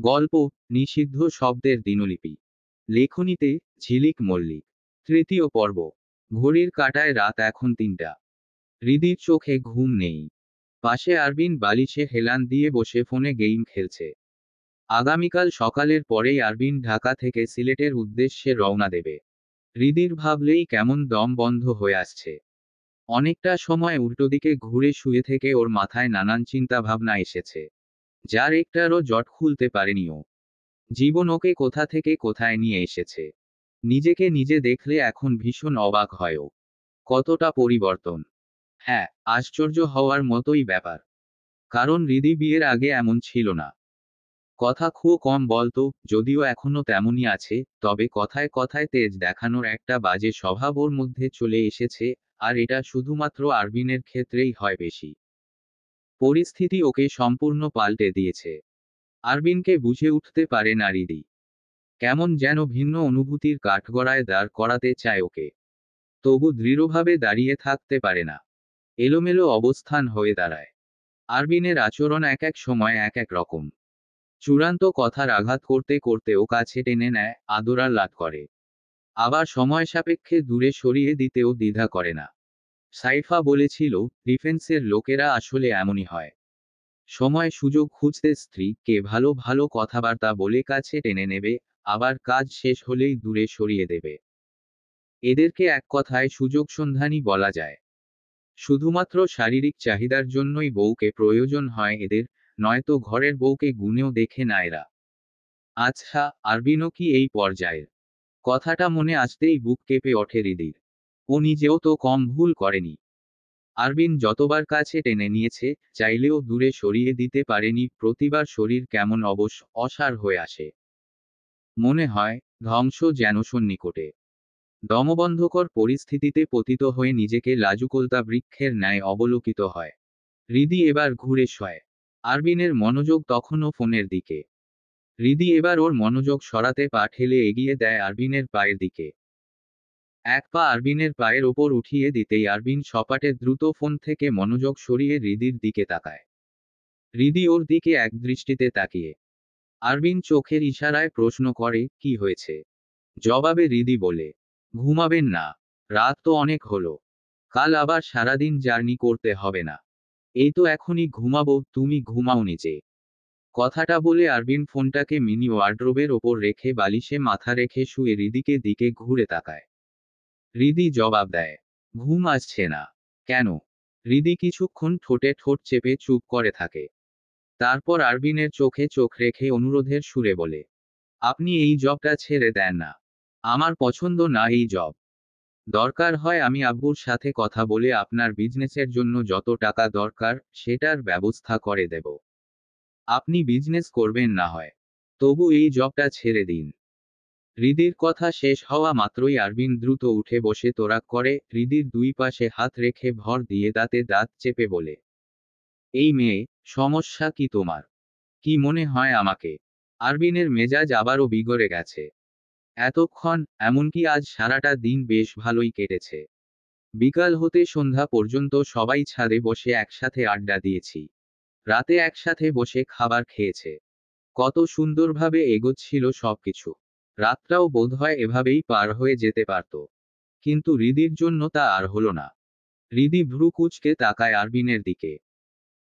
গল্প নিষিদ্ধ শব্দের দিনলিপি। লেখনীতে ঝিলিক মল্লিক। তৃতীয় পর্ব। ঘড়ির কাঁটায় রাত এখন ৩টা। হৃদির চোখে ঘুম নেই। পাশে আরবিন বালিশে হেলান দিয়ে বসে ফোনে গেম খেলছে। আগামীকাল সকালের পরেই আরবিন ঢাকা থেকে সিলেটের উদ্দেশ্যে রওনা দেবে। হৃদির ভাবলেই কেমন দম বন্ধ হয়ে আসছে। অনেকটা সময় উল্টোদিকে ঘুরে শুয়ে থেকে ওর মাথায় নানান চিন্তা ভাবনা এসেছে, যার একটারও জট খুলতে পারেনি ও। জীবন ওকে কোথা থেকে কোথায় নিয়ে এসেছে। নিজেকে নিজে দেখলে এখন ভীষণ অবাক হয় ও। কতটা পরিবর্তন। হ্যাঁ, আশ্চর্য হওয়ার মতোই ব্যাপার। কারণ হৃদি বিয়ের আগে এমন ছিল না। কথা খুব কম বলতো, যদিও এখনো তেমনই আছে, তবে কথায় কথায় তেজ দেখানোর একটা বাজে স্বভাব ওর মধ্যে চলে এসেছে। আর এটা শুধুমাত্র আরবিনের ক্ষেত্রেই হয় বেশি। পরিস্থিতি ওকে সম্পূর্ণ পাল্টে দিয়েছে। আরবিনকে বুঝে উঠতে পারে না হৃদি। কেমন যেন ভিন্ন অনুভূতির কাঠগড়ায় দাঁড় করাতে চায় ওকে। তবু দৃঢ়ভাবে দাঁড়িয়ে থাকতে পারে না। এলোমেলো অবস্থান হয়ে দাঁড়ায়। আরবিনের আচরণ এক এক সময় এক এক রকম। চূড়ান্ত কথার আঘাত করতে করতে ও কাছে টেনে নেয়, আদর লাদ করে। আবার সময় সাপেক্ষে দূরে সরিয়ে দিতেও দ্বিধা করে না। সাইফা বলেছিল, ডিফেন্সের লোকেরা আসলে এমনই হয়। সময় সুযোগ খুঁজতে স্ত্রীকে ভালো ভালো কথাবার্তা বলে কাছে টেনে নেবে, আবার কাজ শেষ হলেই দূরে সরিয়ে দেবে। এদেরকে এক কথায় সুযোগ সন্ধানী বলা যায়। শুধুমাত্র শারীরিক চাহিদার জন্যই বউকে প্রয়োজন হয় এদের, নয়তো ঘরের বউকে গুণেও দেখে না এরা। আচ্ছা, আরবিনও কি এই পর্যায়ের? কথাটা মনে আসতেই বুক কেঁপে ওঠে হৃদির। ও নিজেও তো কম ভুল করেনি। আরবিন যতবার কাছে টেনে নিয়েছে, চাইলেও দূরে সরিয়ে দিতে পারেনি, প্রতিবার শরীর কেমন অসাড় হয়ে আসে। মনে হয় ধ্বংস যেন সন্নিকটে। দমবন্ধকর পরিস্থিতিতে পতিত হয়ে নিজেকে লাজুকলতা বৃক্ষের ন্যায় অবলোকিত হয়। হৃদি এবার ঘুরে শয়। আরবিনের মনোযোগ তখনও ফোনের দিকে। হৃদি এবার ওর মনোযোগ সরাতে পা ঠেলে এগিয়ে দেয় আরবিনের পায়ের দিকে। এক পা আরবিনের পায়ের ওপর উঠিয়ে দিতেই আরবিন সপাটে দ্রুত ফোন থেকে মনোযোগ সরিয়ে হৃদির দিকে তাকায়। হৃদি ওর দিকে এক দৃষ্টিতে তাকিয়ে। আরবিন চোখের ইশারায় প্রশ্ন করে, কি হয়েছে? জবাবে হৃদি বলে, ঘুমাবেন না? রাত তো অনেক হলো। কাল আবার সারাদিন জার্নি করতে হবে না? এই তো এখনই ঘুমাবো, তুমি ঘুমাও নিচে। কথাটা বলে আরবিন ফোনটাকে মিনি ওয়ার্ড্রোবের ওপর রেখে বালিশে মাথা রেখে শুয়ে হৃদিকে দিকে ঘুরে তাকায়। হৃদি জবাব দেয়, ঘুম আসছে না। কেন? হৃদি কিছুক্ষণ ঠোঁটে ঠোঁট চেপে চুপ করে থাকে। তারপর আরবিনের চোখে চোখ রেখে অনুরোধের সুরে বলে, আপনি এই জবটা ছেড়ে দেন না। আমার পছন্দ না এই জব। দরকার হয় আমি আব্বুর সাথে কথা বলে আপনার বিজনেসের জন্য যত টাকা দরকার সেটার ব্যবস্থা করে দেব। আপনি বিজনেস করবেন না হয়, তবু এই জবটা ছেড়ে দিন। হৃদির কথা শেষ হওয়া মাত্রই আরবিন দ্রুত উঠে বসে তোরাক করে, হৃদির দুই পাশে হাত রেখে ভর দিয়ে দাঁতে দাঁত চেপে বলে, এই মেয়ে, সমস্যা কি তোমার? কি মনে হয় আমাকে? আরবিনের মেজাজ আবারও বিগড়ে গেছে। এতক্ষণ, এমনকি আজ সারাটা দিন বেশ ভালোই কেটেছে। বিকাল হতে সন্ধ্যা পর্যন্ত সবাই ছাদে বসে একসাথে আড্ডা দিয়েছি। রাতে একসাথে বসে খাবার খেয়েছে। কত সুন্দরভাবে এগোচ্ছিল সবকিছু। রাতটাও বোধহয় এভাবেই পার হয়ে যেতে পারত। কিন্তু হৃদির জন্য তা আর হলো না। হৃদি ভ্রু কুঁচকে তাকায় আরবিনের দিকে।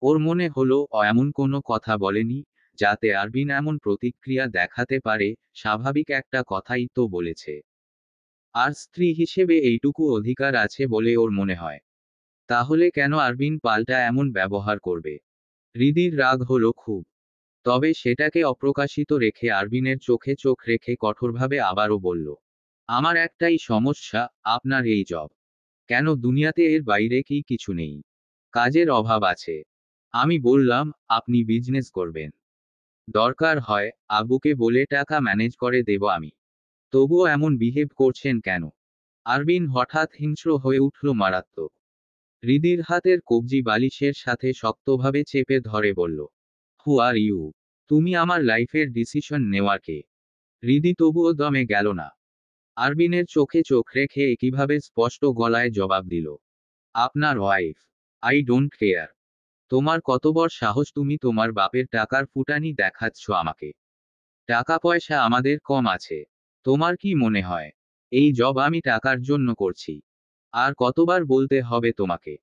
ওর মনে হলো এমন কোনো কথা বলেনি, যাতে আরবিন এমন প্রতিক্রিয়া দেখাতে পারে। স্বাভাবিক একটা কথাই তো বলেছে। আর স্ত্রী হিসেবে এইটুকু অধিকার আছে বলে ওর মনে হয়। তাহলে কেন আরবিন পাল্টা এমন ব্যবহার করবে? হৃদির রাগ হলো খুব। তবে সেটাকে অপ্রকাশিত রেখে আরবিনের চোখে চোখ রেখে কঠোরভাবে আবারও বলল, আমার একটাই সমস্যা, আপনার এই জব। কেন দুনিয়াতে এর বাইরে কি কিছু নেই? কাজের অভাব আছে। আমি বললাম, আপনি বিজনেস করবেন। দরকার হয় আব্বুকে বলে টাকা ম্যানেজ করে দেব আমি। তবুও এমন বিহেভ করছেন কেন? আরবিন হঠাৎ হিংস্র হয়ে উঠল মারাত্মক। হৃদির হাতের কবজি বালিশের সাথে শক্তভাবে চেপে ধরে বলল, হু আর ইউ? তুমি আমার লাইফের ডিসিশন নেওয়ার কে? হৃদি তবুও দমে গেল না। আরবিনের চোখে চোখ রেখে একইভাবে স্পষ্ট গলায় জবাব দিল, আপনার ওয়াইফ। I don't care. তোমার কত বড় সাহস তুমি তোমার বাপের টাকার ফুটানি দেখাচ্ছ আমাকে? টাকা পয়সা আমাদের কম আছে। তোমার কি মনে হয় এই জব আমি টাকার জন্য করছি? আর কতবার বলতে হবে তোমাকে?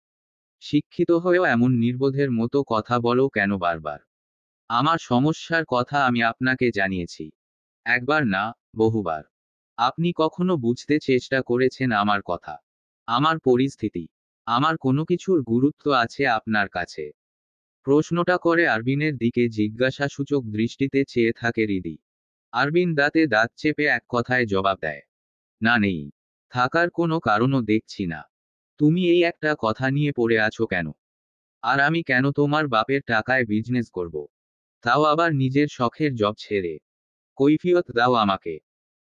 শিক্ষিত হয়েও এমন নির্বোধের মতো কথা বলো কেন বারবার? আমার সমস্যার কথা আমি আপনাকে জানিয়েছি। একবার না, বহুবার। আপনি কখনো বুঝতে চেষ্টা করেছেন আমার কথা? আমার পরিস্থিতি? আমার কোনো কিছুর গুরুত্ব আছে আপনার কাছে? প্রশ্নটা করে আরবিনের দিকে জিজ্ঞাসাসূচক দৃষ্টিতে চেয়ে থাকে হৃদি। আরবিন দাঁতে দাঁত চেপে এক কথায় জবাব দেয়, না নেই। থাকার কোনো কারণও দেখছি না। তুমি এই একটা কথা নিয়ে পড়ে আছো কেন? আর আমি কেন তোমার বাপের টাকায় বিজনেস করব? তাও আবার নিজের শখের জব ছেড়ে? কৈফিয়ত দাও আমাকে।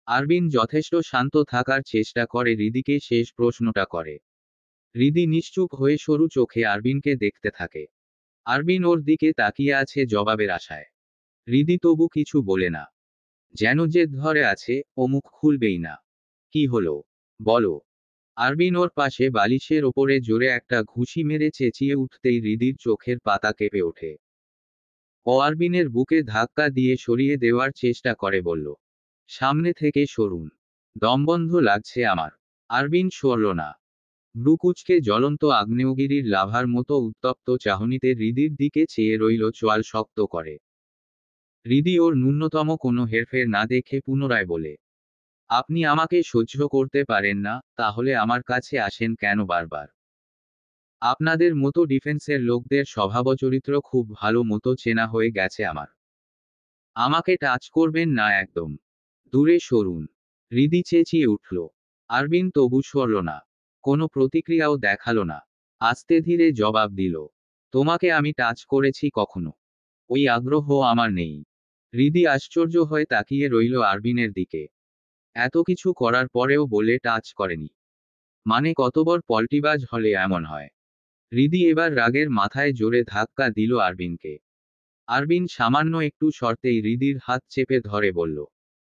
আরবিন যথেষ্ট শান্ত থাকার চেষ্টা করে হৃদিকে শেষ প্রশ্নটা করে। হৃদি নিশ্চুপ হয়ে সরু চোখে আরবিনকে দেখতে থাকে। আরবিন ওর দিকে তাকিয়ে আছে জবাবের আশায়। হৃদি তবু কিছু বলে না। যেন জেদ ধরে আছে, ও মুখ খুলবেই না। কি হলো? বলো। আরবিন ওর পাশে বালিশের ওপরে জোরে একটা ঘুষি মেরে চেঁচিয়ে উঠতেই হৃদির চোখের পাতা কেঁপে ওঠে। ও আরবিনের বুকে ধাক্কা দিয়ে সরিয়ে দেওয়ার চেষ্টা করে বলল, সামনে থেকে সরুন। দমবন্ধ লাগছে আমার। আরবিন সরল না। ভ্রুকুচকে জ্বলন্ত আগ্নেয়গিরির লাভার মতো উত্তপ্ত চাহনিতে হৃদির দিকে চেয়ে রইল চোয়াল শক্ত করে। হৃদি ওর ন্যূনতম কোনো হেরফের না দেখে পুনরায় বলে, আপনি আমাকে সহ্য করতে পারেন না, তাহলে আমার কাছে আসেন কেন বারবার? আপনাদের মতো ডিফেন্সের লোকদের স্বভাবচরিত্র খুব ভালো মতো চেনা হয়ে গেছে আমার। আমাকে টাচ করবেন না একদম। দূরে সরুন। হৃদি চেঁচিয়ে উঠল। আরবিন তবু সরল না। কোনো প্রতিক্রিয়াও দেখালো না। আস্তে ধীরে জবাব দিল, তোমাকে আমি টাচ করেছি কখনো? ওই আগ্রহ আমার নেই। হৃদি আশ্চর্য হয়ে তাকিয়ে রইল আরবিনের দিকে। এত কিছু করার পরেও বলে টাচ করেনি? মানে কতবার পল্টিবাজ হলে এমন হয়? হৃদি এবার রাগের মাথায় জোরে ধাক্কা দিল আরবিনকে। আরবিন সামান্য একটু সরতেই হৃদির হাত চেপে ধরে বলল,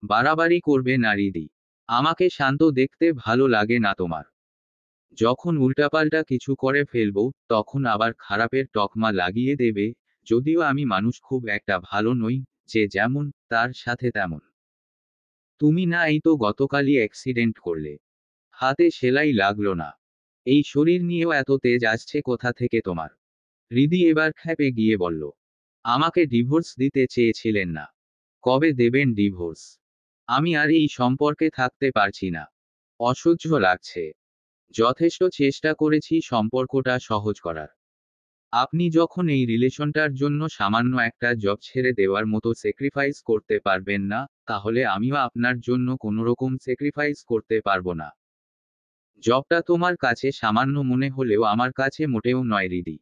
বাড়াবাড়ি করবে না হৃদি। আমাকে শান্ত দেখতে ভালো লাগে না তোমার? যখন উল্টাপাল্টা কিছু করে ফেলবো, তখন আবার খারাপের তকমা লাগিয়ে দেবে। যদিও আমি মানুষ খুব একটা ভালো নই, যে যেমন, তার সাথে তেমন। তুমি না এই তো গতকালই অ্যাক্সিডেন্ট করলে। হাতে সেলাই লাগলো না। এই শরীর নিয়েও এত তেজ আসছে কোথা থেকে তোমার? হৃদি এবার ক্ষেপে গিয়ে বলল, আমাকে ডিভোর্স দিতে চেয়েছিলেন না? কবে দেবেন ডিভোর্স? আমি আর এই সম্পর্কে থাকতে পারছি না। অসহ্য লাগছে। যথেষ্ট চেষ্টা করেছি সম্পর্কটা সহজ করার। আপনি যখন এই রিলেশনটার জন্য সামান্য একটা জব ছেড়ে দেওয়ার মতো স্যাক্রিফাইস করতে পারবেন না, তাহলে আমিও আপনার জন্য কোনোরকম স্যাক্রিফাইস করতে পারবো না। জবটা তোমার কাছে সামান্য মনে হলেও আমার কাছে মোটেও নয় হৃদি।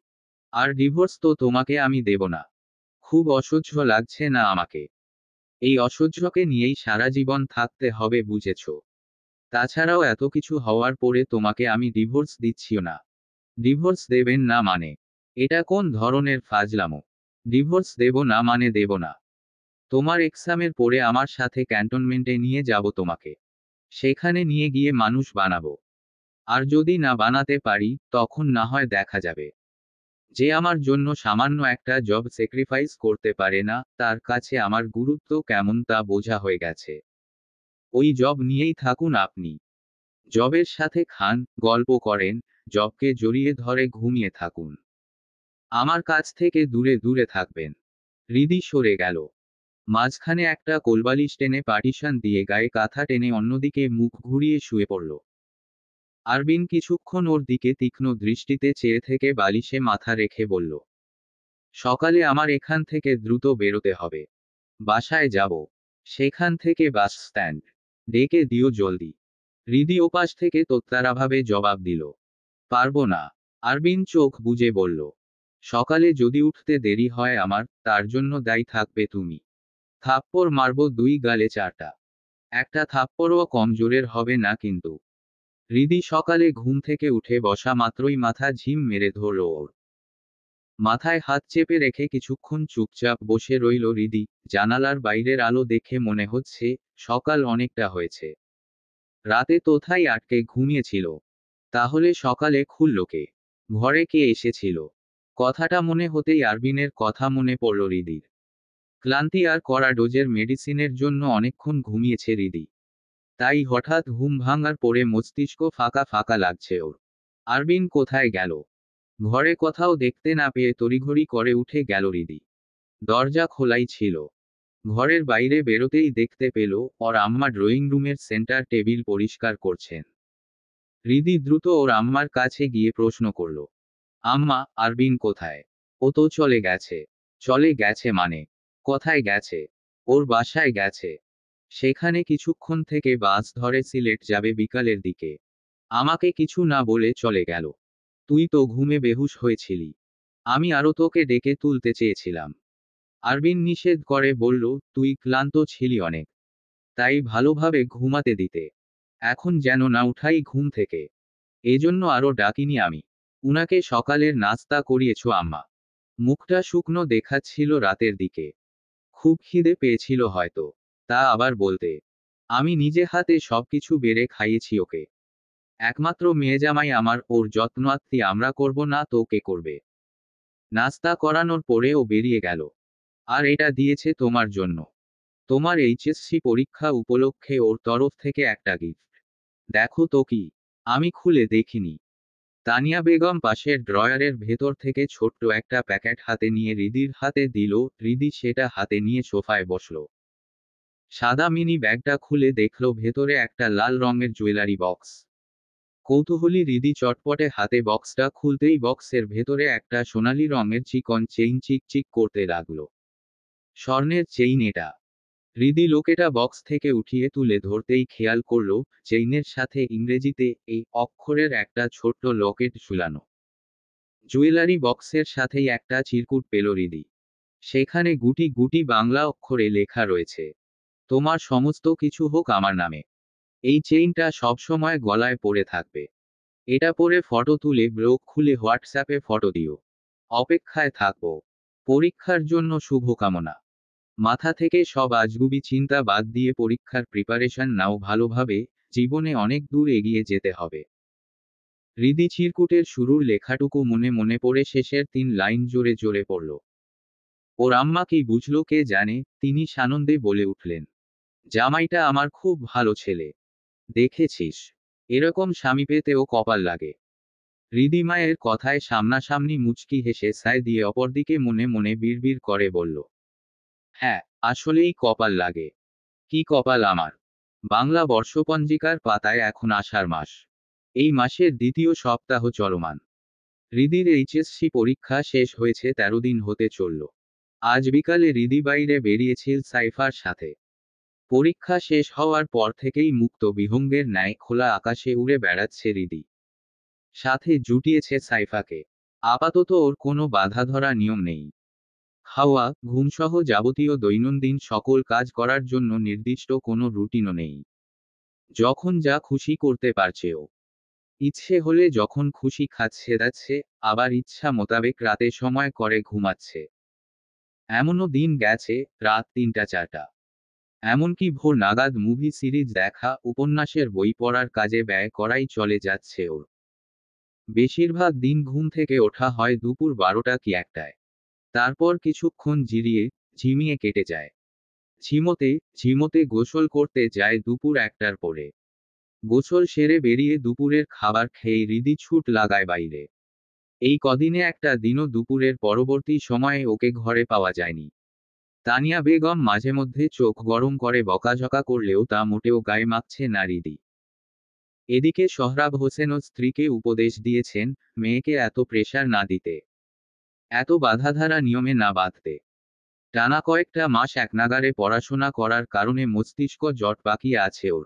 আর ডিভোর্স তো তোমাকে আমি দেব না। খুব অসহ্য লাগছে না আমাকে? এই অসহ্যকে নিয়েই সারা জীবন থাকতে হবে বুঝেছো? তাছাড়াও এত কিছু হওয়ার পরে তোমাকে আমি ডিভোর্স দিচ্ছিও না। ডিভোর্স দেবেন না মানে? এটা কোন ধরনের ফাজলামো? ডিভোর্স দেব না মানে দেব না। তোমার এক্সামের পরে আমার সাথে ক্যান্টনমেন্টে নিয়ে যাব তোমাকে। সেখানে নিয়ে গিয়ে মানুষ বানাবো। আর যদি না বানাতে পারি, তখন না হয় দেখা যাবে। যে আমার জন্য সামান্য একটা জব স্যাক্রিফাইস করতে পারে না, তার কাছে আমার গুরুত্ব কেমন তা বোঝা হয়ে গেছে। ওই জব নিয়েই থাকুন আপনি। জবের সাথে খান, গল্প করেন, জবকে জড়িয়ে ধরে ঘুমিয়ে থাকুন। আমার কাছ থেকে দূরে দূরে থাকবেন। হৃদি সরে গেল। মাঝখানে একটা কোলবালিশ টেনে পার্টিশন দিয়ে গায়ে কাঁথা টেনে অন্যদিকে মুখ ঘুরিয়ে শুয়ে পড়ল। আরবিন কিছুক্ষণ ওর দিকে তীক্ষ্ণ দৃষ্টিতে চেয়ে থেকে বালিশে মাথা রেখে বলল, সকালে আমার এখান থেকে দ্রুত বেরোতে হবে। বাসায় যাব। সেখান থেকে বাস স্ট্যান্ড। ডেকে দিও জলদি। হৃদি ওপাশ থেকে তোত্তারাভাবে জবাব দিল, পারবো না। আরবিন চোখ বুজে বলল, সকালে যদি উঠতে দেরি হয় আমার, তার জন্য দায়ী থাকবে তুমি। থাপ্পড় মারব দুই গালে চারটা। একটা থাপ্পড়ও কম জোরের হবে না কিন্তু। হৃদি সকালে ঘুম থেকে উঠে বসা মাত্রই মাথা ঝিম মেরে ধরল ওর। মাথায় হাত চেপে রেখে কিছুক্ষণ চুপচাপ বসে রইল হৃদি। জানালার বাইরের আলো দেখে মনে হচ্ছে, সকাল অনেকটা হয়েছে। রাতে কোথায় আটকে ঘুমিয়েছিল? তাহলে সকালে খুলল কে? ঘরে কে এসেছিল? কথাটা মনে হতেই আরবিনের কথা মনে পড়ল হৃদির। ক্লান্তি আর কড়া ডোজের মেডিসিনের জন্য অনেকক্ষণ ঘুমিয়েছে হৃদি। তাই হঠাৎ ঘুম ভাঙার পরে মস্তিষ্ক ফাঁকা ফাঁকা লাগছে ওর। আরবিন কোথায় গেল? ঘরে কোথাও দেখতে না পেয়ে তড়িঘড়ি করে উঠে গেল হৃদি। দরজা খোলাই ছিল। ঘরের বাইরে বেরোতেই দেখতে পেল ওর আম্মা ড্রয়িং রুমের সেন্টার টেবিল পরিষ্কার করছেন। হৃদি দ্রুত ওর আম্মার কাছে গিয়ে প্রশ্ন করল, আম্মা, আরবিন কোথায়? ও তো চলে গেছে। চলে গেছে মানে? কোথায় গেছে? ওর বাসায় গেছে। সেখানে কিছুক্ষণ থেকে বাস ধরে সিলেট যাবে বিকালের দিকে। আমাকে কিছু না বলে চলে গেল। তুই তো ঘুমে বেহুশ হয়েছিলি। আমি আরো তোকে ডেকে তুলতে চেয়েছিলাম। আরবিন নিষেধ করে বলল, তুই ক্লান্ত ছিলি অনেক। তাই ভালোভাবে ঘুমাতে দিতে। এখন যেন না উঠাই ঘুম থেকে। এজন্য আরো ডাকিনি আমি। উনাকে সকালের নাস্তা করিয়েছো আম্মা? মুখটা শুকনো দেখাচ্ছিল রাতের দিকে। খুব খিদে পেয়েছিল হয়তো। তা আবার বলতে। আমি নিজে হাতে সবকিছু বেড়ে খাইয়েছি ওকে। একমাত্র মেয়ে জামাই আমার, ওর যত্ন আত্তি আমরা করব না তো কে করবে? নাস্তা করানোর পরে ও বেরিয়ে গেল। আর এটা দিয়েছে তোমার জন্য। তোমার এইচএসসি পরীক্ষা উপলক্ষে ওর তরফ থেকে একটা গিফট। দেখো তো কি। আমি খুলে দেখিনি। তানিয়া বেগম পাশের ড্রয়ারের ভেতর থেকে ছোট্ট একটা প্যাকেট হাতে নিয়ে হৃদির হাতে দিল। হৃদি সেটা হাতে নিয়ে সোফায় বসল। সাদা মিনি ব্যাগটা খুলে দেখল ভেতরে একটা লাল রঙের জুয়েলারি বক্স। কৌতূহলী হৃদি চটপটে হাতে বক্সটা খুলতেই বক্সের ভেতরে একটা সোনালী রঙের চিকন চেইন চিকচিক করতে লাগলো। স্বর্ণের চেইন এটা। হৃদি লোকেটা বক্স থেকে উঠিয়ে তুলে ধরতেই খেয়াল করল, চেইনের সাথে ইংরেজিতে এই অক্ষরের একটা ছোট্ট লকেট ঝুলানো। জুয়েলারি বক্সের সাথেই একটা চিরকুট পেল হৃদি। সেখানে গুটি গুটি বাংলা অক্ষরে লেখা রয়েছে, তোমার সমস্ত কিছু হোক আমার নামে। এই চেইনটা সবসময় গলায় পরে থাকবে। এটা পরে ফটো তুলে ব্লগ খুলে হোয়াটসঅ্যাপে ফটো দিও। অপেক্ষায় থাকবো। পরীক্ষার জন্য শুভকামনা। মাথা থেকে সব আজগুবি চিন্তা বাদ দিয়ে পরীক্ষার প্রিপারেশন নাও ভালোভাবে। জীবনে অনেক দূর এগিয়ে যেতে হবে। হৃদি চিরকুটের শুরুর লেখাটুকু মনে মনে পড়ে শেষের 3 লাইন জোরে জোরে পড়ল। ওর আম্মা কি বুঝলো কে জানে, তিনি সানন্দে বলে উঠলেন, জামাইটা আমার খুব ভালো ছেলে। দেখেছিস, এরকম স্বামী পেতেও কপাল লাগে। হৃদি মায়ের কথায় সামনাসামনি মুচকি হেসে সায় দিয়ে অপরদিকে মনে মনে বিড়বিড় করে বলল, হ্যাঁ, আসলেই কপাল লাগে। কি কপাল আমার। বাংলা বর্ষপঞ্জিকার পাতায় এখন আষাঢ় মাস। এই মাসের দ্বিতীয় সপ্তাহ চলমান। হৃদির এইচএসসি পরীক্ষা শেষ হয়েছে 13 দিন হতে চলল। আজ বিকালে হৃদি বাইরে বেরিয়েছিল সাইফার সাথে। পরীক্ষা শেষ হওয়ার পর থেকেই মুক্ত বিহঙ্গের ন্যায় খোলা আকাশে উড়ে বেড়াচ্ছে হৃদি। সাথে জুটিয়েছে সাইফাকে। আপাতত ওর কোনো বাঁধাধরা নিয়ম নেই। খাওয়া, ঘুমসহ যাবতীয় দৈনন্দিন সকল কাজ করার জন্য নির্দিষ্ট কোনো রুটিনও নেই। যখন যা খুশি করতে পারছে ও। ইচ্ছে হলে যখন খুশি খাচ্ছে দাচ্ছে, আবার ইচ্ছা মোতাবেক রাতে সময় করে ঘুমাচ্ছে। এমনও দিন গেছে, রাত 3টা-4টা। এমনকি ভোর নাগাদ মুভি সিরিজ দেখা, উপন্যাসের বই পড়ার কাজে ব্যয় করাই চলে যাচ্ছে ওর। বেশিরভাগ দিন ঘুম থেকে ওঠা হয় দুপুর 12টা কি 1টায়। তারপর কিছুক্ষণ জিরিয়ে ঝিমিয়ে কেটে যায়। ঝিমোতে ঝিমোতে গোসল করতে যায় দুপুর 1টার পরে। গোসল সেরে বেরিয়ে দুপুরের খাবার খেয়ে হৃদি ছুট লাগায় বাইরে। এই কদিনে একটা দিনও দুপুরের পরবর্তী সময়ে ওকে ঘরে পাওয়া যায়নি। তানিয়া বেগম মাঝে মধ্যে চোখ গরম করে বকাঝকা করলেও তা মোটেও গায়ে মাখছে না হৃদি। এদিকে সোহরাব হোসেনও স্ত্রীকে উপদেশ দিয়েছেন, মেয়েকে এত প্রেশার না দিতে। এত বাঁধাধারা নিয়মে না বাঁধতে। টানা কয়েকটা মাস একনাগাড়ে পড়াশোনা করার কারণে মস্তিষ্ক জট পাকিয়ে আছে ওর।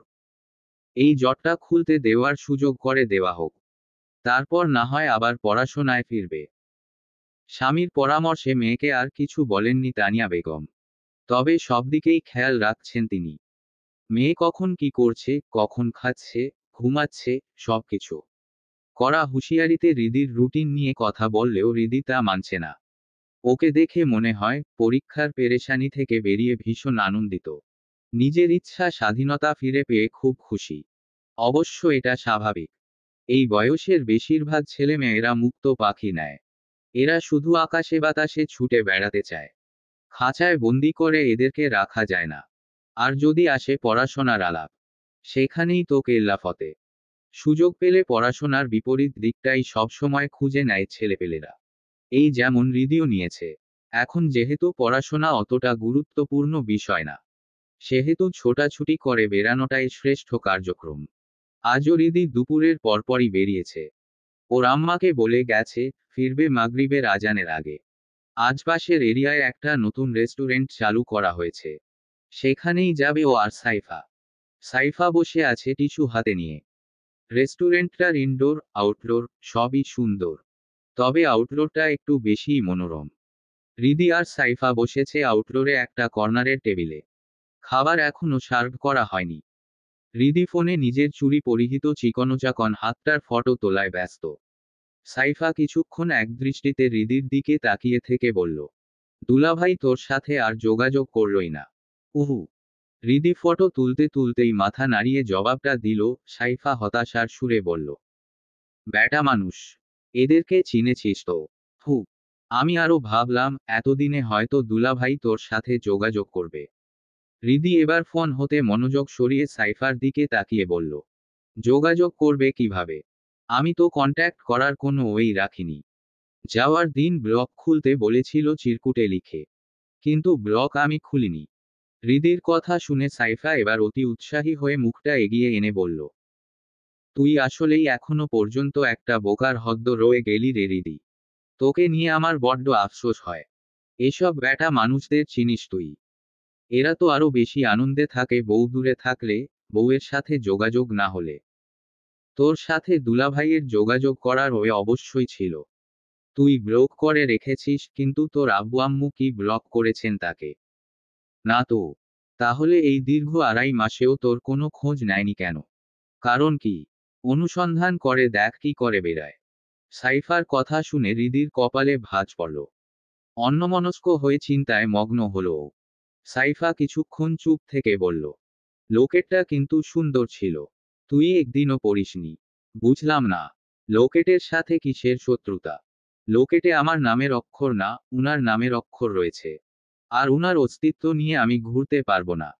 এই জটটা খুলতে দেওয়ার সুযোগ করে দেওয়া হোক। তারপর না হয় আবার পড়াশোনায় ফিরবে। স্বামীর পরামর্শে মেয়েকে আর কিছু বলেননি তানিয়া বেগম। তবে সবদিকেই খেয়াল রাখছেন তিনি। মেয়ে কখন কি করছে, কখন খাচ্ছে, ঘুমাচ্ছে, সবকিছু। কড়া হুঁশিয়ারিতে হৃদির রুটিন নিয়ে কথা বললেও হৃদি তা মানছে না। ওকে দেখে মনে হয় পরীক্ষার পেরেশানি থেকে বেরিয়ে ভীষণ আনন্দিত। নিজের ইচ্ছা স্বাধীনতা ফিরে পেয়ে খুব খুশি। অবশ্য এটা স্বাভাবিক। এই বয়সের বেশিরভাগ ছেলেমেয়েরা মুক্ত পাখি নেয়। এরা শুধু আকাশে বাতাসে ছুটে বেড়াতে চায়। খাঁচায় বন্দি করে এদেরকে রাখা যায় না। আর যদি আসে পড়াশোনার আলাপ, সেখানেই তো কেল্লাফতে। সুযোগ পেলে পড়াশোনার বিপরীত দিকটাই সবসময় খুঁজে নেয় ছেলেপেলেরা। এই যেমন হৃদিও নিয়েছে। এখন যেহেতু পড়াশোনা অতটা গুরুত্বপূর্ণ বিষয় না, সেহেতু ছোটাছুটি করে বেড়ানোটাই শ্রেষ্ঠ কার্যক্রম। আজও হৃদি দুপুরের পরপরই বেরিয়েছে। ওর আম্মাকে বলে গেছে ফিরবে মাগরিবের আজানের আগে। আশপাশের এরিয়ায় একটা নতুন রেস্টুরেন্ট চালু করা হয়েছে, সেখানেই যাবে ও আর সাইফা। সাইফা বসে আছে টিস্যু হাতে নিয়ে। রেস্টুরেন্টটার ইনডোর আউটডোর সবই সুন্দর, তবে আউটডোরটা একটু বেশিই মনোরম। হৃদি আর সাইফা বসেছে আউটডোরে একটা কর্নারের টেবিলে। খাবার এখনো সার্ভ করা হয়নি। হৃদি ফোনে নিজের চুড়ি পরিহিত চিকনচাকন হাতটার ফটো তোলায় ব্যস্ত। সাইফা কিছুক্ষণ একদৃষ্টিতে হৃদির দিকে তাকিয়ে থেকে বলল, দুলাভাই তোর সাথে আর যোগাযোগ করলই না। উহু। হৃদি ফটো তুলতে তুলতেই মাথা নাড়িয়ে জবাবটা দিল। সাইফা হতাশার সুরে বলল, ব্যাটা মানুষ, এদেরকে চিনেছিস তো? হু। আমি আরো ভাবলাম এতদিনে হয়তো দুলাভাই তোর সাথে যোগাযোগ করবে। হৃদি এবার ফোন হতে মনোযোগ সরিয়ে সাইফার দিকে তাকিয়ে বলল, যোগাযোগ করবে কিভাবে? আমি তো কন্ট্যাক্ট করার কোনো ওয়েই রাখিনি। যাওয়ার দিন ব্লগ খুলতে বলেছিল চিরকুটে লিখে, কিন্তু ব্লগ আমি খুলিনি। হৃদির কথা শুনে সাইফা এবার অতি উৎসাহী হয়ে মুখটা এগিয়ে এনে বলল, তুই আসলেই এখনো পর্যন্ত একটা বোকার হদ্দ রয়ে গেলি রে হৃদি। তোকে নিয়ে আমার বড্ড আফসোস হয়। এসব ব্যাটা মানুষদের চিনিস তুই? এরা তো আরো বেশি আনন্দে থাকে বউ দূরে থাকলে, বউয়ের সাথে যোগাযোগ না হলে। তোর সাথে দুলাভাইয়ের যোগাযোগ করার ওয়ে অবশ্যই ছিল। তুই ব্লক করে রেখেছিস, কিন্তু তোর আব্বু আম্মু কি ব্লক করেছেন তাকে? না তো। তাহলে এই দীর্ঘ 2.5 মাসেও তোর কোনো খোঁজ নেয়নি কেন? কারণ কি? অনুসন্ধান করে দেখ কি করে বেড়ায়। সাইফার কথা শুনে হৃদির কপালে ভাঁজ পড়ল। অন্যমনস্ক হয়ে চিন্তায় মগ্ন হলো ও। সাইফা কিছুক্ষণ চুপ থেকে বলল, লোকেটটা কিন্তু সুন্দর ছিল। তুই একদিনও পড়িসনি? বুঝলাম না। লোকেটের সাথে কিসের শত্রুতা? লোকেটে আমার নামের অক্ষর না, উনার নামের অক্ষর রয়েছে। আর উনার অস্তিত্ব নিয়ে আমি ঘুরতে পারবো না।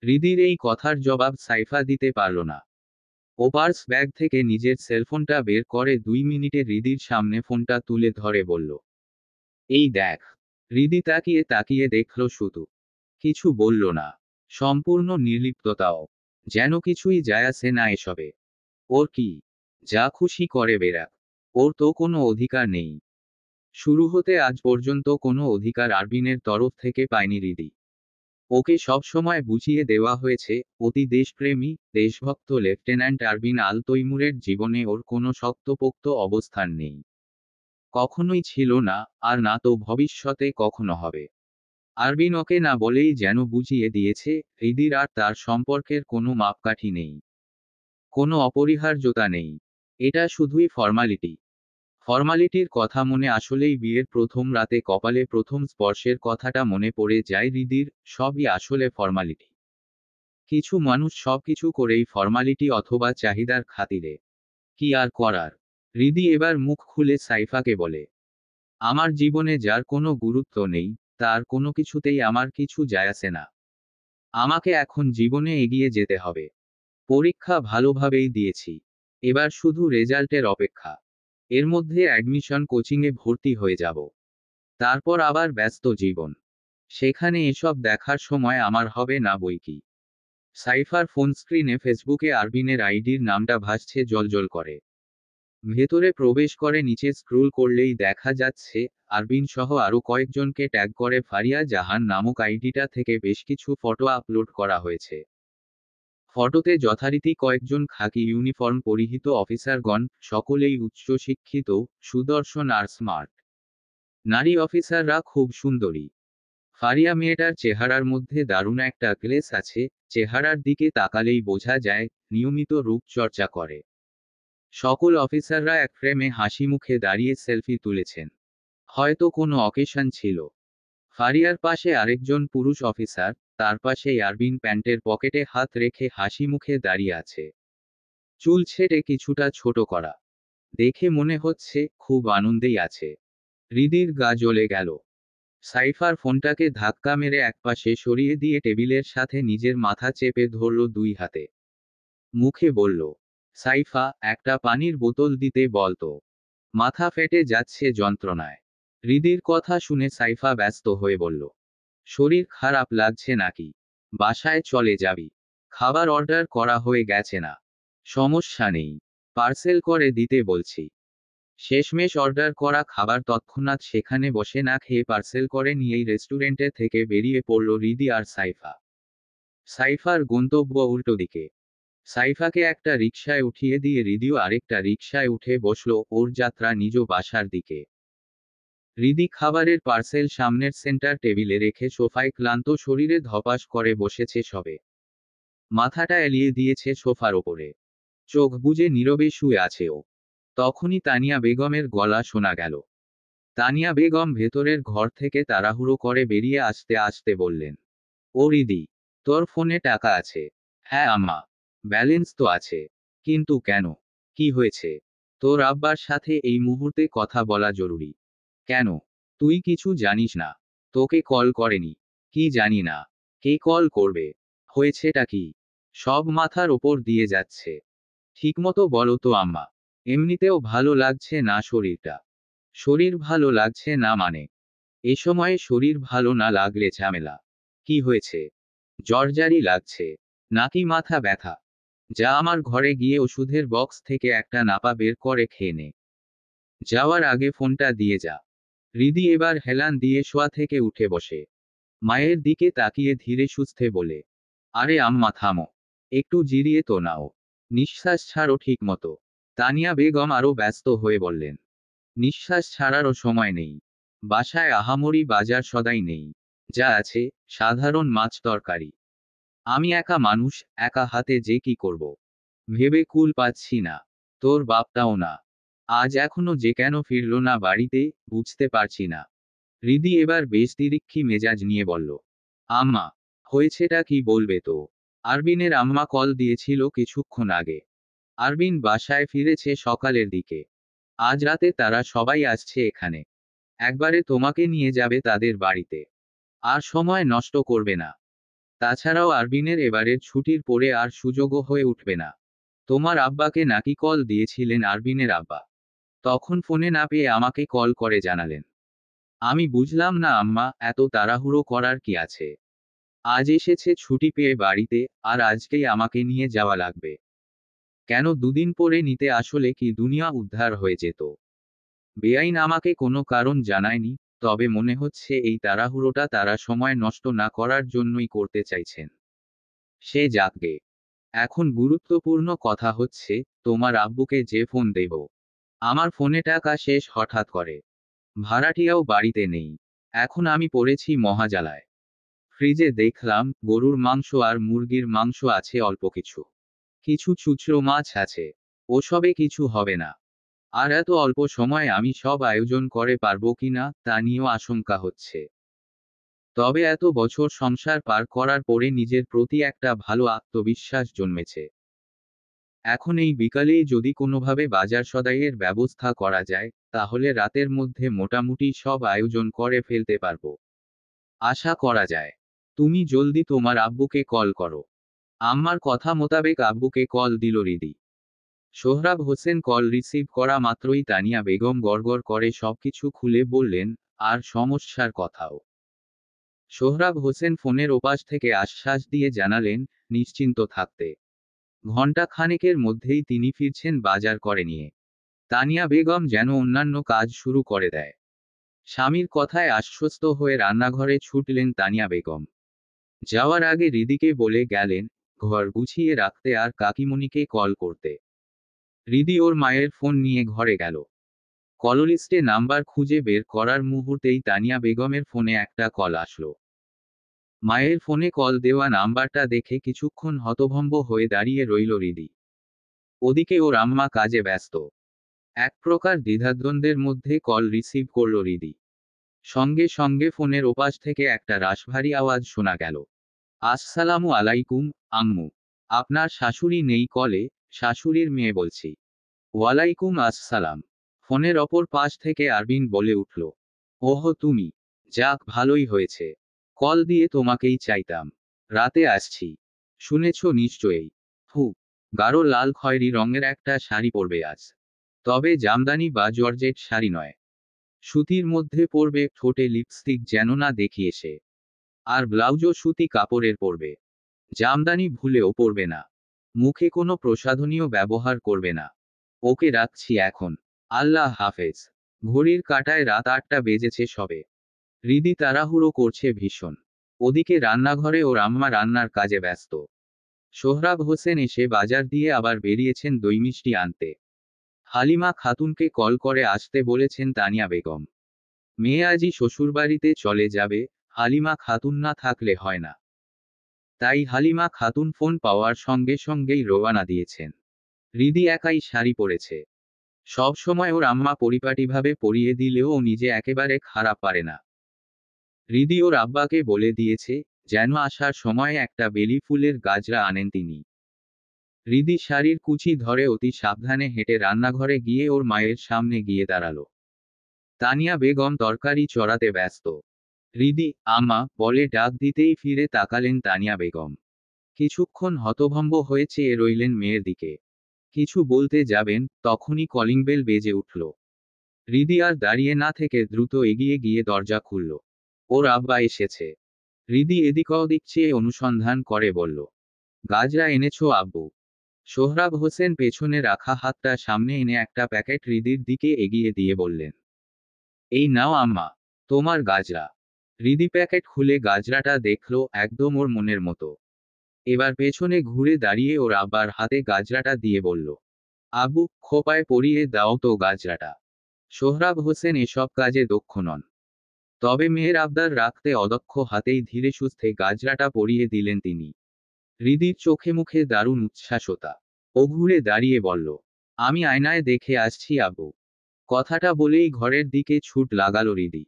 হৃদির এই কথার জবাব সাইফা দিতে পারল না। ও পার্স ব্যাগ থেকে নিজের সেলফোনটা বের করে 2 মিনিটে হৃদির সামনে ফোনটা তুলে ধরে বলল, এই দেখ। হৃদি তাকিয়ে তাকিয়ে দেখল শুধু, কিছু বলল না। সম্পূর্ণ নির্লিপ্ততাও, যেন কিছুই যায় আসে না এসবে। ওর কি, যা খুশি করে বেড়াক। ওর তো কোনো অধিকার নেই। শুরু হতে আজ পর্যন্ত কোনো অধিকার আরবিনের তরফ থেকে পায়নি হৃদি। ওকে সবসময় বুঝিয়ে দেওয়া হয়েছে অতি দেশপ্রেমী দেশভক্ত লেফটেন্যান্ট আরবিন আল তৈমুরের জীবনে ওর কোনো শক্তপোক্ত অবস্থান নেই। কখনোই ছিল না, আর না তো ভবিষ্যতে কখনো হবে। আরবিন ওকে না বলেই যেন বুঝিয়ে দিয়েছে হৃদির আর তার সম্পর্কের কোনো মাপকাঠি নেই, কোনো অপরিহার্যতা নেই। এটা শুধুই ফর্মালিটি। ফর্মালিটির কথা মনে আসলেই বিয়ের প্রথম রাতে কপালে প্রথম স্পর্শের কথাটা মনে পড়ে যায় হৃদির। সবই আসলে ফর্মালিটি। কিছু মানুষ সবকিছু করেই ফর্মালিটি অথবা চাহিদার খাতিরে। কি আর করার? হৃদি এবার মুখ খুলে সাইফাকে বলে, আমার জীবনে যার কোনো গুরুত্ব নেই, তার কোনো কিছুতেই আমার কিছু যায় আসে না। আমাকে এখন জীবনে এগিয়ে যেতে হবে। পরীক্ষা ভালোভাবেই দিয়েছি। এবার শুধু রেজাল্টের অপেক্ষা। এর মধ্যে অ্যাডমিশন কোচিংয়ে ভর্তি হয়ে যাব। তারপর আবার ব্যস্ত জীবন। সেখানে এসব দেখার সময় আমার হবে না বইকি। সাইফার ফোন স্ক্রিনে ফেসবুকে আরবিনের আইডির নামটা ভাসছে জ্বলজ্বল করে। ভেতরে প্রবেশ করে নিচে স্ক্রোল করলেই দেখা যাচ্ছে আরবিন সহ আরও কয়েকজনকে ট্যাগ করে ফারিয়া জাহান নামক আইডিটা থেকে বেশ কিছু ফটো আপলোড করা হয়েছে। ফটোতে যথারীতি কয়েকজন খাকি ইউনিফর্ম পরিহিত অফিসারগণ, সকলেই উচ্চশিক্ষিত, সুদর্শন আর স্মার্ট। নারী অফিসাররা খুব সুন্দরী। ফারিয়া মেয়েটার চেহারার মধ্যে দারুণ একটা গ্লেস আছে, চেহারার দিকে তাকালেই বোঝা যায় নিয়মিত রূপচর্চা করে। সকল অফিসাররা এক ফ্রেমে হাসি মুখে দাঁড়িয়ে সেলফি তুলেছেন। হয়তো কোনো অকেশন ছিল। ফারিয়ার পাশে আরেকজন পুরুষ অফিসার, তার পাশেই আরবিন প্যান্টের পকেটে হাত রেখে হাসি মুখে দাঁড়িয়ে আছে। চুল ছেড়ে কিছুটা ছোট করা। দেখে মনে হচ্ছে খুব আনন্দেই আছে। হৃদির গা জ্বলে গেল। সাইফার ফোনটাকে ধাক্কা মেরে একপাশে সরিয়ে দিয়ে টেবিলের সাথে নিজের মাথা চেপে ধরল দুই হাতে। মুখে বলল, সাইফা, একটা পানির বোতল দিতে বলতো। মাথা ফেটে যাচ্ছে যন্ত্রণায়। হৃদির কথা শুনে সাইফা ব্যস্ত হয়ে বলল, শরীর খারাপ লাগছে নাকি? বাসায় চলে যাবি? খাবার অর্ডার করা হয়ে গেছে না? সমস্যা নেই, পার্সেল করে দিতে বলছি। শেষমেশ অর্ডার করা খাবার তৎক্ষণাৎ সেখানে বসে না খেয়ে পার্সেল করে নিয়েই রেস্টুরেন্টে থেকে বেরিয়ে পড়ল হৃদি আর সাইফা। সাইফার গন্তব্য উল্টো দিকে। সাইফাকে একটা রিকশায় উঠিয়ে দিয়ে হৃদিও আরেকটা রিকশায় উঠে বসল ওর যাত্রা নিজ বাসার দিকে। হৃদি খাবারের পার্সেল সামনের সেন্টার টেবিলে রেখে সোফায় ক্লান্ত শরীরে ধপাস করে বসেছে সবে। মাথাটা এলিয়ে দিয়েছে সোফার ওপরে। চোখ বুজে নীরবে শুয়ে আছে ও। তখনই তানিয়া বেগমের গলা শোনা গেল। তানিয়া বেগম ভেতরের ঘর থেকে তাড়াহুড়ো করে বেরিয়ে আসতে আসতে বললেন, ও হৃদি, তোর ফোনে টাকা আছে? হ্যাঁ আম্মা, ব্যালেন্স তো আছে। কিন্তু কেন? কি হয়েছে? তোর আব্বার সাথে এই মুহূর্তে কথা বলা জরুরি। কেন? তুই কিছু জানিস না? তোকে কল করেনি? কি জানি না। কে কল করবে? হয়েছেটা কি? সব মাথার ওপর দিয়ে যাচ্ছে। ঠিকমতো বলো তো আম্মা। এমনিতেও ভালো লাগছে না শরীরটা। শরীর ভালো লাগছে না মানে? এ সময়ে শরীর ভালো না লাগলে ঝামেলা। কি হয়েছে? জ্বরজারি লাগছে? নাকি মাথা ব্যথা? যা আমার ঘরে গিয়ে ওষুধের বক্স থেকে একটা নাপা বের করে খেয়ে নে। যাওয়ার আগে ফোনটা দিয়ে যা। হৃদি এবার হেলান দিয়ে শোয়া থেকে উঠে বসে। মায়ের দিকে তাকিয়ে ধীরে সুস্থে বলে, আরে আম্মা থামো। একটু জিরিয়ে তো নাও। নিঃশ্বাস ছাড়ো ঠিক মতো। তানিয়া বেগম আরো ব্যস্ত হয়ে বললেন, নিঃশ্বাস ছাড়ারও সময় নেই। বাসায় আহামরি বাজার সদাই নেই। যা আছে, সাধারণ মাছ তরকারি। আমি একা মানুষ, একা হাতে যে কি করব ভেবে কুল পাচ্ছি না। তোর বাপটাও না। আজ এখনো যে কেন ফিরল না বাড়িতে, বুঝতে পারছি না। হৃদি এবার বেশ তিরিক্ষি মেজাজ নিয়ে বলল, আম্মা, হয়েছেটা কি বলবে তো? আরবিনের আম্মা কল দিয়েছিল কিছুক্ষণ আগে। আরবিন বাসায় ফিরেছে সকালের দিকে। আজ রাতে তারা সবাই আসছে এখানে। একবারে তোমাকে নিয়ে যাবে তাদের বাড়িতে। আর সময় নষ্ট করবে না। তাছাড়াও আরবিনের এবারের ছুটির পরে আর সুযোগও হয়ে উঠবে না। তোমার আব্বাকে নাকি কল দিয়েছিলেন আরবিনের আব্বা। তখন ফোনে না পেয়ে আমাকে কল করে জানালেন। আমি বুঝলাম না আম্মা, এত তাড়াহুড়ো করার কি আছে? আজ এসেছে ছুটি পেয়ে বাড়িতে, আর আজকেই আমাকে নিয়ে যাওয়া লাগবে? কেন দুদিন পরে নিতে আসলে কি দুনিয়া উদ্ধার হয়ে যেত? বেআইন আমাকে কোনো কারণ জানায়নি, তবে মনে হচ্ছে এই তাড়াহুড়োটা তারা সময় নষ্ট না করার জন্যই করতে চাইছেন। সে যাকগে। এখন গুরুত্বপূর্ণ কথা হচ্ছে, তোমার আব্বুকে যে ফোন দেব। আমার ফোনে টাকা শেষ হঠাৎ করে। ভাড়াটিয়াও বাড়িতে নেই। এখন আমি পড়েছি মহাজালায়। ফ্রিজে দেখলাম গরুর মাংস আর মুরগির মাংস আছে অল্প কিছু। কিছু চুচড়ো মাছ আছে। ওসবে কিছু হবে না। আর এত অল্প সময়ে আমি সব আয়োজন করে পারবো কিনা তা নিয়েও আশঙ্কা হচ্ছে। তবে এত বছর সংসার পার করার পরে নিজের প্রতি একটা ভালো আত্মবিশ্বাস জন্মেছে। এখন এই বিকালেই যদি কোনোভাবে বাজার সদাইয়ের ব্যবস্থা করা যায়, তাহলে রাতের মধ্যে মোটামুটি সব আয়োজন করে ফেলতে পারবো। আশা করা যায়। তুমি জলদি তোমার আব্বুকে কল করো। আম্মার কথা মোতাবেক আব্বুকে কল দিল হৃদি। সোহরাব হোসেন কল রিসিভ করা মাত্রই তানিয়া বেগম গড়গড় করে সবকিছু খুলে বললেন, আর সমস্যার কথাও। সোহরাব হোসেন ফোনের ওপাশ থেকে আশ্বাস দিয়ে জানালেন, নিশ্চিন্ত থাকতে। ঘণ্টা খানেকের মধ্যেই তিনি ফিরছেন বাজার করে নিয়ে। তানিয়া বেগম যেন অন্যান্য কাজ শুরু করে দেয়। স্বামীর কথায় আশ্বস্ত হয়ে রান্নাঘরে ছুটলেন তানিয়া বেগম। যাওয়ার আগে হৃদিকে বলে গেলেন, ঘর গুছিয়ে রাখতে আর কাকিমণিকে কল করতে। হৃদি ওর মায়ের ফোন নিয়ে ঘরে গেল। কললিস্টে নাম্বার খুঁজে বের করার মুহূর্তেই তানিয়া বেগমের ফোনে একটা কল আসলো। মায়ের ফোনে কল দেওয়া নাম্বারটা দেখে কিছুক্ষণ হতভম্ব হয়ে দাঁড়িয়ে রইল হৃদি। ওদিকে ওর আম্মা কাজে ব্যস্ত। এক প্রকার দ্বিধাদ্বন্দ্বের মধ্যে কল রিসিভ করল হৃদি। সঙ্গে সঙ্গে ফোনের ওপাশ থেকে একটা রাশভারী আওয়াজ শোনা গেল। আসসালামু আলাইকুম, আম্মু। আপনার শাশুড়ি নেই কলে? শাশুড়ির মেয়ে বলছি। ওয়ালাইকুম আসসালাম। ফোনের অপর পাশ থেকে আরবিন বলে উঠল, ওহ তুমি। যাক ভালোই হয়েছে, কল দিয়ে তোমাকেই চাইতাম। রাতে আসছি, শুনেছ নিশ্চয়ই। হু, গাঢ় লাল খয়েরি রঙের একটা শাড়ি পরবে আজ, তবে জামদানি বা জর্জেট শাড়ি নয়। সুতির মধ্যে পরবে, ঠোঁটে লিপস্টিক যেন না দেখি এসে। আর ব্লাউজও সুতি কাপড়ের পরবে, জামদানি ভুলেও পরবে না। মুখে কোনো প্রসাধনীয় ব্যবহার করবে না। ওকে রাখছি এখন, আল্লাহ হাফেজ। ঘড়ির কাঁটায় রাত 8টা বেজেছে সবে। হৃদি তাড়াহুড়ো করছে ভীষণ। ওদিকে রান্নাঘরে ওর আম্মা রান্নার কাজে ব্যস্ত। সোহরাব হোসেন এসে বাজার দিয়ে আবার বেরিয়েছেন দই মিষ্টি আনতে। হালিমা খাতুনকে কল করে আসতে বলেছেন তানিয়া বেগম। মেয়ে আজই শ্বশুরবাড়িতে চলে যাবে, হালিমা খাতুন না থাকলে হয় না। তাই হালিমা খাতুন ফোন পাওয়ার সঙ্গে সঙ্গেই রওনা দিয়েছেন। হৃদি একাই শাড়ি পরেছে। সব সময় ওর আম্মা পরিপাটিভাবে পরিয়ে দিলেও ও নিজে একেবারে খারাপ পারে না। হৃদি ওর আব্বাকে বলে দিয়েছে যেন আসার সময় একটা বেলি ফুলের গাজরা আনেন তিনি। হৃদি শাড়ির কুচি ধরে অতি সাবধানে হেঁটে রান্নাঘরে গিয়ে ওর মায়ের সামনে গিয়ে দাঁড়ালো। তানিয়া বেগম তরকারি চড়াতে ব্যস্ত। হৃদি আম্মা বলে ডাক দিতেই ফিরে তাকালেন তানিয়া বেগম। কিছুক্ষণ হতভম্ব হয়ে চেয়ে রইলেন মেয়ের দিকে। কিছু বলতে যাবেন, তখনই কলিং বেল বেজে উঠল। হৃদি আর দাঁড়িয়ে না থেকে দ্রুত এগিয়ে গিয়ে দরজা খুলল। ওর আব্বা এসেছে। হৃদি এদিক ওদিক চেয়ে অনুসন্ধান করে বলল, গাজরা এনেছো আব্বু? সোহরাব হোসেন পেছনে রাখা হাতটা সামনে এনে একটা প্যাকেট হৃদির দিকে এগিয়ে দিয়ে বললেন, এই নাও আম্মা, তোমার গাজরা। হৃদি প্যাকেট খুলে গাজরাটা দেখল, একদম ওর মনের মতো। এবার পেছনে ঘুরে দাঁড়িয়ে ওর আব্বার হাতে গাজরাটা দিয়ে বলল, আব্বু খোপায় পরিয়ে দাও তো গাজরাটা। সোহরাব হোসেন এসব কাজে দক্ষ নন, তবে মেয়ের আবদার রাখতে অদক্ষ হাতেই ধীরে সুস্থে গাজরাটা পরিয়ে দিলেন তিনি। হৃদির চোখে মুখে দারুণ উচ্ছ্বাসতা। ও ঘুরে দাঁড়িয়ে বলল, আমি আয়নায় দেখে আসছি আব্বু। কথাটা বলেই ঘরের দিকে ছুট লাগালো হৃদি।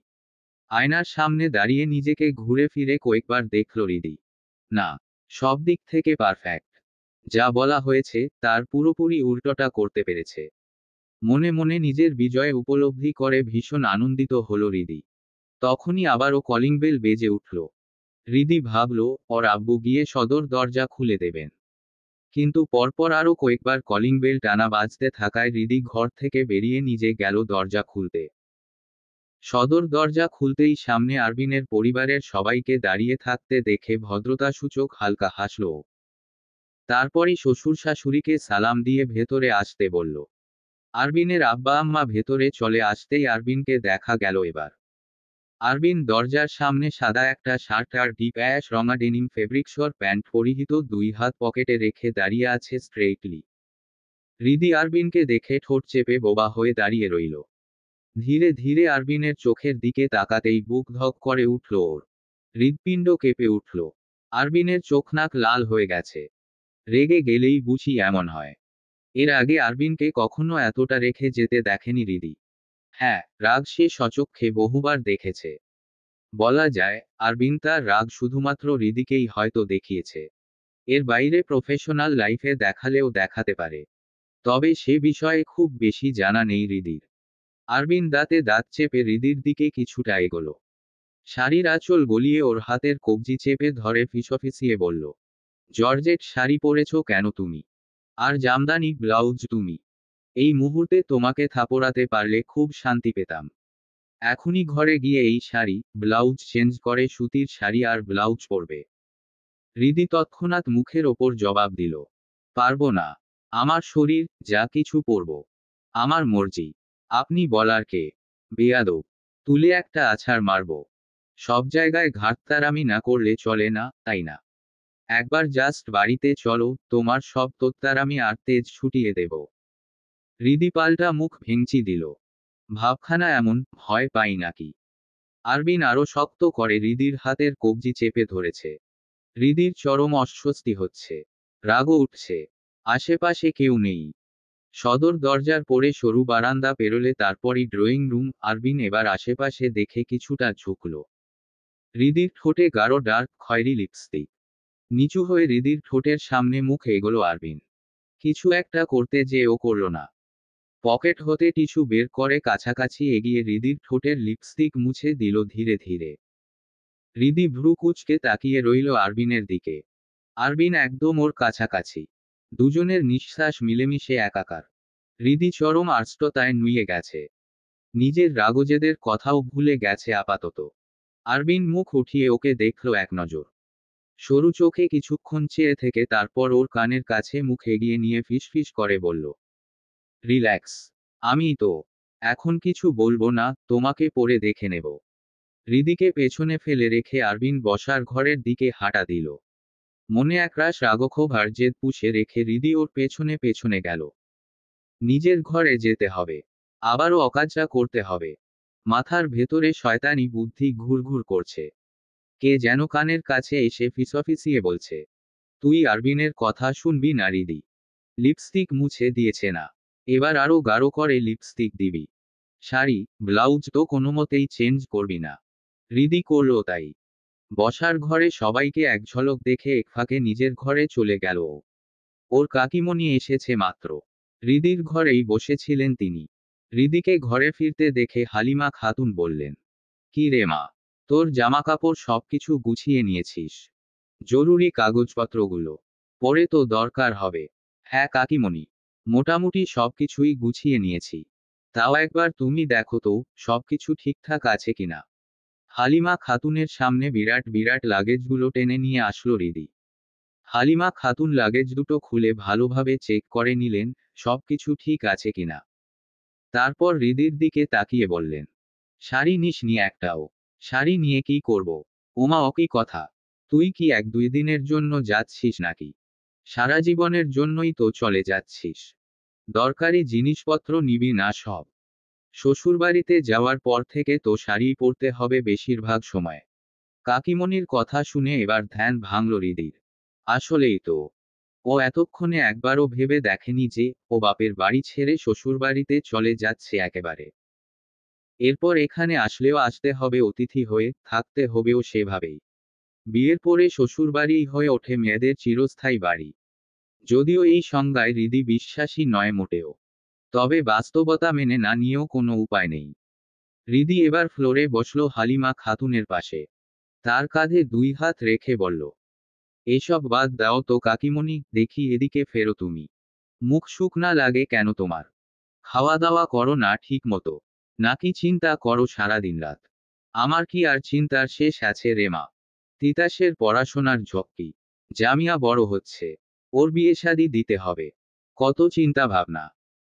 আয়নার সামনে দাঁড়িয়ে নিজেকে ঘুরে ফিরে কয়েকবার দেখল হৃদি। না, সব দিক থেকে পারফেক্ট। যা বলা হয়েছে তার পুরোপুরি উল্টোটা করতে পেরেছে। মনে মনে নিজের বিজয় উপলব্ধি করে ভীষণ আনন্দিত হল হৃদি। তখনই আবারও কলিং বেল বেজে উঠল। হৃদি ভাবল ওর আব্বু গিয়ে সদর দরজা খুলে দেবেন। কিন্তু পরপর আরও কয়েকবার কলিং বেল টানা বাজতে থাকায় হৃদি ঘর থেকে বেরিয়ে নিজে গেল দরজা খুলতে। সদর দরজা খুলতেই সামনে আরবিনের পরিবারের সবাইকে দাঁড়িয়ে থাকতে দেখে ভদ্রতাসূচক হালকা হাসল ও। তারপরই শ্বশুর শাশুড়িকে সালাম দিয়ে ভেতরে আসতে বলল। আরবিনের আব্বা আম্মা ভেতরে চলে আসতেই আরবিনকে দেখা গেল এবার। আরবিন দরজার সামনে সাদা একটা শার্ট আর ডিপ অ্যাশ রঙা ডেনিম ফেব্রিক্সর প্যান্ট পরিহিত, 2 হাত পকেটে রেখে দাঁড়িয়ে আছে স্ট্রেইটলি। হৃদি আরবিনকে দেখে ঠোঁট চেপে বোবা হয়ে দাঁড়িয়ে রইল। ধীরে ধীরে আরবিনের চোখের দিকে তাকাতেই বুক ধক করে উঠল ওর। হৃৎপিণ্ড কেঁপে উঠল। আরবিনের চোখ নাক লাল হয়ে গেছে। রেগে গেলেই বুঝি এমন হয়। এর আগে আরবিনকে কখনো এতটা রেখে যেতে দেখেনি হৃদি। হ্যাঁ, রাগ সে স্বচক্ষে বহুবার দেখেছে। বলা যায় আরবিন তার রাগ শুধুমাত্র হৃদিকেই হয়তো দেখিয়েছে। এর বাইরে প্রফেশনাল লাইফে দেখালেও দেখাতে পারে। তবে সে বিষয়ে খুব বেশি জানা নেই হৃদির। আরবিন দাঁতে দাঁত চেপে হৃদির দিকে কিছুটা এগোলো। শাড়ির আঁচল গলিয়ে ওর হাতের কবজি চেপে ধরে ফিসফিসিয়ে বলল, জর্জেট শাড়ি পরেছ কেন তুমি? আর জামদানি ব্লাউজ তুমি? এই মুহূর্তে তোমাকে থাপড়াতে পারলে খুব শান্তি পেতাম। এখনই ঘরে গিয়ে এই শাড়ি ব্লাউজ চেঞ্জ করে সুতির শাড়ি আর ব্লাউজ পরবে। হৃদি তৎক্ষণাৎ মুখের ওপর জবাব দিল, পারবো না। আমার শরীর, যা কিছু পরব আমার মর্জি। আপনি বলার কে? বেয়াদব। তুলে একটা আছাড় মারব। সব জায়গায় ঘাটতারামি না করলে চলে না, তাই না? একবার জাস্ট বাড়িতে চলো, তোমার সব তোত্তারামি আর তেজ ছুটিয়ে দেব। হৃদি পাল্টা মুখ ভেঙচি দিল। ভাবখানা এমন, ভয় পাই নাকি? আরবিন আরো শক্ত করে হৃদির হাতের কবজি চেপে ধরেছে। হৃদির চরম অস্বস্তি হচ্ছে। রাগও উঠছে। আশেপাশে কেউ নেই। সদর দরজার পরে সরু বারান্দা পেরোলে তারপরই ড্রয়িং রুম। আরবিন এবার আশেপাশে দেখে কিছুটা ঝুঁকল। হৃদির ঠোঁটে গাঢ় ডার্ক খয়েরি লিপস্টিক। নিচু হয়ে হৃদির ঠোঁটের সামনে মুখ এগোলো আরবিন। কিছু একটা করতে যে ও করল না। পকেট হতে টিস্যু বের করে কাছাকাছি এগিয়ে হৃদির ঠোঁটের লিপস্টিক মুছে দিল ধীরে ধীরে। হৃদি ভ্রু কুঁচকে তাকিয়ে রইল আরবিনের দিকে। আরবিন একদম ওর কাছাকাছি। দুজনের নিঃশ্বাস মিলেমিশে একাকার। হৃদি চরম আর্ষ্টতায় নুয়ে গেছে। নিজের রাগজেদের কথাও ভুলে গেছে আপাতত। আরবিন মুখ উঠিয়ে ওকে দেখল এক নজর। সরু চোখে কিছুক্ষণ চেয়ে থেকে তারপর ওর কানের কাছে মুখ এগিয়ে নিয়ে ফিসফিস করে বলল, রিল্যাক্স। আমি তো এখন কিছু বলবো না, তোমাকে পরে দেখে নেব। হৃদিকে পেছনে ফেলে রেখে আরবিন বসার ঘরের দিকে হাঁটা দিল। মনে একরাশ রাগক্ষোভ আর জেদ পুষে রেখে হৃদি ওর পেছনে পেছনে গেল। নিজের ঘরে যেতে হবে। আবারও অকাজটা করতে হবে। মাথার ভেতরে শয়তানি বুদ্ধি ঘুরঘুর করছে। কে যেন কানের কাছে এসে ফিসফিসিয়ে বলছে, তুই আরবিনের কথা শুনবি না হৃদি। লিপস্টিক মুছে দিয়েছে না, এবার আরো গাঢ় করে লিপস্টিক দিবি। শাড়ি ব্লাউজ তো কোনোমতেই চেঞ্জ করবি না। হৃদি করল তাই। বসার ঘরে সবাইকে এক ঝলক দেখে একফাঁকে নিজের ঘরে চলে গেল ও। ওর কাকিমণি এসেছে মাত্র। হৃদির ঘরেই বসেছিলেন তিনি। হৃদিকে ঘরে ফিরতে দেখে হালিমা খাতুন বললেন, কি রে মা, তোর জামাকাপড় সবকিছু গুছিয়ে নিয়েছিস? জরুরি কাগজপত্রগুলো পরে তো দরকার হবে। হ্যাঁ কাকিমণি, মোটামুটি সবকিছুই গুছিয়ে নিয়েছি। তাও একবার তুমি দেখো তো সবকিছু ঠিকঠাক আছে কিনা। হালিমা খাতুনের সামনে বিরাট বিরাট লাগেজগুলো টেনে নিয়ে আসলো হৃদি। হালিমা খাতুন লাগেজ দুটো খুলে ভালোভাবে চেক করে নিলেন সবকিছু ঠিক আছে কিনা। তারপর হৃদির দিকে তাকিয়ে বললেন, শাড়ি নিসনি একটাও? শাড়ি নিয়ে কি করব? ওমা অকি কথা, তুই কি 1-2 দিনের জন্য যাচ্ছিস নাকি? সারা জীবনের জন্যই তো চলে যাচ্ছিস। দরকারি জিনিসপত্র নিবি না সব? শ্বশুরবাড়িতে যাওয়ার পর থেকে তো শাড়িই পরতে হবে বেশিরভাগ সময়। কাকিমণির কথা শুনে এবার ধ্যান ভাঙল হৃদির। আসলেই তো, ও এতক্ষণে একবারও ভেবে দেখেনি যে ও বাপের বাড়ি ছেড়ে শ্বশুরবাড়িতে চলে যাচ্ছে একেবারে। এরপর এখানে আসলেও আসতে হবে অতিথি হয়ে, থাকতে হবেও সেভাবেই। বিয়ের পরে শ্বশুরবাড়িই হয়ে ওঠে মেয়েদের চিরস্থায়ী বাড়ি। যদিও এই সংজ্ঞায় হৃদি বিশ্বাসী নয় মোটেও। তবে বাস্তবতা মেনে না নিয়েও কোনো উপায় নেই। হৃদি এবার ফ্লোরে বসল হালিমা খাতুনের পাশে। তার কাঁধে 2 হাত রেখে বলল, এসব বাদ দাও তো কাকিমণি, দেখি এদিকে ফেরো তুমি। মুখ শুকনা লাগে কেন তোমার? খাওয়া দাওয়া করো না ঠিক মতো? নাকি চিন্তা করো সারা দিন রাত? আমার কি আর চিন্তার শেষ আছে রে মা? তিতাসের পড়াশোনার ঝক্কি। জামিয়া বড় হচ্ছে। ওর বিয়ে শাদি দিতে হবে। কত চিন্তা ভাবনা।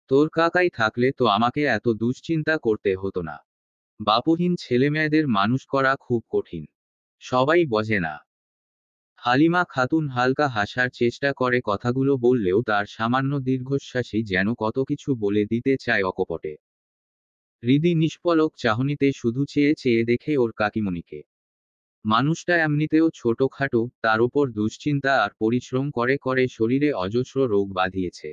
তোর কাকাই থাকলে তো আমাকে এত দুশ্চিন্তা করতে হতো না। বাপুহীন ছেলেমেয়েদের মানুষ করা খুব কঠিন। সবাই বোঝে না। হালিমা খাতুন হালকা হাসার চেষ্টা করে কথাগুলো বললেও তার সামান্য দীর্ঘশ্বাসই যেন কত কিছু বলে দিতে চায় অকপটে। হৃদি নিষ্পলক চাহনিতে শুধু চেয়ে চেয়ে দেখে ওর কাকিমণিকে। মানুষটা এমনিতেও ছোটখাটো, তার উপর দুশ্চিন্তা আর পরিশ্রম করে করে শরীরে অজস্র রোগ বাঁধিয়েছে।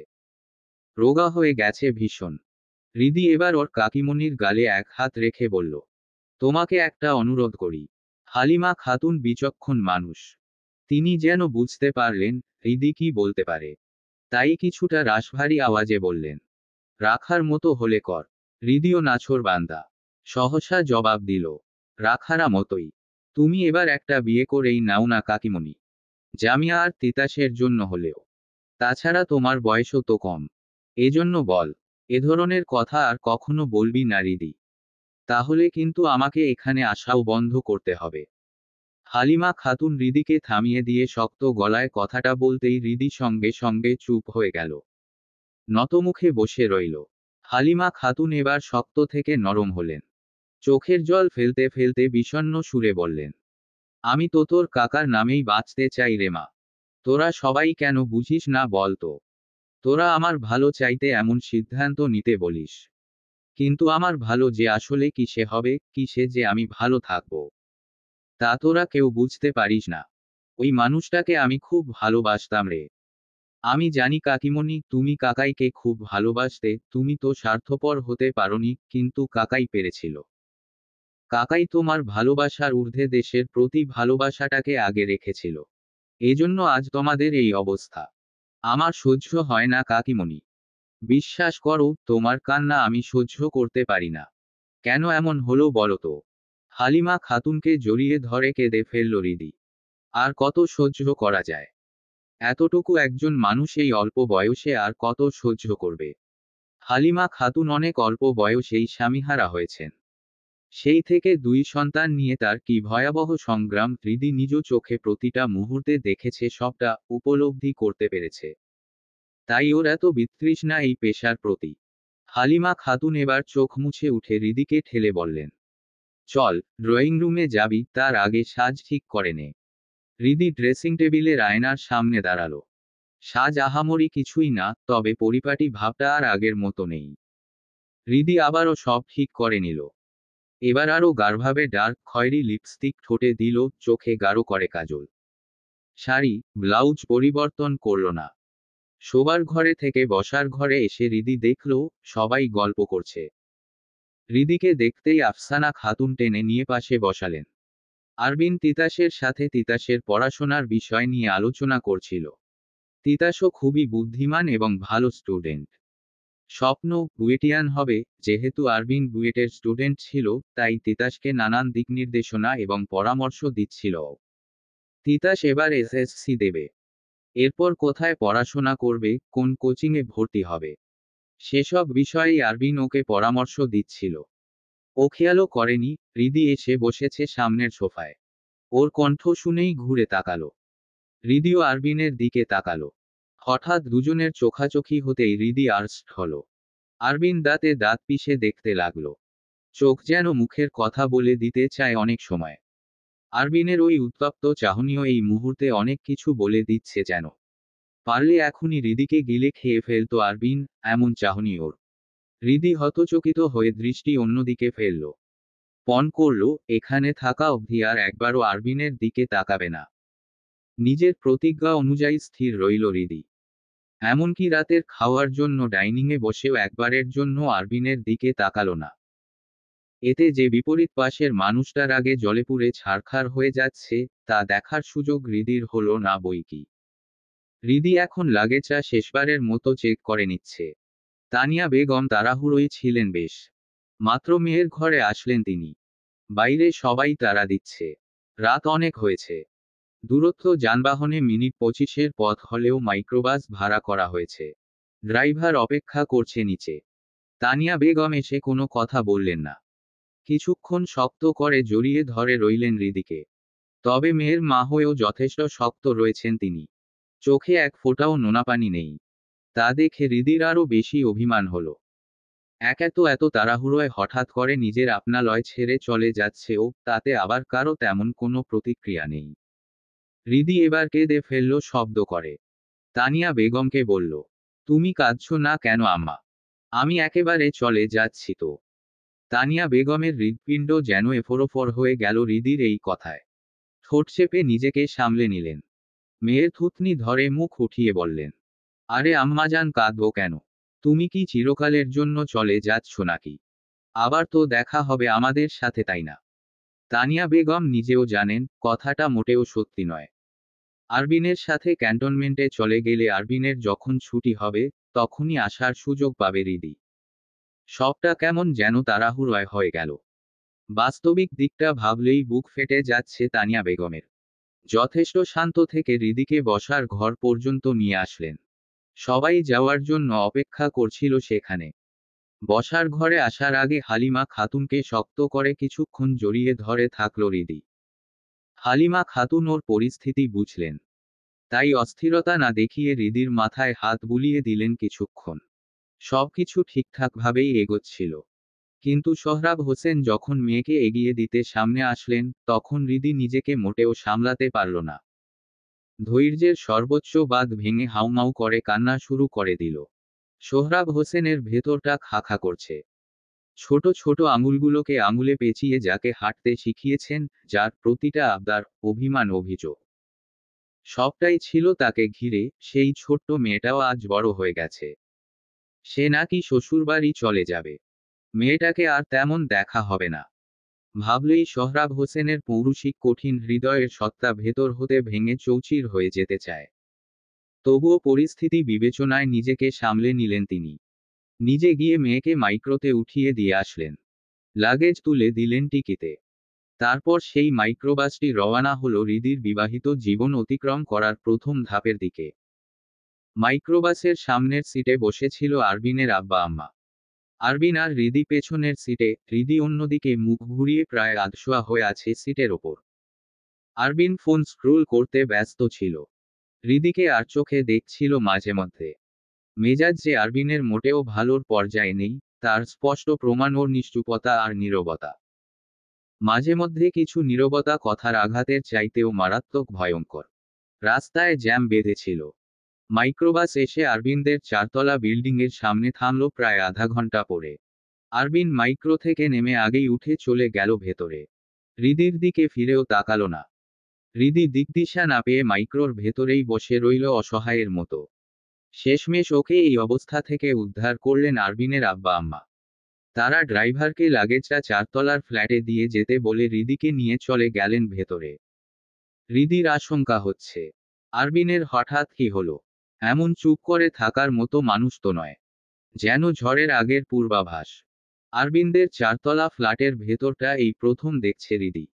রোগা হয়ে গেছে ভীষণ। হৃদি এবার ওর কাকিমণির গালে এক হাত রেখে বলল, তোমাকে একটা অনুরোধ করি। হালিমা খাতুন বিচক্ষণ মানুষ। তিনি যেন বুঝতে পারলেন হৃদি কি বলতে পারে। তাই কিছুটা রাশভারী আওয়াজে বললেন, রাখার মতো হলে কর। হৃদিও নাছোড় বান্দা। সহসা জবাব দিল, রাখারা মতোই। তুমি এবার একটা বিয়ে করেই নাও না কাকিমণি। জামিয়া আর তিতাসের জন্য হলেও। তাছাড়া তোমার বয়সও তো কম। এজন্য বল, এ ধরনের কথা আর কখনো বলবি না হৃদি। তাহলে কিন্তু আমাকে এখানে আসাও বন্ধ করতে হবে। হালিমা খাতুন হৃদিকে থামিয়ে দিয়ে শক্ত গলায় কথাটা বলতেই হৃদি সঙ্গে সঙ্গে চুপ হয়ে গেল। নতমুখে বসে রইল। হালিমা খাতুন এবার শক্ত থেকে নরম হলেন। চোখের জল ফেলতে ফেলতে বিষণ্ণ সুরে বললেন, আমি তো তোর কাকার নামেই বাঁচতে চাই রে মা। তোরা সবাই কেন বুঝিস না বল তো? তোরা আমার ভালো চাইতে এমন সিদ্ধান্ত নিতে বলিস। কিন্তু আমার ভালো যে আসলে কিসে হবে, কিসে যে আমি ভালো থাকবো, তা তোরা কেউ বুঝতে পারিস না। ওই মানুষটাকে আমি খুব ভালোবাসতাম রে। আমি জানি কাকিমণি তুমি কাকাইকে খুব ভালোবাসতে, তুমি তো স্বার্থপর হতে পারোনি, কিন্তু কাকাই পেরেছিল। কাকাই তোমার ভালোবাসার ঊর্ধ্বে দেশের প্রতি ভালোবাসাটাকে আগে রেখেছিল। এজন্য আজ তোমাদের এই অবস্থা। আমার সহ্য হয় না কাকিমণি। বিশ্বাস করো, তোমার কান্না আমি সহ্য করতে পারি না। কেন এমন হলো বলো তো? হালিমা খাতুনকে জড়িয়ে ধরে কেঁদে ফেলল হৃদি। আর কত সহ্য করা যায়? এতটুকু একজন মানুষ এই অল্প বয়সে আর কত সহ্য করবে? হালিমা খাতুন অনেক অল্প বয়সেই স্বামীহারা হয়েছেন। সেই থেকে দুই সন্তান নিয়ে তার কি ভয়াবহ সংগ্রাম হৃদি নিজ চোখে প্রতিটা মুহূর্তে দেখেছে, সবটা উপলব্ধি করতে পেরেছে। তাই ওর এত বিতৃষ্ণা এই পেশার প্রতি। হালিমা খাতুন এবার চোখ মুছে উঠে হৃদিকে ঠেলে বললেন, চল, ড্রয়িং রুমে যাবি, তার আগে সাজ ঠিক করে নে। হৃদি ড্রেসিং টেবিলের আয়নার সামনে দাঁড়ালো। সাজ আহামরি কিছুই না, তবে পরিপাটি ভাবটা আর আগের মতো নেই। হৃদি আবারও সব ঠিক করে নিল। এবার আরও গাঢ়ভাবে ডার্ক খয়েরি লিপস্টিক ঠোঁটে দিল, চোখে গাঢ় করে কাজল। শাড়ি, ব্লাউজ পরিবর্তন করল না। শোবার ঘরে থেকে বসার ঘরে এসে হৃদি দেখল, সবাই গল্প করছে। হৃদিকে দেখতেই আফসানা খাতুন টেনে নিয়ে পাশে বসালেন। আরবিন তিতাসের সাথে তিতাসের পড়াশোনার বিষয় নিয়ে আলোচনা করছিল। তিতাসও খুবই বুদ্ধিমান এবং ভালো স্টুডেন্ট। স্বপ্ন বুয়েটিয়ান হবে। যেহেতু আরবিন বুয়েটের স্টুডেন্ট ছিল, তাই তিতাসকে নানান দিক নির্দেশনা এবং পরামর্শ দিচ্ছিল। তিতাস এবার এসএসসি দেবে। এরপর কোথায় পড়াশোনা করবে, কোন কোচিংয়ে ভর্তি হবে, সেসব বিষয়েই আরবিন ওকে পরামর্শ দিচ্ছিল। ও খেয়ালও করেনি, হৃদি এসে বসেছে সামনের সোফায়। ওর কণ্ঠ শুনেই ঘুরে তাকালো। হৃদিও আরবিনের দিকে তাকালো। হঠাৎ দুজনের চোখাচোখি হতেই হৃদি আর্স্ট হলো। আরবিন দাঁতে দাঁত পিষে দেখতে লাগলো। চোখ যেন মুখের কথা বলে দিতে চায় অনেক সময়। আরবিনের ওই উত্তপ্ত চাহনিও এই মুহূর্তে অনেক কিছু বলে দিচ্ছে যেন। পারলে এখনই হৃদিকে গিলে খেয়ে ফেলতো আরবিন, এমন চাহনি ওর। হৃদি হতচকিত হয়ে দৃষ্টি অন্যদিকে ফেলল। পণ করল, এখানে থাকা অবধি আর একবারও আরবিনের দিকে তাকাবে না। নিজের প্রতিজ্ঞা অনুযায়ী স্থির রইল হৃদি। এমনকি রাতের খাওয়ার জন্য ডাইনিংয়ে বসেও একবারের জন্য আরবিনের দিকে তাকালো না। এতে যে বিপরীত পাশের মানুষটার আগে জলে পুড়ে ছারখার হয়ে যাচ্ছে, তা দেখার সুযোগ হৃদির হলো না বইকি। হৃদি এখন লাগেজটা শেষবারের মতো চেক করে নিচ্ছে। তানিয়া বেগম তাড়াহুড়োই ছিলেন বেশ। মাত্র মেয়ের ঘরে আসলেন তিনি। বাইরে সবাই তাড়া দিচ্ছে। রাত অনেক হয়েছে। দূরত্ব যানবাহনে মিনিট 25-এর পথ হলেও মাইক্রোবাস ভাড়া করা হয়েছে। ড্রাইভার অপেক্ষা করছে নিচে। তানিয়া বেগম এসে কোনো কথা বললেন না। কিছুক্ষণ শক্ত করে জড়িয়ে ধরে রইলেন হৃদিকে। তবে মেয়ের মা হয়েও যথেষ্ট শক্ত রয়েছেন তিনি। চোখে এক ফোঁটাও নোনাপানি নেই। তা দেখে হৃদির আরও বেশি অভিমান হলো। এত তাড়াহুড়োয় হঠাৎ করে নিজের আপনালয় ছেড়ে চলে যাচ্ছে ও, তাতে আবার কারো তেমন কোনো প্রতিক্রিয়া নেই। হৃদি এবার কেঁদে ফেলল শব্দ করে। তানিয়া বেগমকে বলল, তুমি কাঁদছো না কেন আম্মা? আমি একেবারে চলে যাচ্ছি তো। তানিয়া বেগমের হৃৎপিণ্ড যেন এফোরোফোর হয়ে গেল হৃদির এই কথায়। ঠোঁট চেপে নিজেকে সামলে নিলেন। মেয়ের থুতনি ধরে মুখ উঠিয়ে বললেন, আরে আম্মাজান, কাঁদবো কেন? তুমি কি চিরকালের জন্য চলে যাচ্ছ নাকি? আবার তো দেখা হবে আমাদের সাথে, তাই না? তানিয়া বেগম নিজেও জানেন, কথাটা মোটেও সত্যি নয়। আরবিনের সাথে ক্যান্টনমেন্টে চলে গেলে আরবিনের যখন ছুটি হবে, তখনই আসার সুযোগ পাবে হৃদি। সবটা কেমন যেন তাড়াহুড়োয় হয়ে গেল। বাস্তবিক দিকটা ভাবলেই বুক ফেটে যাচ্ছে তানিয়া বেগমের। যথেষ্ট শান্ত থেকে হৃদিকে বসার ঘর পর্যন্ত নিয়ে আসলেন। সবাই যাওয়ার জন্য অপেক্ষা করছিল সেখানে। বসার ঘরে আসার আগে হালিমা খাতুনকে শক্ত করে কিছুক্ষণ জড়িয়ে ধরে থাকল হৃদি। হালিমা খাতুন ওর পরিস্থিতি বুঝলেন। তাই অস্থিরতা না দেখিয়ে হৃদির মাথায় হাত বুলিয়ে দিলেন কিছুক্ষণ। সবকিছু ঠিকঠাকভাবেই এগোচ্ছিল। কিন্তু সোহরাব হোসেন যখন মেয়েকে এগিয়ে দিতে সামনে আসলেন, তখন হৃদি নিজেকে মোটেও সামলাতে পারল না। ধৈর্যের সর্বোচ্চ বাঁধ ভেঙে হাউমাউ করে কান্না শুরু করে দিল। সোহরাব হোসেনের ভেতরটা খাঁ করছে। ছোট ছোট আঙুলগুলোকে আঙুলে পেঁচিয়ে যাকে হাঁটতে শিখিয়েছেন, যার প্রতিটা আবদার, অভিমান, অভিযোগ, সবটাই ছিল তাকে ঘিরে, সেই ছোট্ট মেয়েটাও আজ বড় হয়ে গেছে। সে নাকি শ্বশুরবাড়ি চলে যাবে। মেয়েটাকে আর তেমন দেখা হবে না। ভাবলেই সোহরাব হোসেনের পৌরুষিক কঠিন হৃদয়ের সত্তা ভেতর হতে ভেঙে চৌচির হয়ে যেতে চায়। তবুও পরিস্থিতি বিবেচনায় নিজেকে সামলে নিলেন তিনি। নিজে গিয়ে মেয়েকে মাইক্রোতে উঠিয়ে দিয়ে আসলেন। লাগেজ তুলে দিলেন টিকিতে। তারপর সেই মাইক্রোবাসটি রওনা হলো হৃদির বিবাহিত জীবন অতিক্রম করার প্রথম ধাপের দিকে। মাইক্রোবাসের সামনের সিটে বসেছিল আরবিনের আব্বা আম্মা। আরবিন আর হৃদি পেছনের সিটে, হৃদি অন্যদিকে মুখ ঘুরিয়ে প্রায় আধশোয়া হয়ে আছে সিটের ওপর। আরবিন ফোন স্ক্রোল করতে ব্যস্ত ছিল। হৃদিকে আর চোখে দেখছিল মাঝে মধ্যে। মেজাজ যে আরবিনের মোটেও ভালোর পর্যায়ে নেই, তার স্পষ্ট প্রমাণ ওর নিশ্চুপতা আর নীরবতা। মাঝে মধ্যে কিছু নীরবতা কথার আঘাতের চাইতেও মারাত্মক ভয়ঙ্কর। রাস্তায় জ্যাম বেঁধেছিল। মাইক্রোবাস এসে আরবিনদের চারতলা বিল্ডিংয়ের সামনে থামল প্রায় আধা ঘন্টা পরে। আরবিন মাইক্রো থেকে নেমে আগেই উঠে চলে গেল ভেতরে। হৃদির দিকে ফিরেও তাকালো না। হৃদি দিকদিশা না পেয়ে মাইক্রোর ভেতরেই বসে রইল অসহায়ের মতো। শেষমেশ ওকে এই অবস্থা থেকে উদ্ধার করলেন আরবিনের আব্বা আম্মা। তারা ড্রাইভারকে লাগেজটা চারতলার ফ্ল্যাটে দিয়ে যেতে বলে হৃদিকে নিয়ে চলে গেলেন ভেতরে। হৃদির আশঙ্কা হচ্ছে, আরবিনের হঠাৎ কি হলো? এমন চুপ করে থাকার মতো মানুষ তো নয়। যেন ঝড়ের আগের পূর্বাভাস। আরবিনদের চারতলা ফ্ল্যাটের ভেতরটা এই প্রথম দেখছে হৃদি।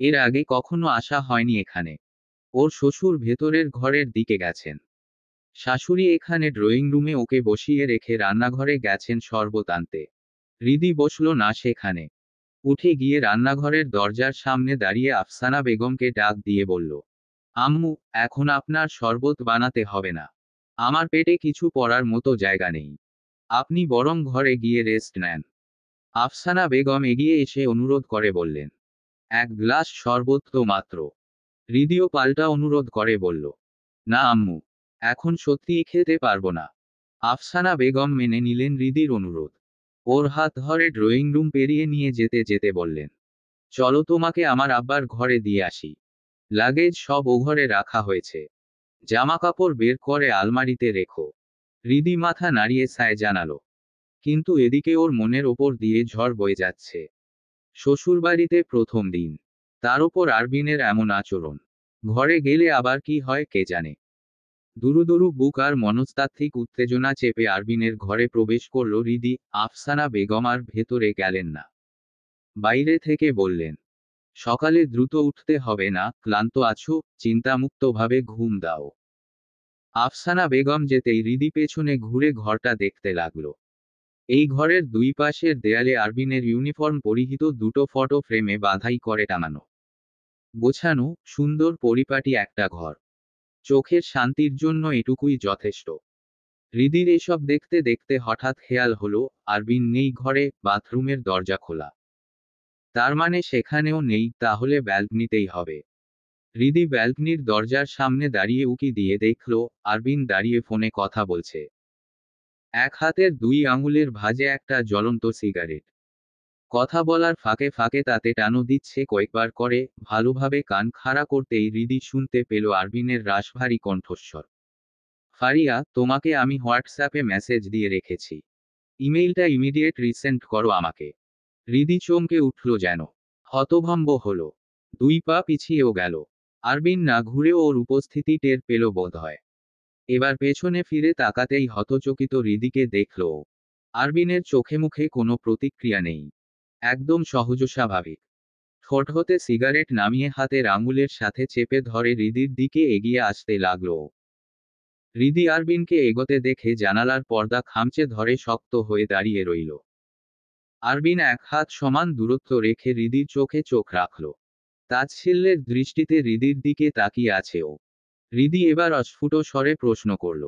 এর আগে কখনো আসা হয়নি এখানে। ওর শ্বশুর ভেতরের ঘরের দিকে গেছেন। শাশুড়ি এখানে ড্রয়িং রুমে ওকে বসিয়ে রেখে রান্নাঘরে গেছেন শরবত আনতে। হৃদি বসল না সেখানে। উঠে গিয়ে রান্নাঘরের দরজার সামনে দাঁড়িয়ে আফসানা বেগমকে ডাক দিয়ে বলল, আম্মু, এখন আপনার শরবত বানাতে হবে না। আমার পেটে কিছু পড়ার মতো জায়গা নেই। আপনি বরং ঘরে গিয়ে রেস্ট নেন। আফসানা বেগম এগিয়ে এসে অনুরোধ করে বললেন, এক গ্লাস শরবত তো মাত্র। হৃদিও পাল্টা অনুরোধ করে বলল, না আম্মু, এখন সত্যিই খেতে পারবো না। আফসানা বেগম মেনে নিলেন হৃদির অনুরোধ। ওর হাত ধরে ড্রয়িং রুম পেরিয়ে নিয়ে যেতে যেতে বললেন, চলো তোমাকে আমার আব্বার ঘরে দিয়ে আসি। লাগেজ সব ও ঘরে রাখা হয়েছে। জামা কাপড় বের করে আলমারিতে রেখো। হৃদি মাথা নাড়িয়ে সায় জানালো। কিন্তু এদিকে ওর মনের ওপর দিয়ে ঝড় বয়ে যাচ্ছে। শ্বশুরবাড়িতে প্রথম দিন, তার ওপর আরবিনের এমন আচরণ। ঘরে গেলে আবার কি হয় কে জানে। দুরু দুরু বুক আর মনস্তাত্ত্বিক উত্তেজনা চেপে আরবিনের ঘরে প্রবেশ করল হৃদি। আফসানা বেগম আর ভেতরে গেলেন না। বাইরে থেকে বললেন, সকালে দ্রুত উঠতে হবে না, ক্লান্ত আছো, চিন্তামুক্তভাবে ঘুম দাও। আফসানা বেগম যেতেই হৃদি পেছনে ঘুরে ঘরটা দেখতে লাগলো। এই ঘরের দুই পাশের দেয়ালে আরবিনের ইউনিফর্ম পরিহিত দুটো ফটো ফ্রেমে বাঁধাই করে টাঙানো। গোছানো, সুন্দর পরিপাটি একটা ঘর। চোখের শান্তির জন্য এটুকুই যথেষ্ট। হৃদির এসব দেখতে দেখতে হঠাৎ খেয়াল হলো, আরবিন নেই ঘরে, বাথরুমের দরজা খোলা। তার মানে সেখানেও নেই, তাহলে ব্যালকনিতেই হবে। হৃদি ব্যালকনির দরজার সামনে দাঁড়িয়ে উকি দিয়ে দেখল, আরবিন দাঁড়িয়ে ফোনে কথা বলছে। এক হাতের দুই আঙুলের ভাঁজে একটা জ্বলন্ত সিগারেট। কথা বলার ফাঁকে ফাঁকে তাতে টানো দিচ্ছে কয়েকবার করে। ভালোভাবে কান খাড়া করতেই হৃদি শুনতে পেল আরবিনের রাশভারী কণ্ঠস্বর, ফারিয়া, তোমাকে আমি হোয়াটসঅ্যাপে মেসেজ দিয়ে রেখেছি। ইমেইলটা ইমিডিয়েট রিসেন্ড করো আমাকে। হৃদি চমকে উঠল যেন। হতভম্ব হলো। দুই পা পিছিয়েও গেল। আরবিন না ঘুরেও ওর উপস্থিতি টের পেল বোধহয়। এবার পেছনে ফিরে তাকাতেই হতচকিত হৃদিকে দেখল ও। আরবিনের চোখে মুখে কোনো প্রতিক্রিয়া নেই। একদম সহজ স্বাভাবিক। ঠোঁট হতে সিগারেট নামিয়ে হাতের আঙুলের সাথে চেপে ধরে হৃদির দিকে এগিয়ে আসতে লাগল ও। হৃদি আরবিনকে এগোতে দেখে জানালার পর্দা খামচে ধরে শক্ত হয়ে দাঁড়িয়ে রইল। আরবিন এক হাত সমান দূরত্ব রেখে হৃদির চোখে চোখ রাখল। তাচ্ছিল্যের দৃষ্টিতে হৃদির দিকে তাকিয়ে আছে ও। হৃদি এবার অস্ফুট স্বরে প্রশ্ন করল,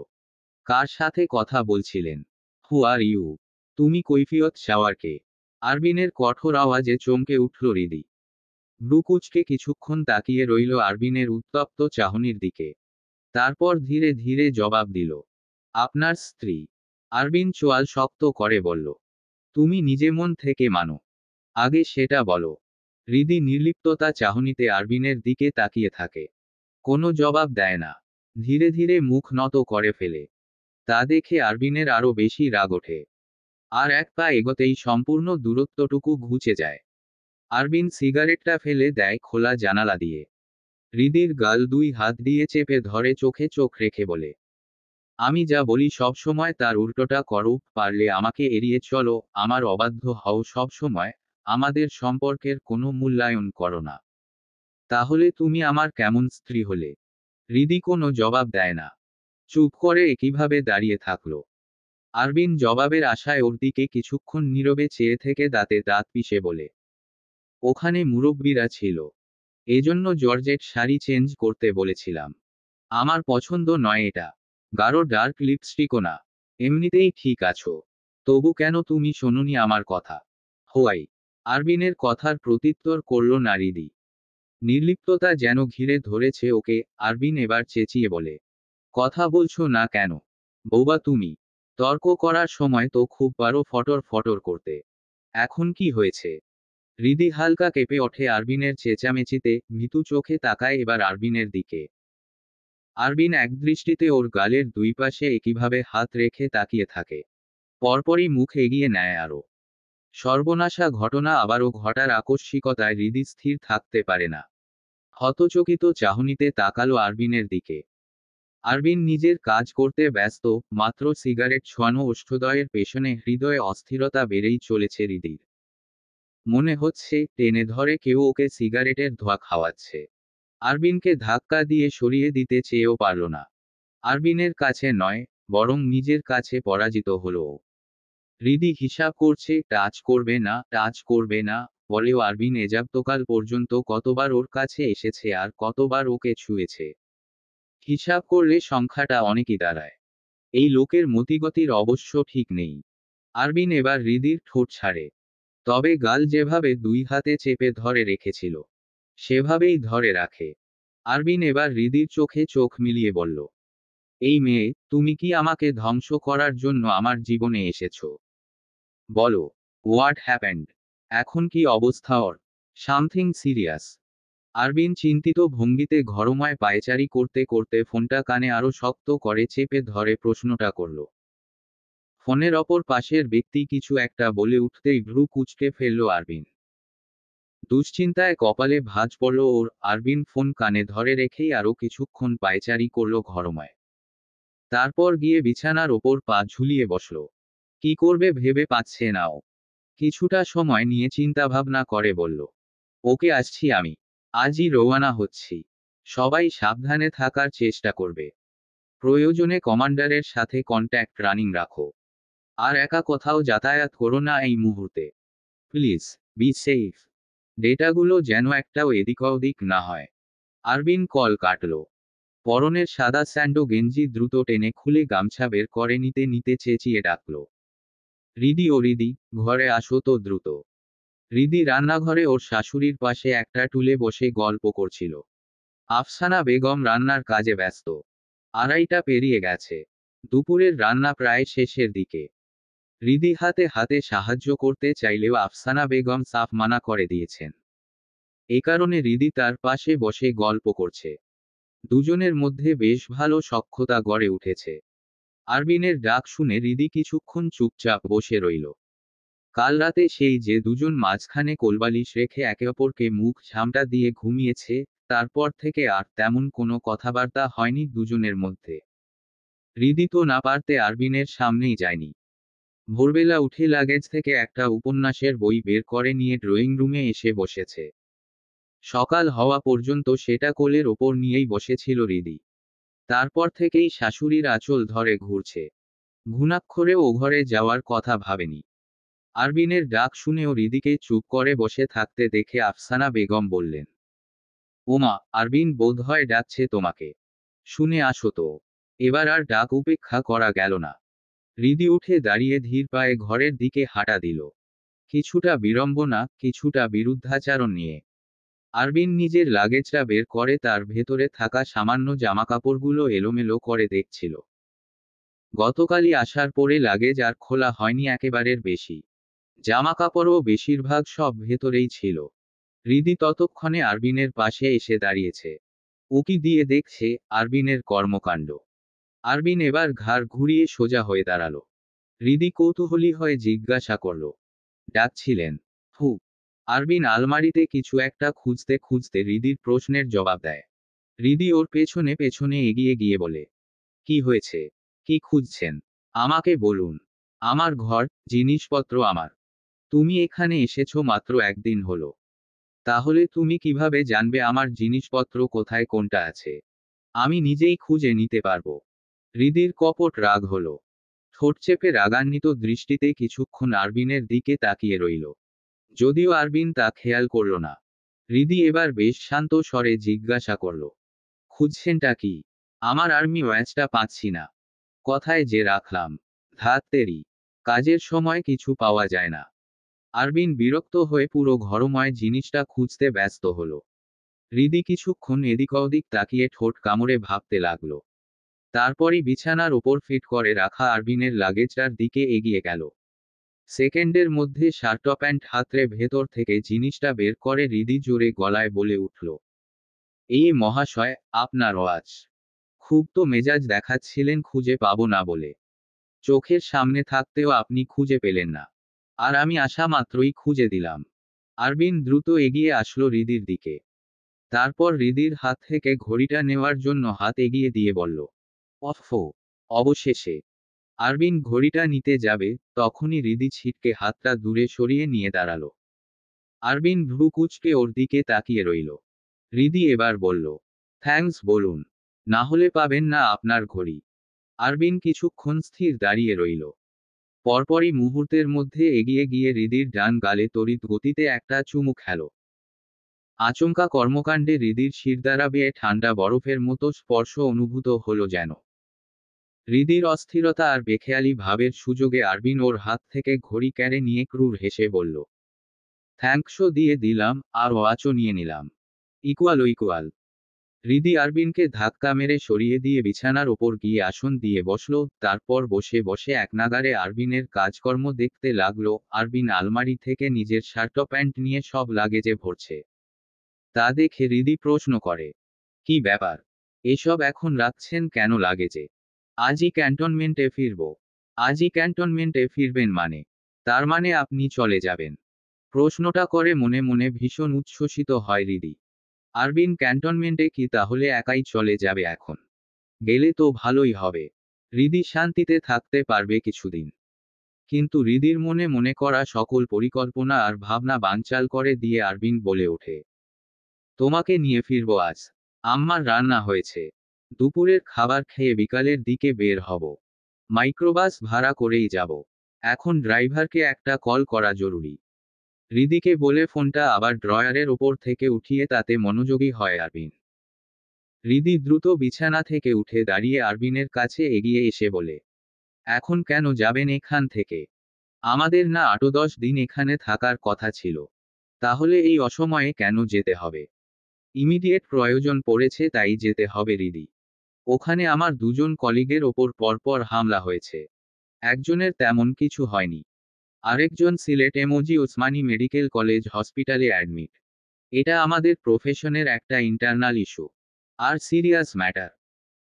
কার সাথে কথা বলছিলেন? হু আর ইউ? তুমি কৈফিয়ত চাওয়ার কে? আরবিনের কঠোর আওয়াজে চমকে উঠল হৃদি। ভ্রুকুচকে কিছুক্ষণ তাকিয়ে রইল আরবিনের উত্তপ্ত চাহনির দিকে। তারপর ধীরে ধীরে জবাব দিল, আপনার স্ত্রী। আরবিন চোয়াল শক্ত করে বলল, তুমি নিজে মন থেকে মানো। আগে সেটা বলো। হৃদি নির্লিপ্ততা চাহনিতে আরবিনের দিকে তাকিয়ে থাকে। কোনো জবাব দেয় না। ধীরে ধীরে মুখ নত করে ফেলে। তা দেখে আরবিনের আরো বেশি রাগ ওঠে। আর এক পা এগোতেই সম্পূর্ণ দূরত্বটুকু ঘুচে যায়। আরবিন সিগারেটটা ফেলে দেয় খোলা জানালা দিয়ে। হৃদির গাল দুই হাত দিয়ে চেপে ধরে চোখে চোখ রেখে বলে, আমি যা বলি সব সময় তার উল্টোটা করো, পারলে আমাকে এড়িয়ে চলো, আমার অবাধ্য হও সব সময়, আমাদের সম্পর্কের কোনো মূল্যায়ন করো না। তাহলে তুমি আমার কেমন স্ত্রী হলে? হৃদি কোনো জবাব দেয় না। চুপ করে একইভাবে দাঁড়িয়ে থাকলো। আরবিন জবাবের আশায় ওর দিকে কিছুক্ষণ নীরবে চেয়ে থেকে দাঁতে দাঁত পিষে বলে, ওখানে মুরব্বীরা ছিল, এজন্য জর্জেট শাড়ি চেঞ্জ করতে বলেছিলাম। আমার পছন্দ নয় এটা। গাঢ় ডার্ক লিপস্টিকও না। এমনিতেই ঠিক আছো। তবু কেন তুমি শোনোনি আমার কথা? হোয়াই? আরবিনের কথার প্রত্যুত্তর করল না হৃদি। নির্লিপ্ততা যেন ঘিরে ধরেছে ওকে। আরবিন এবার চেঁচিয়ে বলে, কথা বলছো না কেন? বৌবা তুমি। তর্ক করার সময় তো খুব পারো ফটর ফটর করতে। এখন কি হয়েছে? হৃদি হালকা কেঁপে ওঠে আরবিনের চেঁচামেচিতে, ভীতু চোখে তাকায় এবার আরবিনের দিকে। আরবিন একদৃষ্টিতে ওর গালের দুই পাশে একইভাবে হাত রেখে তাকিয়ে থাকে। পরপরই মুখ এগিয়ে নেয় আরো। সর্বনাশা ঘটনা আবারও ঘটার আকস্মিকতায় হৃদি স্থির থাকতে পারে না। হতচকিত চাহনিতে তাকালো আরবিনের দিকে। আরবিন নিজের কাজ করতে ব্যস্ত, মাত্র সিগারেট ছোঁয়ানো ওষ্ঠদ্বয়ের পেছনে হৃদয়ে অস্থিরতা বেড়েই চলেছে হৃদির। মনে হচ্ছে টেনে ধরে কেউ ওকে সিগারেটের ধোঁয়া খাওয়াচ্ছে। আরবিনকে ধাক্কা দিয়ে সরিয়ে দিতে চেয়েও পারল না। আরবিনের কাছে নয়, বরং নিজের কাছে পরাজিত হলো ও। হৃদি হিসাব করছে টাচ করবে না, টাচ করবে না, বলেও আরবিন এযাবৎকাল পর্যন্ত কতবার ওর কাছে এসেছে আর কতবার ওকে ছুঁয়েছে। হিসাব করলে সংখ্যাটা অনেকই দাঁড়ায়। এই লোকের মতিগতির অবশ্য ঠিক নেই। আরবিন এবার হৃদির ঠোঁট ছাড়ে। তবে গাল যেভাবে দুই হাতে চেপে ধরে রেখেছিল, সেভাবেই ধরে রাখে। আরবিন এবার হৃদির চোখে চোখ মিলিয়ে বলল, এই মেয়ে, তুমি কি আমাকে ধ্বংস করার জন্য আমার জীবনে এসেছো? বলো, হোয়াট হ্যাপেন্ড? এখন কি অবস্থা ওর? Something serious? আরবিন চিন্তিত ভঙ্গিতে ঘরময় পায়চারি করতে করতে ফোনটা কানে আরো শক্ত করে চেপে ধরে প্রশ্নটা করল। ফোনের অপর পাশের ব্যক্তি কিছু একটা বলে উঠতেই ভ্রু কুঁচকে ফেলল আরবিন। দুশ্চিন্তায় কপালে ভাঁজ পড়ল ওর। আরবিন ফোন কানে ধরে রেখেই আরো কিছুক্ষণ পায়চারি করল ঘরময়। তারপর গিয়ে বিছানার ওপর পা ঝুলিয়ে বসল। কি করবে ভেবে পাচ্ছে না ও। কিছুটা সময় নিয়ে চিন্তাভাবনা করে বলল, ওকে আসছি আমি। আজই রওয়ানা হচ্ছি। সবাই সাবধানে থাকার চেষ্টা করবে। প্রয়োজনে কমান্ডারের সাথে কন্ট্যাক্ট রানিং রাখো। আর একা কোথাও যাতায়াত করো না এই মুহূর্তে। Please, be safe. ডেটাগুলো যেন একটাও এদিক ওদিক না হয়। আরবিন কল কাটল। পরনের সাদা স্যান্ডো গেঞ্জি দ্রুত টেনে খুলে গামছা বের করে নিতে নিতে চেঁচিয়ে ডাকল, হৃদি ও হৃদি, ঘরে আসো তো দ্রুত। হৃদি রান্নাঘরে ওর শাশুড়ির পাশে একটা টুলে বসে গল্প করছিল। আফসানা বেগম রান্নার কাজে ব্যস্ত। আড়াইটা পেরিয়ে গেছে। দুপুরের রান্না প্রায় শেষের দিকে। হৃদি হাতে হাতে সাহায্য করতে চাইলেও আফসানা বেগম সাফ মানা করে দিয়েছেন। এ কারণে হৃদি তার পাশে বসে গল্প করছে। দুজনের মধ্যে বেশ ভালো সখ্যতা গড়ে উঠেছে। আরবিনের ডাক শুনে হৃদি কিছুক্ষণ চুপচাপ বসে রইল। কাল রাতে সেই যে দুজন মাঝখানে কোলবালিশ রেখে একে অপরকে মুখ ঝামটা দিয়ে ঘুমিয়েছে, তারপর থেকে আর তেমন কোনো কথাবার্তা হয়নি দুজনের মধ্যে। হৃদি তো না পারতে আরবিনের সামনেই যায়নি। ভোরবেলা উঠে লাগেজ থেকে একটা উপন্যাসের বই বের করে নিয়ে ড্রয়িং রুমে এসে বসেছে। সকাল হওয়া পর্যন্ত সেটা কোলের ওপর নিয়েই বসেছিল হৃদি। তারপর থেকেই শাশুড়ির আঁচল ধরে ঘুরছে। ঘুণাক্ষরেও ও ঘরে যাওয়ার কথা ভাবেনি। আরবিনের ডাক শুনেও হৃদিকে চুপ করে বসে থাকতে দেখে আফসানা বেগম বললেন, ওমা, আরবিন বোধহয় ডাকছে তোমাকে। শুনে আসো তো। এবার আর ডাক উপেক্ষা করা গেল না। হৃদি উঠে দাঁড়িয়ে ধীর পায়ে ঘরের দিকে হাঁটা দিল। কিছুটা বিড়ম্বনা, কিছুটা বিরুদ্ধাচারণ নিয়ে। আরবিন নিজের লাগেজটা বের করে তার ভেতরে থাকা সামান্য জামাকাপড়গুলো এলোমেলো করে দেখছিল। গতকালই আসার পরে লাগেজ আর খোলা হয়নি একেবারের বেশি। জামাকাপড়ও বেশিরভাগ সব ভেতরেই ছিল। হৃদি ততক্ষণে আরবিনের পাশে এসে দাঁড়িয়েছে। উকি দিয়ে দেখছে আরবিনের কর্মকাণ্ড। আরবিন এবার ঘাড় ঘুরিয়ে সোজা হয়ে দাঁড়ালো। হৃদি কৌতূহলী হয়ে জিজ্ঞাসা করল, ডাকছিলেন? হু। আরবিন আলমারিতে কিছু একটা খুঁজতে খুঁজতে হৃদির প্রশ্নের জবাব দেয়। হৃদি ওর পেছনে পেছনে এগিয়ে গিয়ে বলে, কি হয়েছে? কি খুঁজছেন? আমাকে বলুন। আমার ঘর, জিনিসপত্র আমার। তুমি এখানে এসেছো মাত্র একদিন হলো। তাহলে তুমি কিভাবে জানবে আমার জিনিসপত্র কোথায় কোনটা আছে? আমি নিজেই খুঁজে নিতে পারবো। হৃদির কপট রাগ হলো। ঠোঁট চেপে রাগান্বিত দৃষ্টিতে কিছুক্ষণ আরবিনের দিকে তাকিয়ে রইল। যদিও আরবিন তা খেয়াল করল না। হৃদি এবার বেশ শান্ত স্বরে জিজ্ঞাসা করল, খুঁজছেনটা কি? আমার আর্মি ওয়াচটা পাচ্ছি না। কথায় যে রাখলাম। ধাত্তেরি। কাজের সময় কিছু পাওয়া যায় না। আরবিন বিরক্ত হয়ে পুরো ঘরময় জিনিসটা খুঁজতে ব্যস্ত হল। হৃদি কিছুক্ষণ এদিক ওদিক তাকিয়ে ঠোঁট কামড়ে ভাবতে লাগল। তারপরই বিছানার ওপর ফিট করে রাখা আরবিনের লাগেজটার দিকে এগিয়ে গেল। সেকেন্ডের মধ্যে শার্ট প্যান্ট হাতড়ে ভেতর থেকে জিনিসটা বের করে হৃদি জোরে গলায় বলে উঠল, এই মহাশয়, আপনার ওয়াচ। খুব তো মেজাজ দেখাচ্ছিলেন খুঁজে পাবো না বলে। চোখের সামনে থাকতেও আপনি খুঁজে পেলেন না। আর আমি আসা মাত্রই খুঁজে দিলাম। আরবিন দ্রুত এগিয়ে আসলো হৃদির দিকে। তারপর হৃদির হাত থেকে ঘড়িটা নেওয়ার জন্য হাত এগিয়ে দিয়ে বলল, অফো। অবশেষে। আরবিন ঘড়িটা নিতে যাবে, তখনই হৃদি ছিটকে হাতটা দূরে সরিয়ে নিয়ে দাঁড়ালো। আরবিন ভ্রু কুঁচকে ওর দিকে তাকিয়ে রইল। হৃদি এবার বলল, থ্যাঙ্কস বলুন। না হলে পাবেন না আপনার ঘড়ি। আরবিন কিছুক্ষণ স্থির দাঁড়িয়ে রইল। পরপরই মুহূর্তের মধ্যে এগিয়ে গিয়ে হৃদির ডান গালে তড়িৎ গতিতে একটা চুমু খেল। আচমকা কর্মকাণ্ডে হৃদির শিরদাঁড়া বেয়ে ঠান্ডা বরফের মতো স্পর্শ অনুভূত হলো যেন। হৃদির অস্থিরতা আর বেখেয়ালি ভাবের সুযোগে আরবিন ওর হাত থেকে ঘড়ি কেড়ে নিয়ে ক্রুর হেসে বলল, থ্যাঙ্কসও দিয়ে দিলাম, আর ওয়াচও নিয়ে নিলাম। ইকুয়াল। হৃদি আরবিনকে ধাক্কা মেরে সরিয়ে দিয়ে বিছানার ওপর গিয়ে আসন দিয়ে বসল। তারপর বসে বসে একনাগাড়ে আরবিনের কাজকর্ম দেখতে লাগলো। আরবিন আলমারি থেকে নিজের শার্ট প্যান্ট নিয়ে সব লাগেজে ভরছে। তা দেখে হৃদি প্রশ্ন করে, কি ব্যাপার? এসব এখন রাখছেন কেন লাগেজে? আজই ক্যান্টনমেন্টে ফিরব। আজই ক্যান্টনমেন্টে ফিরবেন মানে? তার মানে আপনি চলে যাবেন? প্রশ্নটা করে মনে মনে ভীষণ উচ্ছ্বসিত হয় হৃদি। আরবিন ক্যান্টনমেন্টে কি তাহলে একাই চলে যাবে এখন? গেলে তো ভালোই হবে। হৃদি শান্তিতে থাকতে পারবে কিছুদিন। কিন্তু হৃদির মনে মনে করা সকল পরিকল্পনা আর ভাবনা বানচাল করে দিয়ে আরবিন বলে ওঠে, তোমাকে নিয়ে ফিরব আজ। আম্মার রান্না হয়েছে। দুপুরের খাবার খেয়ে বিকালের দিকে বের হব। মাইক্রোবাস ভাড়া করেই যাব। এখন ড্রাইভারকে একটা কল করা জরুরি। হৃদিকে বলে ফোনটা আবার ড্রয়ারের ওপর থেকে উঠিয়ে তাতে মনোযোগী হয় আরবিন। হৃদি দ্রুত বিছানা থেকে উঠে দাঁড়িয়ে আরবিনের কাছে এগিয়ে এসে বলে, এখন কেন যাবেন এখান থেকে? আমাদের না 8-10 দিন এখানে থাকার কথা ছিল। তাহলে এই অসময়ে কেন যেতে হবে? ইমিডিয়েট প্রয়োজন পড়েছে তাই যেতে হবে হৃদি। ওখানে আমার দুজন কলিগের ওপর পরপর হামলা হয়েছে। একজনের তেমন কিছু হয়নি। আরেকজন সিলেট এমওজি ওসমানী মেডিকেল কলেজ হসপিটালে অ্যাডমিট। এটা আমাদের প্রফেশনের একটা ইন্টারনাল ইস্যু। আর সিরিয়াস ম্যাটার।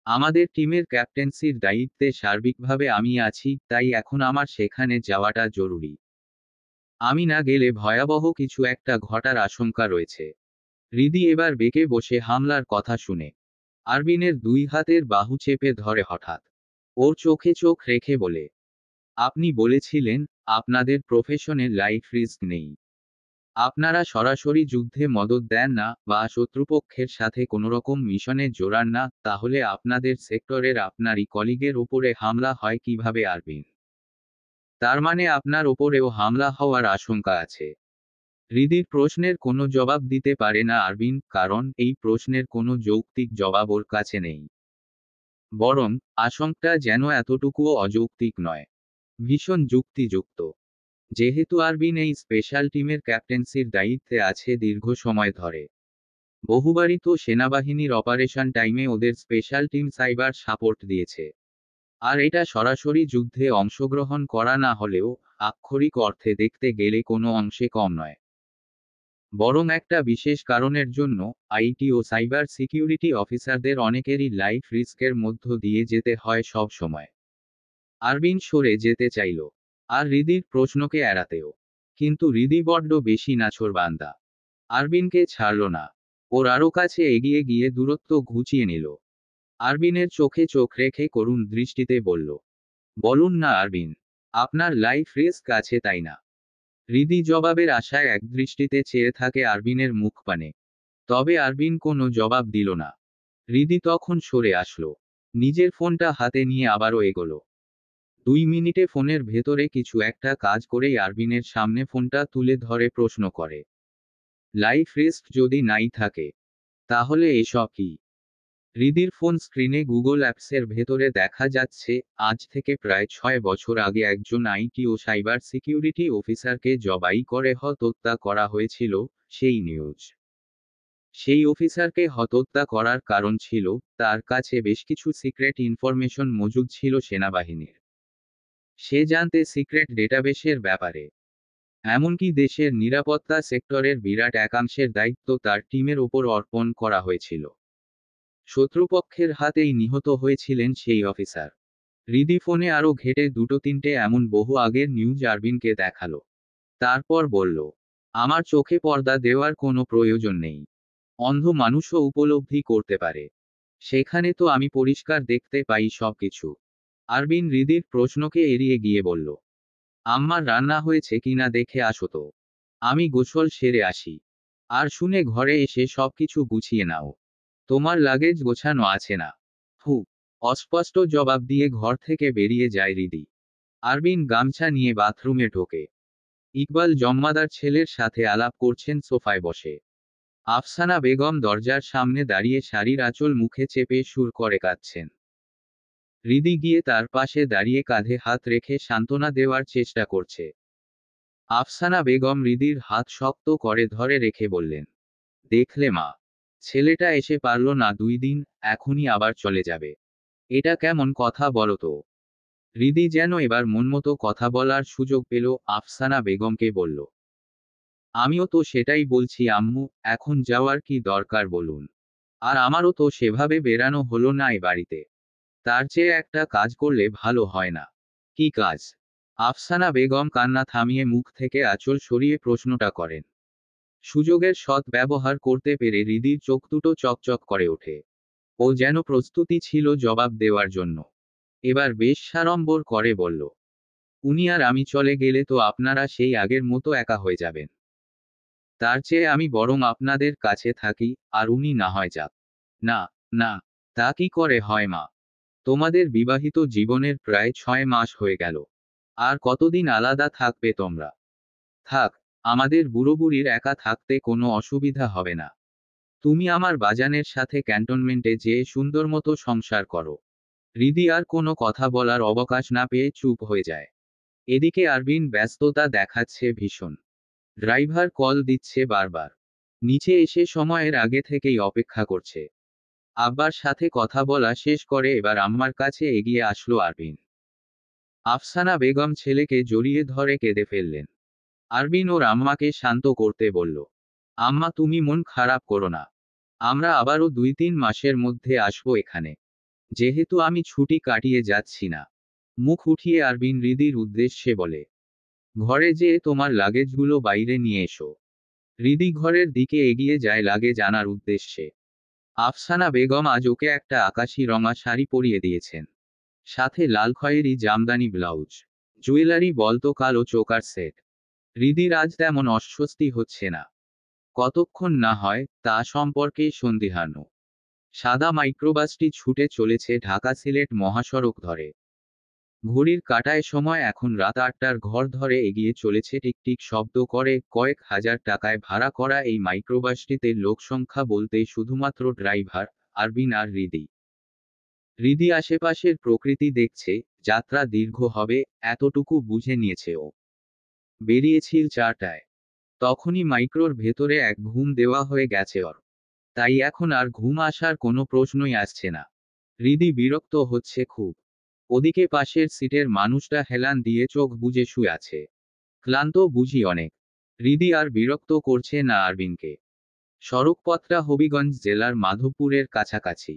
আমাদের টিমের ক্যাপ্টেন্সির দায়িত্বে সার্বিকভাবে আমি আছি, তাই এখন আমার সেখানে যাওয়াটা জরুরি। আমি না গেলে ভয়াবহ কিছু একটা ঘটার আশঙ্কা রয়েছে। হৃদি এবার বেঁকে বসে হামলার কথা শুনে আরবিনের দুই হাতের বাহু চেপে ধরে হঠাৎ। ওর চোখে চোখ রেখে বলে, আপনি বলেছিলেন, আপনাদের প্রফেশনে লাইফ রিস্ক নেই। আপনারা সরাসরি যুদ্ধে মদদ দেন না বা শত্রুপক্ষের সাথে কোনোরকম মিশনে জোড়ান না, তাহলে আপনাদের সেক্টরের আপনারই কলিগের ওপরে হামলা হয় কিভাবে আরবিন? তার মানে আপনার ওপরেও হামলা হওয়ার আশঙ্কা আছে। হৃদির প্রশ্নের কোনো জবাব দিতে পারে না আরবিন, কারণ এই প্রশ্নের কোনো যৌক্তিক জবাব ওর কাছে নেই। বরং আশঙ্কা যেন এতটুকুও অযৌক্তিক নয়, ভীষণ যুক্তিযুক্ত। যেহেতু আরবিন এই স্পেশাল টিমের ক্যাপ্টেন্সির দায়িত্বে আছে দীর্ঘ সময় ধরে। বহুবারই তো সেনাবাহিনীর অপারেশন টাইমে ওদের স্পেশাল টিম সাইবার সাপোর্ট দিয়েছে। আর এটা সরাসরি যুদ্ধে অংশগ্রহণ করা না হলেও আক্ষরিক অর্থে দেখতে গেলে কোনো অংশে কম নয়। বরং একটা বিশেষ কারণের জন্য আইটি ও সাইবার সিকিউরিটি অফিসারদের অনেকেরই লাইফ রিস্কের মধ্য দিয়ে যেতে হয় সব সময়। আরবিন সরে যেতে চাইল, আর হৃদির প্রশ্নকে এড়াতেও। কিন্তু হৃদি বড্ড বেশি নাছোড়বান্দা। আরবিনকে ছাড়ল না। ওর আরও কাছে এগিয়ে গিয়ে দূরত্ব ঘুচিয়ে নিল। আরবিনের চোখে চোখ রেখে করুণ দৃষ্টিতে বলল, বলুন না আরবিন, আপনার লাইফ রিস্ক আছে তাই না? হৃদি জবাবের আশায় এক দৃষ্টিতে চেয়ে থাকে আরবিনের মুখপানে। তবে আরবিন কোনো জবাব দিল না। হৃদি তখন সরে আসলো। নিজের ফোনটা হাতে নিয়ে আবারও এগোলো। 2 মিনিটে ফোনের ভেতরে কিছু একটা কাজ করেই আরবিনের সামনে ফোনটা তুলে ধরে প্রশ্ন করে, লাইফ রিস্ক যদি নাই থাকে, তাহলে এসব কি? হৃদির ফোন স্ক্রিনে গুগল অ্যাপসের ভেতরে দেখা যাচ্ছে, আজ থেকে প্রায় 6 বছর আগে একজন আইটি ও সাইবার সিকিউরিটি অফিসারকে জবাই করে হত্যা করা হয়েছিল, সেই নিউজ। সেই অফিসারকে হত্যা করার কারণ ছিল, তার কাছে বেশ কিছু সিক্রেট ইনফরমেশন মজুদ ছিল সেনাবাহিনীর। সে জানতে সিক্রেট ডেটাবেসের ব্যাপারে। এমনকি দেশের নিরাপত্তা সেক্টরের বিরাট একাংশের দায়িত্ব তার টিমের ওপর অর্পণ করা হয়েছিল। শত্রুপক্ষের হাতেই নিহত হয়েছিলেন সেই অফিসার। হৃদি ফোনে আরও ঘেটে দুটো তিনটে এমন বহু আগের নিউজ আরবিনকে দেখালো। তারপর বলল, আমার চোখে পর্দা দেওয়ার কোনো প্রয়োজন নেই। অন্ধ মানুষও উপলব্ধি করতে পারে। সেখানে তো আমি পরিষ্কার দেখতে পাই সবকিছু। আরবিন হৃদির প্রশ্নকে এড়িয়ে গিয়ে বলল, আম্মার রান্না হয়েছে কিনা দেখে আসো তো। আমি গোসল সেরে আসি। আর শুনে ঘরে এসে সবকিছু গুছিয়ে নাও। তোমার লাগেজ গোছানো আছে না? হু। অস্পষ্ট জবাব দিয়ে ঘর থেকে বেরিয়ে যায় হৃদি। আরবিন গামছা নিয়ে বাথরুমে ঢোকে। ইকবাল জম্মাদার ছেলের সাথে আলাপ করছেন সোফায় বসে। আফসানা বেগম দরজার সামনে দাঁড়িয়ে শাড়ির আঁচল মুখে চেপে সুর করে কাঁদছেন। হৃদি গিয়ে তার পাশে দাঁড়িয়ে কাঁধে হাত রেখে সান্ত্বনা দেওয়ার চেষ্টা করছে। আফসানা বেগম হৃদির হাত শক্ত করে ধরে রেখে বললেন, দেখলে মা, ছেলেটা এসে পারল না 2 দিন, এখনই আবার চলে যাবে। এটা কেমন কথা বলো তো? হৃদি যেন এবার মনমতো কথা বলার সুযোগ পেল, আফসানা বেগমকে বলল, আমিও তো সেটাই বলছি আম্মু, এখন যাওয়ার কি দরকার বলুন? আর আমারও তো সেভাবে বেরানো হলো না এ বাড়িতে। তার চেয়ে একটা কাজ করলে ভালো হয় না? কি কাজ? আফসানা বেগম কান্না থামিয়ে মুখ থেকে আঁচল সরিয়ে প্রশ্নটা করেন। সুযোগের সৎ ব্যবহার করতে পেরে হৃদির চোখ দুটো চকচক করে ওঠে। ও যেন প্রস্তুতি ছিল জবাব দেওয়ার জন্য। এবার বেশ সাড়ম্বর করে বলল, উনি আর আমি চলে গেলে তো আপনারা সেই আগের মতো একা হয়ে যাবেন। তার চেয়ে আমি বরং আপনাদের কাছে থাকি, আর উনি না হয় যাক। না, না, তা কি করে হয় মা? তোমাদের বিবাহিত জীবনের প্রায় 6 মাস হয়ে গেল। আর কতদিন আলাদা থাকবে তোমরা? থাক, আমাদের বুড়োবুড়ির একা থাকতে কোনো অসুবিধা হবে না। তুমি আমার বাজানের সাথে ক্যান্টনমেন্টে যেয়ে সুন্দর মতো সংসার করো। হৃদি আর কোনো কথা বলার অবকাশ না পেয়ে চুপ হয়ে যায়। এদিকে আরবিন ব্যস্ততা দেখাচ্ছে ভীষণ। ড্রাইভার কল দিচ্ছে বারবার। নিচে এসে সময়ের আগে থেকেই অপেক্ষা করছে। আব্বার সাথে কথা বলা শেষ করে এবার আম্মার কাছে এগিয়ে আসলো আরবিন। আফসানা বেগম ছেলেকে জড়িয়ে ধরে কেঁদে ফেললেন। আরবিন ওর আম্মাকে শান্ত করতে বলল, আম্মা তুমি মন খারাপ করো না। আমরা আবারও 2-3 মাসের মধ্যে আসবো এখানে। যেহেতু আমি ছুটি কাটিয়ে যাচ্ছি না। মুখ উঠিয়ে আরবিন হৃদির উদ্দেশ্যে বলে, ঘরে যেয়ে তোমার লাগেজগুলো বাইরে নিয়ে এসো। হৃদি ঘরের দিকে এগিয়ে যায় লাগেজ আনার উদ্দেশ্যে। আফসানা বেগম আজ ওকে একটা আকাশি রঙা শাড়ি পরিয়ে দিয়েছেন। সাথে লাল খয়েরি জামদানি ব্লাউজ। জুয়েলারি বলতো কালো চোকার সেট। হৃদির আজ তেমন অস্বস্তি হচ্ছে না। কতক্ষণ না হয়, তা সম্পর্কেই সন্দিহান ও। সাদা মাইক্রোবাসটি ছুটে চলেছে ঢাকা সিলেট মহাসড়ক ধরে। ঘড়ির কাঁটায় সময় এখন রাত 8টার ঘর ধরে এগিয়ে চলেছে টিকটিক শব্দ করে কয়েক হাজার টাকায় ভাড়া করা এই মাইক্রোবাসটিতে লোকসংখ্যা বলতে শুধুমাত্র ড্রাইভার, আরবিন আর হৃদি। হৃদি আশেপাশের প্রকৃতি দেখছে, যাত্রা দীর্ঘ হবে, এতটুকু বুঝে নিয়েছে ও। বেরিয়েছিল 4টায়। তখনই মাইক্রোর ভেতরে এক ঘুম দেওয়া হয়ে গেছে ওর। তাই এখন আর ঘুম আসার কোনো প্রশ্নই আসছে না। হৃদি বিরক্ত হচ্ছে খুব। ওদিকে পাশের সিটের মানুষটা হেলান দিয়ে চোখ বুজে শুয়ে আছে। ক্লান্ত বুঝি অনেক। হৃদি আর বিরক্ত করছে না আরবিনকে। সড়কপথটা হবিগঞ্জ জেলার মাধবপুরের কাছাকাছি।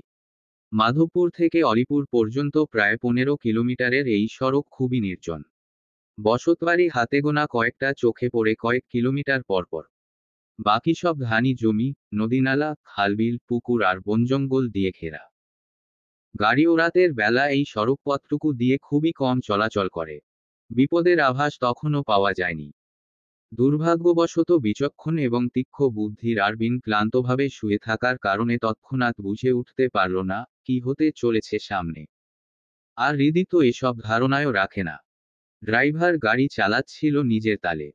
মাধবপুর থেকে অলিপুর পর্যন্ত প্রায় 15 কিলোমিটারের এই সড়ক খুবই নির্জন। বসতবাড়ি হাতে গোনা কয়েকটা চোখে পড়ে কয়েক কিলোমিটার পরপর। বাকি সব ধানি জমি, নদীনালা, খালবিল, পুকুর আর বনজঙ্গল দিয়ে ঘেরা। গাড়িও রাতের বেলা এই সড়কপথটুকু দিয়ে খুবই কম চলাচল করে। বিপদের আভাস তখনও পাওয়া যায়নি। দুর্ভাগ্যবশত বিচক্ষণ এবং তীক্ষ্ণ বুদ্ধির আরবিন ক্লান্তভাবে শুয়ে থাকার কারণে তৎক্ষণাৎ বুঝে উঠতে পারল না কি হতে চলেছে সামনে। আর হৃদি তো এসব ধারণায়ও রাখে না। ড্রাইভার গাড়ি চালাচ্ছিল নিজের তালে।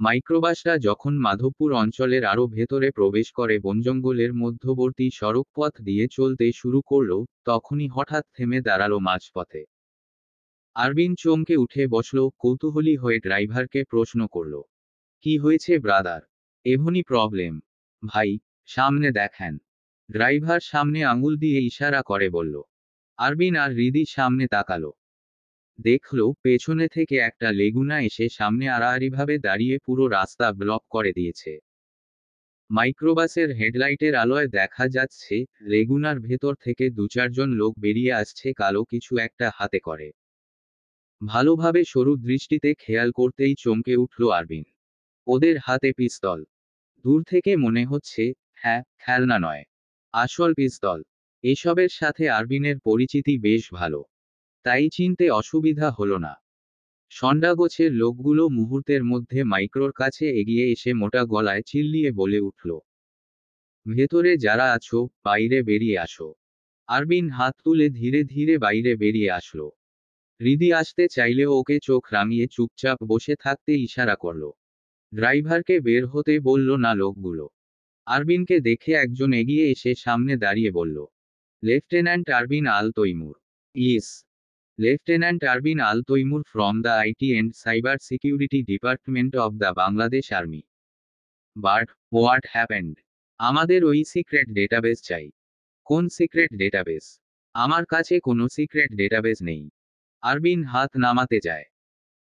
মাইক্রোবাসটা যখন মাধবপুর অঞ্চলের আরও ভেতরে প্রবেশ করে বনজঙ্গলের মধ্যবর্তী সড়কপথ দিয়ে চলতে শুরু করল, তখনই হঠাৎ থেমে দাঁড়ালো মাঝপথে। আরবিন চমকে উঠে বসল, কৌতূহলী হয়ে ড্রাইভারকে প্রশ্ন করল, কি হয়েছে ব্রাদার? এভনি প্রবলেম। ভাই, সামনে দেখেন। ড্রাইভার সামনে আঙুল দিয়ে ইশারা করে বলল। আরবিন আর হৃদি সামনে তাকালো। দেখল পেছনে থেকে একটা লেগুনা এসে সামনে আড়াআড়িভাবে দাঁড়িয়ে পুরো রাস্তা ব্লক করে দিয়েছে। মাইক্রোবাসের হেডলাইটের আলোয় দেখা যাচ্ছে লেগুনার ভেতর থেকে 2-4 জন লোক বেরিয়ে আসছে, কালো কিছু একটা হাতে করে। ভালোভাবে সরু দৃষ্টিতে খেয়াল করতেই চমকে উঠল আরবিন। ওদের হাতে পিস্তল। দূর থেকে মনে হচ্ছে, হ্যাঁ, খেলনা নয়, আসল পিস্তল। এসবের সাথে আরবিনের পরিচিতি বেশ ভালো, তাই চিনতে অসুবিধা হলো না। ষণ্ডাগোছের লোকগুলো মুহূর্তের মধ্যে মাইক্রোর কাছে এগিয়ে এসে মোটা গলায় চিল্লিয়ে বলে উঠল, ভেতরে যারা আছো, বাইরে বেরিয়ে আসো। আরবিন হাত তুলে ধীরে ধীরে বাইরে বেরিয়ে আসলো। হৃদি আসতে চাইলেও ওকে চোখ রাঙিয়ে চুপচাপ বসে থাকতে ইশারা করল। ড্রাইভারকে বের হতে বলল না লোকগুলো। আরবিনকে দেখে একজন এগিয়ে এসে সামনে দাঁড়িয়ে বলল, lieutenant Arbin Al Taimur. Is, lieutenant Arbin Al Taimur from the IT and cyber security department of the Bangladesh army. But what happened? আমাদের ওই সিক্রেট ডেটাবেস চাই। কোন সিক্রেট ডেটাবেস? আমার কাছে কোনো সিক্রেট ডেটাবেস নেই। আরবিন হাত নামাতে যায়,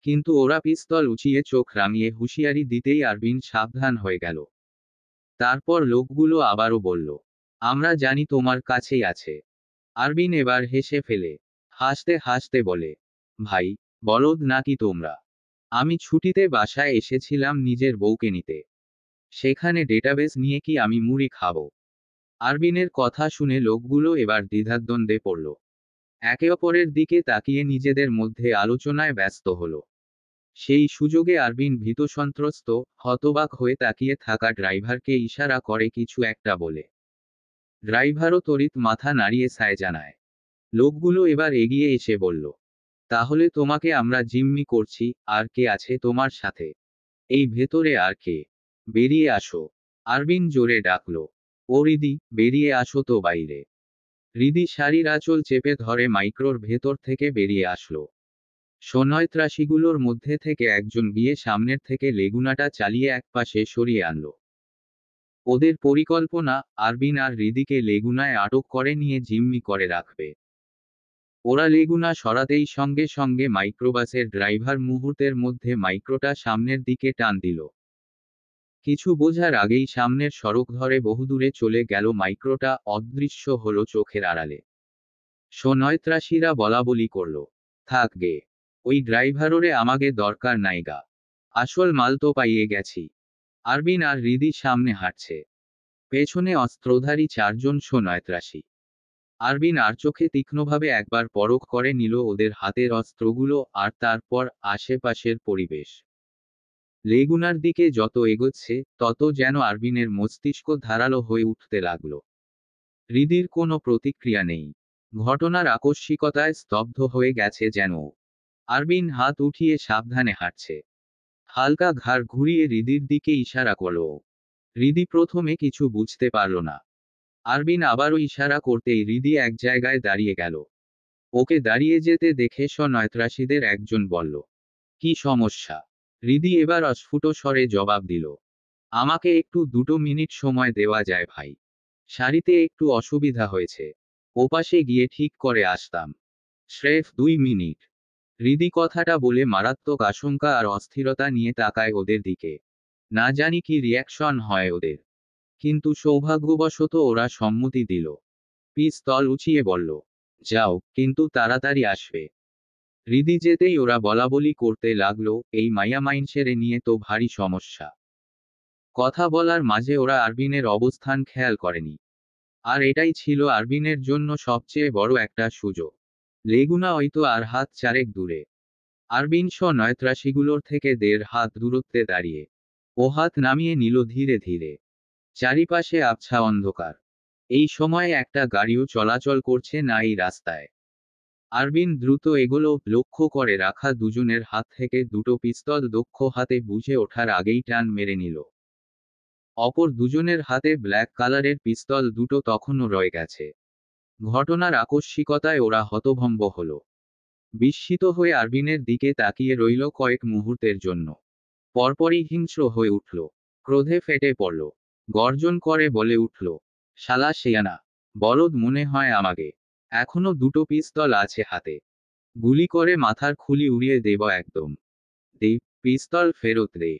কিন্তু ওরা পিস্তল উঁচিয়ে চোখ রাঙিয়ে হুঁশিয়ারি দিতেই আরবিন সাবধান হয়ে গেল। তারপর লোকগুলো আবারও বলল, আমরা জানি তোমার কাছেই আছে। আরবিন এবার হেসে ফেলে, হাসতে হাসতে বলে, ভাই, বলদ নাকি তোমরা? আমি ছুটিতে বাসায় এসেছিলাম নিজের বউকে নিতে। সেখানে ডেটাবেস নিয়ে কি আমি মুড়ি খাবো? আরবিনের কথা শুনে লোকগুলো এবার দ্বিধাদ্বন্দ্বে পড়ল। একে অপরের দিকে তাকিয়ে নিজেদের মধ্যে আলোচনায় ব্যস্ত হলো। সেই সুযোগে আরবিন ভীতসন্ত্রস্ত, হতবাক হয়ে তাকিয়ে থাকা ড্রাইভারকে ইশারা করে কিছু একটা বলে। ড্রাইভারও তড়িৎ মাথা নাড়িয়ে সায় জানায়। লোকগুলো এবার এগিয়ে এসে বলল, তাহলে তোমাকে আমরা জিম্মি করছি। আর কে আছে তোমার সাথে? এই ভেতরে আর কে? বেরিয়ে আসো। আরবিন জোরে ডাকল, ও হৃদি, বেরিয়ে আসো তো বাইরে। হৃদি শাড়ির আঁচল চেপে ধরে মাইক্রোর ভেতর থেকে বেরিয়ে আসলো। সৈন্যত্রাসীগুলোর মধ্যে থেকে একজন গিয়ে সামনের থেকে লেগুনাটা চালিয়ে একপাশে সরিয়ে আনল। ওদের পরিকল্পনা, আরবিন আর হৃদিকে লেগুনায় আটক করে নিয়ে জিম্মি করে রাখবে। ওরা লেগুনা সরাতেই সঙ্গে সঙ্গে মাইক্রোবাসের ড্রাইভার মুহূর্তের মধ্যে মাইক্রোটা সামনের দিকে টান দিল। কিছু বোঝার আগেই সামনের সড়ক ধরে বহুদূরে চলে গেল মাইক্রোটা, অদৃশ্য হলো চোখের আড়ালে। সৈন্যত্রাসীরা বলাবলি করল, থাক গে, ওই ড্রাইভারোরে আমাগে দরকার নাইগা। আসল মাল তো পাইয়ে গেছি। আরবিন আর হৃদি সামনে হাঁটছে। পেছনে অস্ত্রধারী 4 জন সৈন্যত্রাসী। আরবিন আর চোখে তীক্ষ্ণভাবে একবার পরখ করে নিল ওদের হাতের অস্ত্রগুলো আর তারপর আশেপাশের পরিবেশ। লেগুনার দিকে যত এগোচ্ছে তত যেন আরবিনের মস্তিষ্ক ধারালো হয়ে উঠতে লাগল। হৃদির কোনো প্রতিক্রিয়া নেই। ঘটনার আকস্মিকতায় স্তব্ধ হয়ে গেছে যেন ও। আরবিন হাত উঠিয়ে সাবধানে হাঁটছে। হালকা ঘাড় ঘুরিয়ে হৃদির দিকে ইশারা করল ও। হৃদি প্রথমে কিছু বুঝতে পারল না। আরবিন আবারও ইশারা করতেই হৃদি এক জায়গায় দাঁড়িয়ে গেল। ওকে দাঁড়িয়ে যেতে দেখে সৈন্যত্রাসীদের একজন বলল, কি সমস্যা? হৃদি এবার অস্ফুট স্বরে জবাব দিল, আমাকে একটু 2 মিনিট সময় দেওয়া যায় ভাই। সারিতে একটু অসুবিধা হয়েছে। ওপাশে গিয়ে ঠিক করে আসতাম। স্রেফ 2 মিনিট। হৃদি কথাটা বলে মারাত্মক আশঙ্কা আর অস্থিরতা নিয়ে তাকায় ওদের দিকে। না জানি কি রিয়াকশন হয় ওদের। কিন্তু সৌভাগ্যবশত ওরা সম্মতি দিল। পিস্তল উঁচিয়ে বলল, যাও, কিন্তু তাড়াতাড়ি আসবে। হৃদি যেতেই ওরা বলাবলি করতে লাগলো, এই মাইয়া মাইনষেরে নিয়ে তো ভারী সমস্যা। কথা বলার মাঝে ওরা আরবিনের অবস্থান খেয়াল করেনি। আর এটাই ছিল আরবিনের জন্য সবচেয়ে বড় একটা সুযোগ। লেগুনা হয়তো আর হাত চারেক দূরে। আরবিন নয়ত্রাসীগুলোর থেকে 1.5 হাত দূরত্বে দাঁড়িয়ে ও হাত নামিয়ে নিল ধীরে ধীরে। চারিপাশে আবছা অন্ধকার। এই সময় একটা গাড়িও চলাচল করছে না এই রাস্তায়। আরবিন দ্রুত এগোলো, লক্ষ্য করে রাখা দুজনের হাত থেকে দুটো পিস্তল দক্ষ হাতে বুঝে ওঠার আগেই টান মেরে নিল। অপর দুজনের হাতে ব্ল্যাক কালারের পিস্তল দুটো তখনও রয়ে গেছে। ঘটনার আকস্মিকতায় ওরা হতভম্ব হল। বিস্মিত হয়ে আরবিনের দিকে তাকিয়ে রইল কয়েক মুহূর্তের জন্য। পরপরই হিংস্র হয়ে উঠল। ক্রোধে ফেটে পড়ল। গর্জন করে বলে উঠল, শালা শেয়ানা! বলদ মনে হয় আমাকে। এখনো দুটো পিস্তল আছে হাতে। গুলি করে মাথার খুলি উড়িয়ে দেব একদম। দে, পিস্তল ফেরত দে।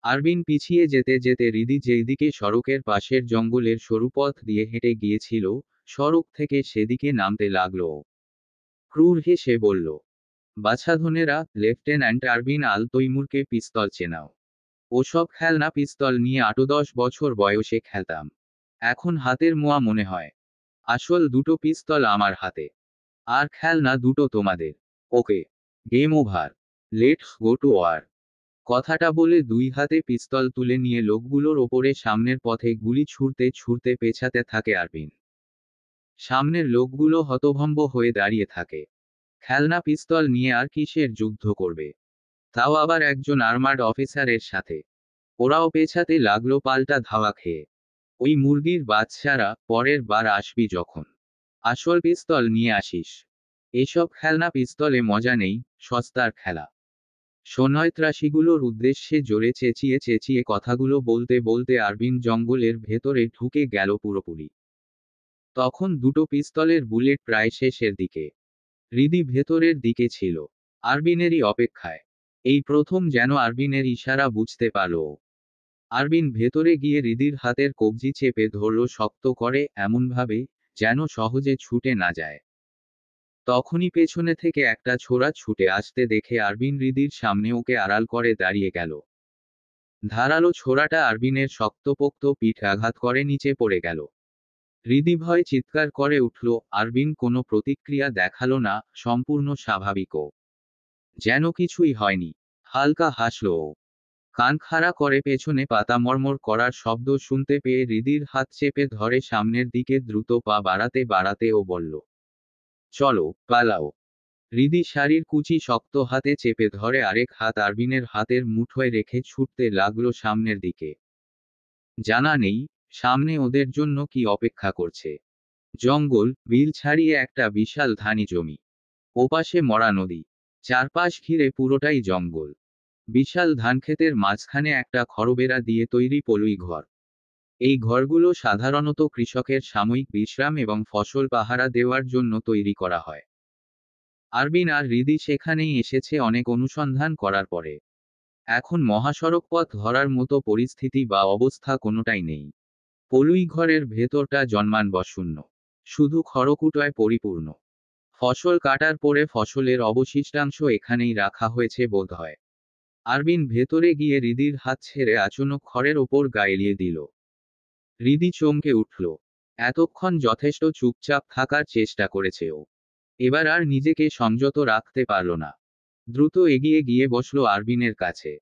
আরবিন পিছিয়ে যেতে যেতে হৃদি যেদিকে সড়কের পাশের জঙ্গলের সরু পথ দিয়ে হেঁটে গিয়েছিল, সড়ক থেকে সেদিকে নামতে লাগলো ও। ক্রুর হেসে বলল, বাছাধনেরা, লেফটেন্যান্ট আরবিন আল তৈমুরকে পিস্তল চেনাও? ওসব খেলনা পিস্তল নিয়ে 8-10 বছর বয়সে খেলতাম। এখন হাতের মোয়া মনে হয়। আসল দুটো পিস্তল আমার হাতে। আর খেলনা দুটো তোমাদের। Okay, game over. Let's go to war. কথাটা বলে দুই হাতে পিস্তল তুলে নিয়ে লোকগুলোর ওপরে সামনের পথে গুলি ছুড়তে ছুড়তে পেছাতে থাকে আরবিন। সামনের লোকগুলো হতভম্ব হয়ে দাঁড়িয়ে থাকে। খেলনা পিস্তল নিয়ে আর কিসের যুদ্ধ করবে? তাও আবার একজন আর্মার্ড অফিসারের সাথে। ওরাও পেছাতে লাগলো পাল্টা ধাওয়া খেয়ে। ওই মুরগির বাচ্চারা, পরের বার আসবি যখন, আসল পিস্তল নিয়ে আসিস। এসব খেলনা পিস্তলে মজা নেই, সস্তার খেলা। সৈন্যত্রাসীগুলোর উদ্দেশ্যে জোরে চেঁচিয়ে চেঁচিয়ে কথাগুলো বলতে বলতে আরবিন জঙ্গলের ভেতরে ঢুকে গেল পুরোপুরি। তখন দুটো পিস্তলের বুলেট প্রায় শেষের দিকে। হৃদি ভেতরের দিকে ছিল, আরবিনেরই অপেক্ষায়। এই প্রথম যেন আরবিনের ইশারা বুঝতে পারল ও। আরবিন ভেতরে গিয়ে হৃদির হাতের কবজি চেপে ধরল শক্ত করে, এমনভাবে যেন সহজে ছুটে না যায়। তখনই পেছনে থেকে একটা ছোরা ছুটে আসতে দেখে আরবিন হৃদির সামনে ওকে আড়াল করে দাঁড়িয়ে গেল। ধারালো ছোরাটা আরবিনের শক্তপোক্ত পিঠ আঘাত করে নিচে পড়ে গেল। হৃদি ভয় চিৎকার করে উঠল। আরবিন কোনো প্রতিক্রিয়া দেখালো না, সম্পূর্ণ স্বাভাবিক ও। যেন কিছুই হয়নি। হালকা হাসল ও। কান খাড়া করে পেছনে পাতা মর্মর করার শব্দ শুনতে পেয়ে হৃদির হাত চেপে ধরে সামনের দিকে দ্রুত পা বাড়াতে বাড়াতে ও বলল, চলো, পালাও। হৃদি শাড়ির কুচি শক্ত হাতে চেপে ধরে আরেক হাত আরবিনের হাতের মুঠোয় রেখে ছুটতে লাগলো সামনের দিকে। জানা নেই সামনে ওদের জন্য কি অপেক্ষা করছে। জঙ্গল, বিল ছাড়িয়ে একটা বিশাল ধানি জমি। ওপাশে মরা নদী। চারপাশ ঘিরে পুরোটাই জঙ্গল। বিশাল ধানক্ষেতের মাঝখানে একটা খড়বেড়া দিয়ে তৈরি পলুই ঘর। এই ঘরগুলো সাধারণত কৃষকের সাময়িক বিশ্রাম এবং ফসল পাহারা দেওয়ার জন্য তৈরি করা হয়। আরবিন আর হৃদি সেখানেই এসেছে অনেক অনুসন্ধান করার পরে। এখন মহাসড়ক পথ ধরার মতো পরিস্থিতি বা অবস্থা কোনোটাই নেই। পলুই ঘরের ভেতরটা জন্মানবশূন্য। শুধু খড়কুটোয় পরিপূর্ণ। ফসল কাটার পরে ফসলের অবশিষ্টাংশ এখানেই রাখা হয়েছে বোধহয়। আরবিন ভেতরে গিয়ে হৃদির হাত ছেড়ে আচমক খড়ের ওপর গা এলিয়ে দিল। হৃদি চমকে উঠল। এতক্ষণ যথেষ্ট চুপচাপ থাকার চেষ্টা করেছে ও। এবার আর নিজেকে সংযত রাখতে পারল না। দ্রুত এগিয়ে গিয়ে বসল আরবিনের কাছে।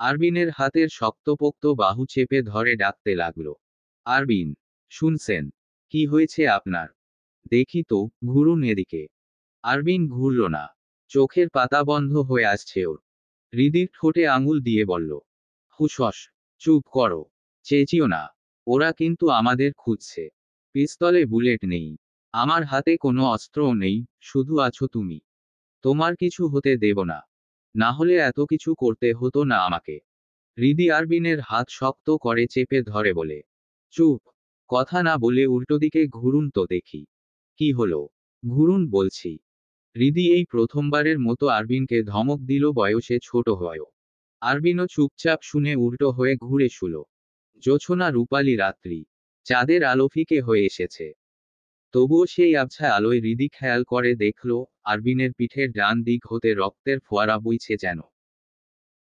আরবিনের হাতের শক্তপোক্ত বাহু চেপে ধরে ডাকতে লাগল, আরবিন, শুনছেন? কি হয়েছে আপনার? দেখি তো, ঘুরুন এদিকে। আরবিন ঘুরল না। চোখের পাতা বন্ধ হয়ে আসছে ওর। হৃদির ঠোঁটে আঙুল দিয়ে বলল, হুশস, চুপ করো, চেঁচিও না। ওরা কিন্তু আমাদের খুঁজছে। পিস্তলে বুলেট নেই। আমার হাতে কোনো অস্ত্রও নেই, শুধু আছো তুমি। তোমার কিছু হতে দেব না। না হলে এত কিছু করতে হতো না আমাকে। হৃদি আরবিনের হাত শক্ত করে চেপে ধরে বলে, চুপ। কথা না বলে উল্টোদিকে ঘুরুন তো দেখি। কি হলো? ঘুরুন বলছি। হৃদি এই প্রথমবারের মতো আরবিনকে ধমক দিল বয়সে ছোট হয়েও। আরবিনও চুপচাপ শুনে উল্টো হয়ে ঘুরে শুল। জোছনা রূপালী রাত্রি। চাঁদের আলো ফিকে হয়ে এসেছে। তবুও সেই আবছা আলোয় হৃদি খেয়াল করে দেখল, আরবিনের পিঠের ডান দিক হতে রক্তের ফোয়ারা বইছে যেন।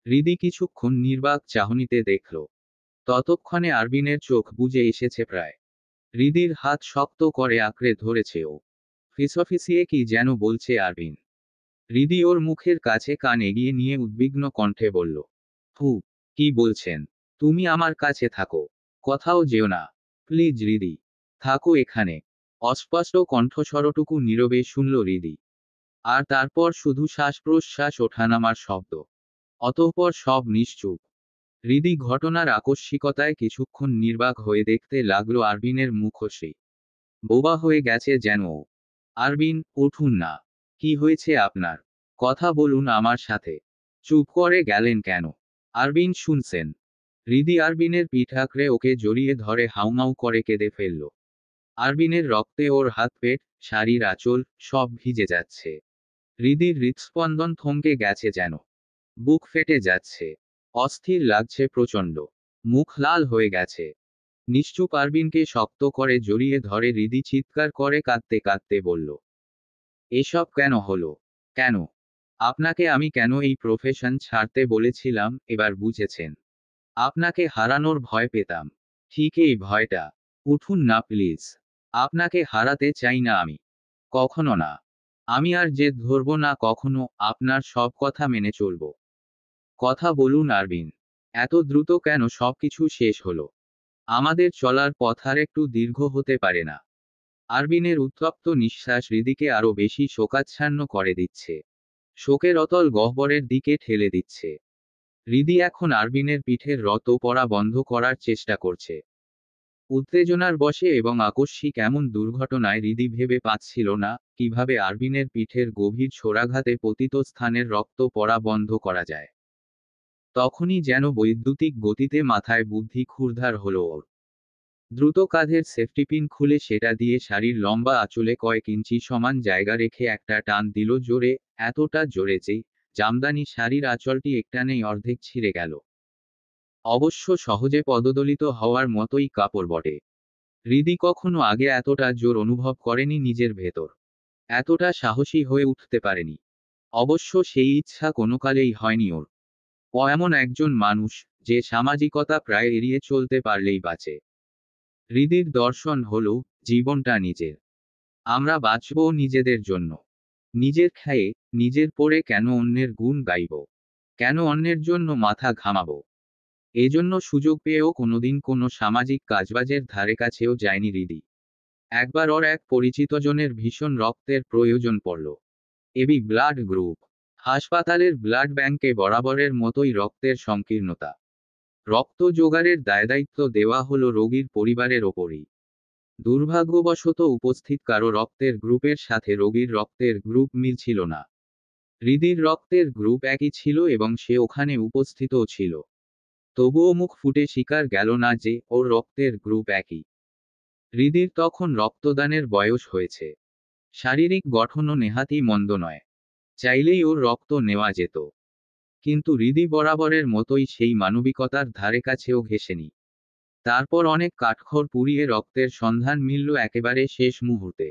হৃদি কিছুক্ষণ নির্বাক চাহনিতে দেখল। ততক্ষণে আরবিনের চোখ বুজে এসেছে প্রায়। হৃদির হাত শক্ত করে আঁকড়ে ধরেছে ও। ফিসফিসিয়ে কি যেন বলছে আরবিন। হৃদি ওর মুখের কাছে কান এগিয়ে নিয়ে উদ্বিগ্ন কণ্ঠে বলল, হু, কি বলছেন? তুমি আমার কাছে থাকো, কোথাও যেও না। প্লিজ হৃদি, থাকো এখানে। অস্পষ্ট কণ্ঠস্বরটুকু নীরবে শুনল হৃদি। আর তারপর শুধু শ্বাস প্রশ্বাস ওঠানামার শব্দ। অতঃপর সব নিশ্চুপ। হৃদি ঘটনার আকস্মিকতায় কিছুক্ষণ নির্বাক হয়ে দেখতে লাগলো আরবিনের মুখশ্রী। বোবা হয়ে গেছে যেন ও। আরবিন, উঠুন না। কি হয়েছে আপনার? কথা বলুন আমার সাথে। চুপ করে গেলেন কেন? আরবিন শুনছেন। হৃদি আরবিনের পিঠ আঁকড়ে ওকে জড়িয়ে ধরে হাউমাউ করে কেঁদে ফেলল। আরবিনের রক্তে ওর হাত পেট, শাড়ির আঁচল, সব ভিজে যাচ্ছে। হৃদির হৃৎস্পন্দন থমকে গেছে যেন। বুক ফেটে যাচ্ছে। অস্থির লাগছে প্রচণ্ড। মুখ লাল হয়ে গেছে। নিশ্চুপ আরবিনকে শক্ত করে জড়িয়ে ধরে হৃদি চিৎকার করে কাঁদতে কাঁদতে বলল, এসব কেন হলো? কেন? আপনাকে আমি কেন এই প্রফেশন ছাড়তে বলেছিলাম, এবার বুঝেছেন? আপনাকে হারানোর ভয় পেতাম। ঠিক এই ভয়টা। উঠুন না প্লিজ। আপনাকে হারাতে চাই না আমি। কখনো না। আমি আর জেদ ধরব না কখনো, আপনার সব কথা মেনে চলব। কথা বলুন আরবিন। এত দ্রুত কেন সবকিছু শেষ হলো? আমাদের চলার পথ আর একটু দীর্ঘ হতে পারে না? আরবিনের উত্তপ্ত নিঃশ্বাস হৃদিকে আরো বেশি শোকাচ্ছন্ন করে দিচ্ছে। শোকের অতল গহ্বরের দিকে ঠেলে দিচ্ছে। হৃদি এখন আরবিনের পিঠের রত পড়া বন্ধ করার চেষ্টা করছে। উত্তেজনার বশে এবং আকস্মিক এমন দুর্ঘটনায় হৃদি ভেবে পাচ্ছিল না কিভাবে আরবিনের পিঠের গভীর ছোড়াঘাতে পতিত স্থানের রক্ত পড়া বন্ধ করা যায়। তখনই যেন বৈদ্যুতিক গতিতে মাথায় বুদ্ধি ক্ষুরধার হলো ওর। দ্রুত কাঁধের সেফটিপিন খুলে সেটা দিয়ে শাড়ির লম্বা আঁচলে কয়েক ইঞ্চি সমান জায়গা রেখে একটা টান দিল জোরে, এতটা জোরে যে জামদানি শাড়ির আঁচলটি একটানেই অর্ধেক ছিঁড়ে গেল। অবশ্য সহজে পদদলিত হওয়ার মতোই কাপড় বটে। হৃদি কখনো আগে এতটা জোর অনুভব করেনি নিজের ভেতর। এতটা সাহসী হয়ে উঠতে পারেনি। অবশ্য সেই ইচ্ছা কোনোকালেই হয়নি ওর। ও এমন একজন মানুষ, যে সামাজিকতা প্রায় এড়িয়ে চলতে পারলেই বাঁচে। হৃদির দর্শন হলো, জীবনটা নিজের। আমরা বাঁচব নিজেদের জন্য। নিজের খেয়ে, নিজের পরে কেন অন্যের গুণ গাইব? কেন অন্যের জন্য মাথা ঘামাবো? এজন্য সুযোগ পেয়েও কোনোদিন কোনো সামাজিক কাজবাজের ধারে কাছেও যায়নি হৃদি। একবার ওর এক পরিচিতজনের ভীষণ রক্তের প্রয়োজন পড়ল। AB blood group. হাসপাতালের ব্লাড ব্যাংকে বরাবরের মতোই রক্তের সংকীর্ণতা। রক্ত জোগাড়ের দায়দায়িত্ব দেওয়া হলো রোগীর পরিবারের ওপরই। দুর্ভাগ্যবশত উপস্থিত কারো রক্তের গ্রুপের সাথে রোগীর রক্তের গ্রুপ মিলছিল না। হৃদির রক্তের গ্রুপ একই ছিল এবং সে ওখানে উপস্থিতও ছিল। তবুও মুখ ফুটে স্বীকার গেল না যে ওর রক্তের গ্রুপ একই। হৃদির তখন রক্তদানের বয়স হয়েছে। শারীরিক গঠনও নেহাতই মন্দ নয়। চাইলেই ওর রক্ত নেওয়া যেত। কিন্তু হৃদি বরাবরের মতোই সেই মানবিকতার ধারে কাছেও ঘেঁষেনি। তারপর অনেক কাঠখড় পুড়িয়ে রক্তের সন্ধান মিলল একেবারে শেষ মুহূর্তে।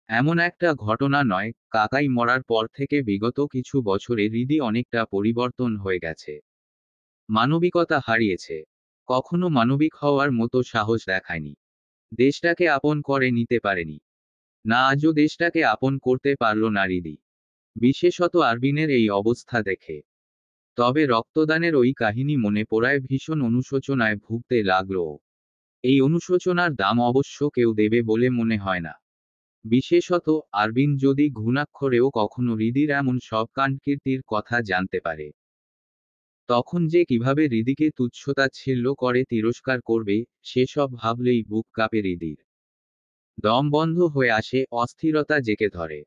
এমন একটা ঘটনা নয়, কাকাই মরার পর থেকে বিগত কিছু বছরে হৃদি অনেকটা পরিবর্তন হয়ে গেছে। মানবিকতা হারিয়েছে। কখনো মানবিক হওয়ার মতো সাহস দেখায়নি। দেশটাকে আপন করে নিতে পারেনি। না, আজও দেশটাকে আপন করতে পারল না হৃদি। বিশেষত আরবিনের এই অবস্থা দেখে। তবে রক্তদানের ওই কাহিনী মনে পড়ায় ভীষণ অনুশোচনায় ভুগতে লাগল ও। এই অনুশোচনার দাম অবশ্য কেউ দেবে বলে মনে হয় না। বিশেষত আরবিন যদি ঘুণাক্ষরেও কখনো হৃদির এমন সব কাণ্ডকীর্তির কথা জানতে পারে। তখন যে কিভাবে হৃদিকে তুচ্ছতাচ্ছিল্য করে তিরস্কার করবে, সেসব ভাবলেই বুক কাঁপে হৃদির। দম বন্ধ হয়ে আসে, অস্থিরতা জেঁকে ধরে।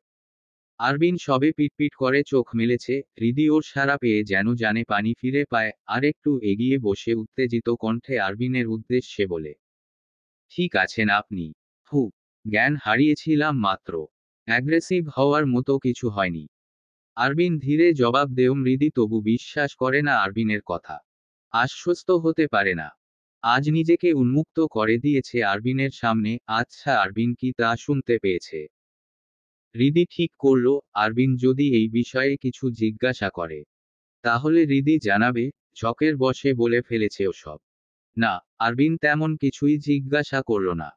আরবিন সবে পিটপিট করে চোখ মেলেছে, হৃদি ওর সাড়া পেয়ে যেন জানে পানি ফিরে পায়, আর একটু এগিয়ে বসে উত্তেজিত কণ্ঠে আরবিনের উদ্দেশ্যে বলে, ঠিক আছেন আপনি? হু, জ্ঞান হারিয়েছিলাম মাত্র। অ্যাগ্রেসিভ হওয়ার মতো কিছু হয়নি। আরবিন ধীরে জবাব দেও। হৃদি তবু বিশ্বাস করে না আরবিনের কথা। আশ্বস্ত হতে পারে না। আজ নিজেকে উন্মুক্ত করে দিয়েছে আরবিনের সামনে। আচ্ছা, আরবিন কি তা শুনতে পেয়েছে? হৃদি ঠিক করল, আরবিন যদি এই বিষয়ে কিছু জিজ্ঞাসা করে, তাহলে হৃদি জানাবে, ঝকের বশে বলে ফেলেছে ওসব। না, আরবিন তেমন কিছুই জিজ্ঞাসা করল না।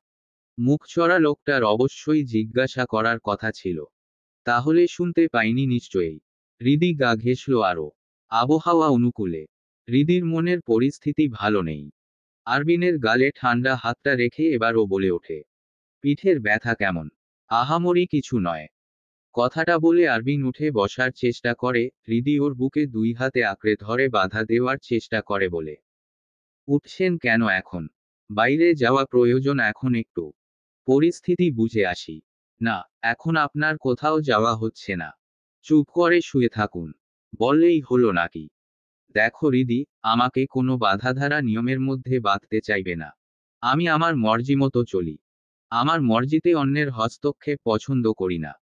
মুখচড়া লোকটার অবশ্যই জিজ্ঞাসা করার কথা ছিল। তাহলে শুনতে পাইনি নিশ্চয়ই। হৃদি গা ঘেঁষল আরো। আবহাওয়া অনুকূলে। হৃদির মনের পরিস্থিতি ভালো নেই। আরবিনের গালে ঠান্ডা হাতটা রেখে এবারও বলে ওঠে, পিঠের ব্যথা কেমন? আহামরি কিছু নয়। কথাটা বলে আরবিন উঠে বসার চেষ্টা করে, হৃদি ওর বুকে দুই হাতে আঁকড়ে ধরে বাধা দেওয়ার চেষ্টা করে বলে, উঠছেন কেন এখন? বাইরে যাওয়া প্রয়োজন এখন একটু। পরিস্থিতি বুঝে আসি। না, এখন আপনার কোথাও যাওয়া হচ্ছে না। চুপ করে শুয়ে থাকুন। বললেই হলো নাকি? দেখো হৃদি, আমাকে কোনো বাধাধারা নিয়মের মধ্যে বাঁধতে চাইবে না। আমি আমার মর্জি মতো চলি। আমার মর্জিতে অন্যের হস্তক্ষেপ পছন্দ করি না।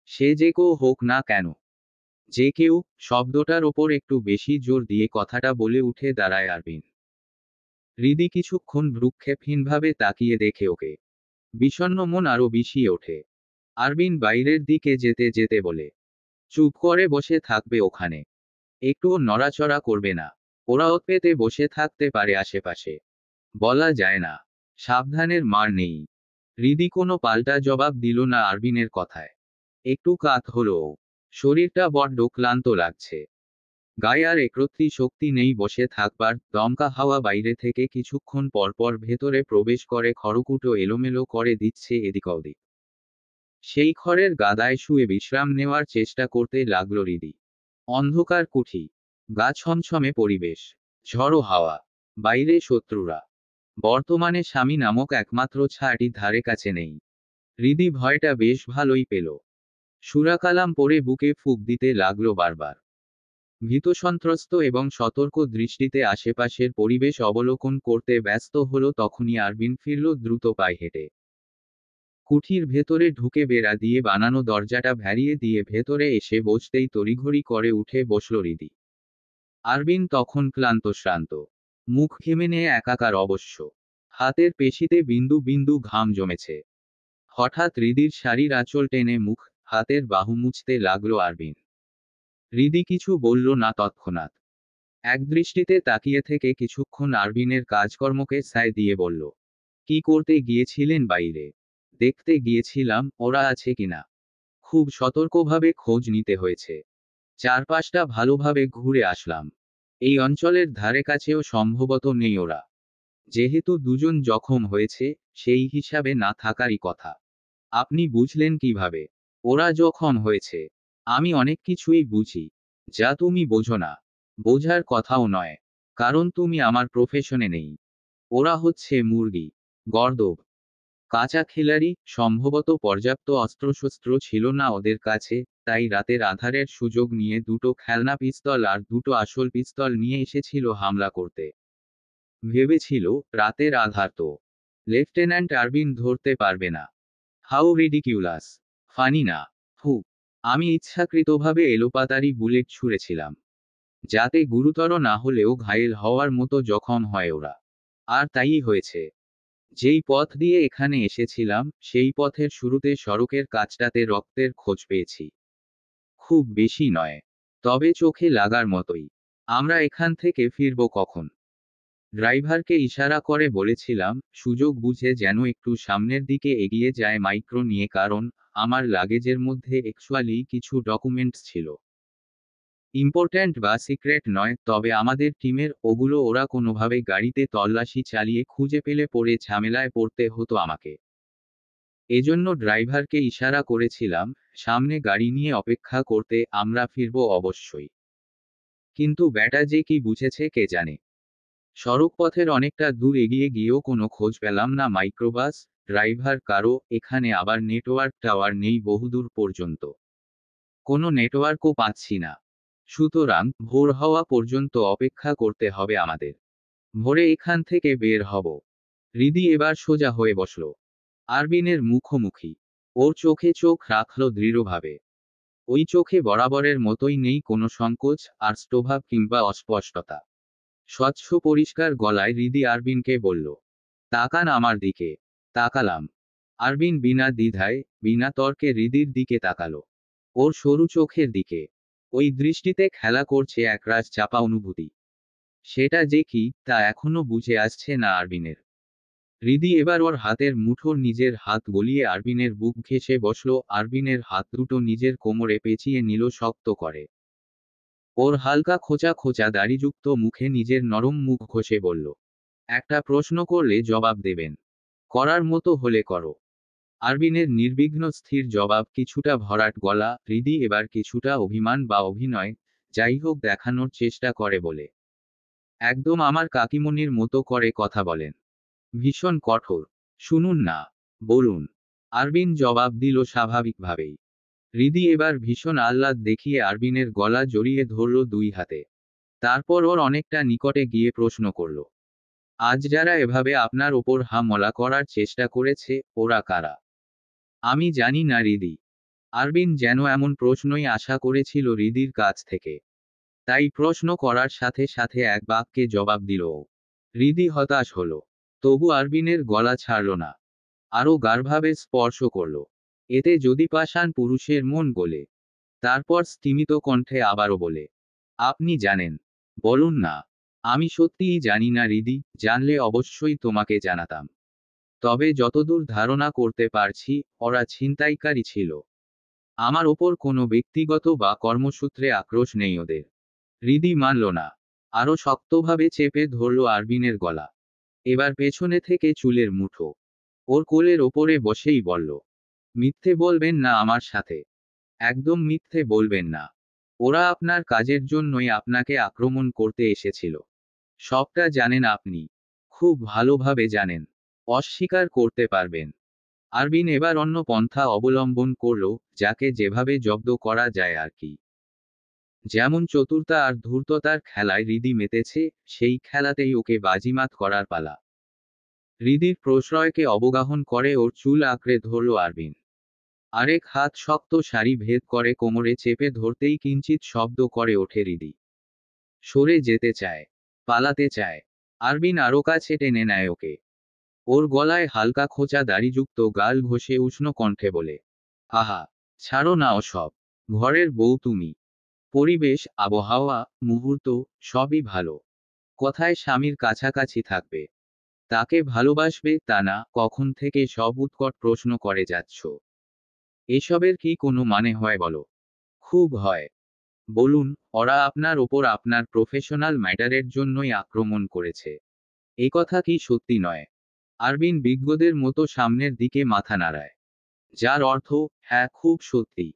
সে যে কেউ হোক না কেন। যে কেউ শব্দটার ওপর একটু বেশি জোর দিয়ে কথাটা বলে উঠে দাঁড়ায় আরবিন। হৃদি কিছুক্ষণ ভ্রুক্ষেপহীনভাবে তাকিয়ে দেখে ওকে। বিষণ্ণ মন আরো বিষিয়ে ওঠে। আরবিন বাইরের দিকে যেতে যেতে বলে, চুপ করে বসে থাকবে ওখানে। একটুও নড়াচড়া করবে না। ওরা ওত পেতে বসে থাকতে পারে আশেপাশে। বলা যায় না। সাবধানের মার নেই। হৃদি কোনো পাল্টা জবাব দিল না আরবিনের কথায়। একটু কাত হলো ও। শরীরটা বড্ড ক্লান্ত লাগছে। গায়ে আর একরত্তি শক্তি নেই বসে থাকবার। দমকা হাওয়া বাইরে থেকে কিছুক্ষণ পরপর ভেতরে প্রবেশ করে খড়কুটো এলোমেলো করে দিচ্ছে এদিক ওদিক। সেই খড়ের গাদায় শুয়ে বিশ্রাম নেওয়ার চেষ্টা করতে লাগল হৃদি। অন্ধকার কুঠি। গা ছমছমে পরিবেশ। ঝড়ো হাওয়া। বাইরে শত্রুরা। বর্তমানে স্বামী নামক একমাত্র ছায়াটি ধারে কাছে নেই। হৃদি ভয়টা বেশ ভালোই পেল। সুরাকালাম পরে বুকে ফুঁক দিতে লাগলো বারবার। ভীতসন্ত্রস্ত এবং সতর্ক দৃষ্টিতে আশেপাশের পরিবেশ অবলোকন করতে ব্যস্ত হলো তখনই আরবিন ফিরল দ্রুত পায়ে হেঁটে। কুঠির ভেতরে ঢুকে বেড়া দিয়ে বানানো দরজাটা ভ্যারিয়ে দিয়ে ভেতরে এসে বসতেই তড়িঘড়ি করে উঠে বসল হৃদি। আরবিন তখন ক্লান্ত শ্রান্ত। মুখ ঘেমে নিয়ে একাকার অবশ্য। হাতের পেশিতে বিন্দু বিন্দু ঘাম জমেছে। হঠাৎ হৃদির শাড়ির আঁচল টেনে মুখ, হাতের বাহু মুছতে লাগলো আরবিন। হৃদি কিছু বলল না তৎক্ষণাৎ। একদৃষ্টিতে তাকিয়ে থেকে কিছুক্ষণ আরবিনের কাজকর্মকে সায় দিয়ে বলল, কি করতে গিয়েছিলেন বাইরে? দেখতে গিয়েছিলাম ওরা আছে কিনা। খুব সতর্কভাবে খোঁজ নিতে হয়েছে। চারপাশটা ভালোভাবে ঘুরে আসলাম। এই অঞ্চলের ধারে কাছেও সম্ভবত নেই ওরা। যেহেতু দুজন জখম হয়েছে, সেই হিসাবে না থাকারই কথা। আপনি বুঝলেন কিভাবে? ওরা জখম হয়েছে। আমি অনেক কিছুই বুঝি, যা তুমি বোঝো না। বোঝার কথাও নয়। কারণ তুমি আমার প্রফেশনে নেই। ওরা হচ্ছে মুরগি। গর্দভ। কাঁচা খিলাড়ি, সম্ভবত পর্যাপ্ত অস্ত্রশস্ত্র ছিল না ওদের কাছে, তাই রাতের আধারের সুযোগ নিয়ে দুটো খেলনা পিস্তল আর দুটো আসল পিস্তল নিয়ে এসেছিল হামলা করতে। ভেবেছিল, রাতের আধার তো লেফটেন্যান্ট আরবিন ধরতে পারবে না। How ridiculous. ফানি না। হু। আমি ইচ্ছাকৃতভাবে এলোপাতাড়ি বুলেট ছুঁড়েছিলাম, যাতে গুরুতর না হলেও ঘায়েল হওয়ার মতো জখম হয় ওরা। আর তাই হয়েছে। যেই পথ দিয়ে এখানে এসেছিলাম, সেই পথের শুরুতে সড়কের কাছটাতে রক্তের খোঁজ পেয়েছি। খুব বেশি নয়। তবে চোখে লাগার মতোই। আমরা এখান থেকে ফিরব কখন? ড্রাইভারকে ইশারা করে বলেছিলাম, সুযোগ বুঝে যেন একটু সামনের দিকে এগিয়ে যায় মাইক্রো নিয়ে, কারণ আমার লাগেজের মধ্যে অ্যাকচুয়ালি কিছু ডকুমেন্টস ছিল। ইম্পর্ট্যান্ট বা সিক্রেট নয়, তবে আমাদের টিমের ওগুলো ওরা কোনোভাবে গাড়িতে তল্লাশি চালিয়ে খুঁজে পেলে পরে ঝামেলায় পড়তে হতো আমাকে। এজন্য ড্রাইভারকে ইশারা করেছিলাম, সামনে গাড়ি নিয়ে অপেক্ষা করতে, আমরা ফিরব অবশ্যই। কিন্তু ব্যাটা যে কি বুঝেছে কে জানে। সড়কপথের অনেকটা দূর এগিয়ে গিয়েও কোনো খোঁজ পেলাম না মাইক্রোবাস ড্রাইভার কারো। এখানে আবার নেটওয়ার্ক টাওয়ার নেই বহুদূর পর্যন্ত। কোনো নেটওয়ার্কও পাচ্ছি না। সুতরাং ভোর হওয়া পর্যন্ত অপেক্ষা করতে হবে আমাদের। ভোরে এখান থেকে বের হব। হৃদি এবার সোজা হয়ে বসল। আরবিনের মুখোমুখি। ওর চোখে চোখ রাখল দৃঢ়ভাবে। ওই চোখে বরাবরের মতোই নেই কোনো সংকোচ আর স্থভাব কিংবা অস্পষ্টতা। স্বচ্ছ পরিষ্কার গলায় হৃদি আরবিনকে বলল, তাকান আমার দিকে। তাকালাম। আরবিন বিনা দ্বিধায়, বিনা তর্কে হৃদির দিকে তাকালো। ওর সরু চোখের দিকে। ওই দৃষ্টিতে খেলা করছে একরাশ চাপা অনুভূতি। সেটা যে কি, তা এখনো বুঝে আসছে না আরবিনের। হৃদি এবার ওর হাতের মুঠোর নিজের হাত গলিয়ে আরবিনের বুক ঘেঁষে বসল, আরবিনের হাত দুটো নিজের কোমরে পেঁচিয়ে নিল শক্ত করে। ওর হালকা খোঁচা খোঁচা দাড়িযুক্ত মুখে নিজের নরম মুখ ঘষে বলল, একটা প্রশ্ন করলে জবাব দেবেন? করার মতো হলে করো। আরবিনের নির্বিঘ্ন স্থির জবাব, কিছুটা ভরাট গলা। হৃদি এবার কিছুটা অভিমান বা অভিনয় যাই হোক দেখানোর চেষ্টা করে বলে, একদম আমার কাকিমণির মতো করে কথা বলেন, ভীষণ কঠোর। শুনুন না, বলুন। আরবিন জবাব দিল স্বাভাবিকভাবেই। হৃদি এবার ভীষণ আহ্লাদ দেখিয়ে আরবিনের গলা জড়িয়ে ধরল দুই হাতে। তারপর ওর অনেকটা নিকটে গিয়ে প্রশ্ন করল, আজ যারা এভাবে আপনার ওপর হামলা করার চেষ্টা করেছে, ওরা কারা? আমি জানি না হৃদি। আরবিন যেন এমন প্রশ্নই আশা করেছিল হৃদির কাছ থেকে, তাই প্রশ্ন করার সাথে সাথে এক বাক্যে জবাব দিল ও। হৃদি হতাশ হল, তবু আরবিনের গলা ছাড়ল না। আরও গাঢ়ভাবে স্পর্শ করল, এতে যদি পাষাণ পুরুষের মন গলে। তারপর স্তিমিত কণ্ঠে আবারও বলে, আপনি জানেন? বলুন না। আমি সত্যিই জানি না হৃদি, জানলে অবশ্যই তোমাকে জানাতাম। তবে যতদূর ধারণা করতে পারছি, ওরা ছিনতাইকারী ছিল। আমার ওপর কোনো ব্যক্তিগত বা কর্মসূত্রে আক্রোশ নেই ওদের। হৃদি মানল না, আরও শক্তভাবে চেপে ধরল আরবিনের গলা। এবার পেছনে থেকে চুলের মুঠো ওর কোলের ওপরে বসেই বলল, মিথ্যে বলবেন না আমার সাথে। একদম মিথ্যে বলবেন না। ওরা আপনার কাজের জন্যই আপনাকে আক্রমণ করতে এসেছিল। সবটা জানেন আপনি। খুব ভালোভাবে জানেন। অস্বীকার করতে পারবেন? আরবিন এবার অন্য পন্থা অবলম্বন করল, যাকে যেভাবে জব্দ করা যায় আর কি। যেমন চতুরতা আর ধূর্ততার খেলায় হৃদি মেতেছে, সেই খেলাতেই ওকে বাজিমাত করার পালা। হৃদির প্রশ্রয়কে অবগাহন করে ওর চুল আঁকড়ে ধরল আরবিন। আরেক হাত শক্ত শাড়ি ভেদ করে কোমরে চেপে ধরতেই কিঞ্চিৎ শব্দ করে ওঠে হৃদি। সরে যেতে চায়, পালাতে চায়। আরবিন আরও কাছে টেনে নেয় ওকে। ওর গলায় হালকা খোঁচা দাড়িযুক্ত গাল ঘষে উষ্ণ কণ্ঠে বলে, আহা, ছাড়ো না ওসব। ঘরের বউ তুমি। পরিবেশ, আবহাওয়া, মুহূর্ত, সবই ভালো। কথায় স্বামীর কাছাকাছি থাকবে, তাকে ভালোবাসবে তা না, কখন থেকে সব উৎকট প্রশ্ন করে যাচ্ছ? এসবের কি কোনো মানে হয় বলো? খুব হয়। বলুন, ওরা আপনার ওপর আপনার প্রফেশনাল ম্যাটারের জন্যই আক্রমণ করেছে। এ কথা কি সত্যি নয়? আরবিন বিজ্ঞদের মতো সামনের দিকে মাথা নাড়ায়, যার অর্থ, হ্যাঁ খুব সত্যি।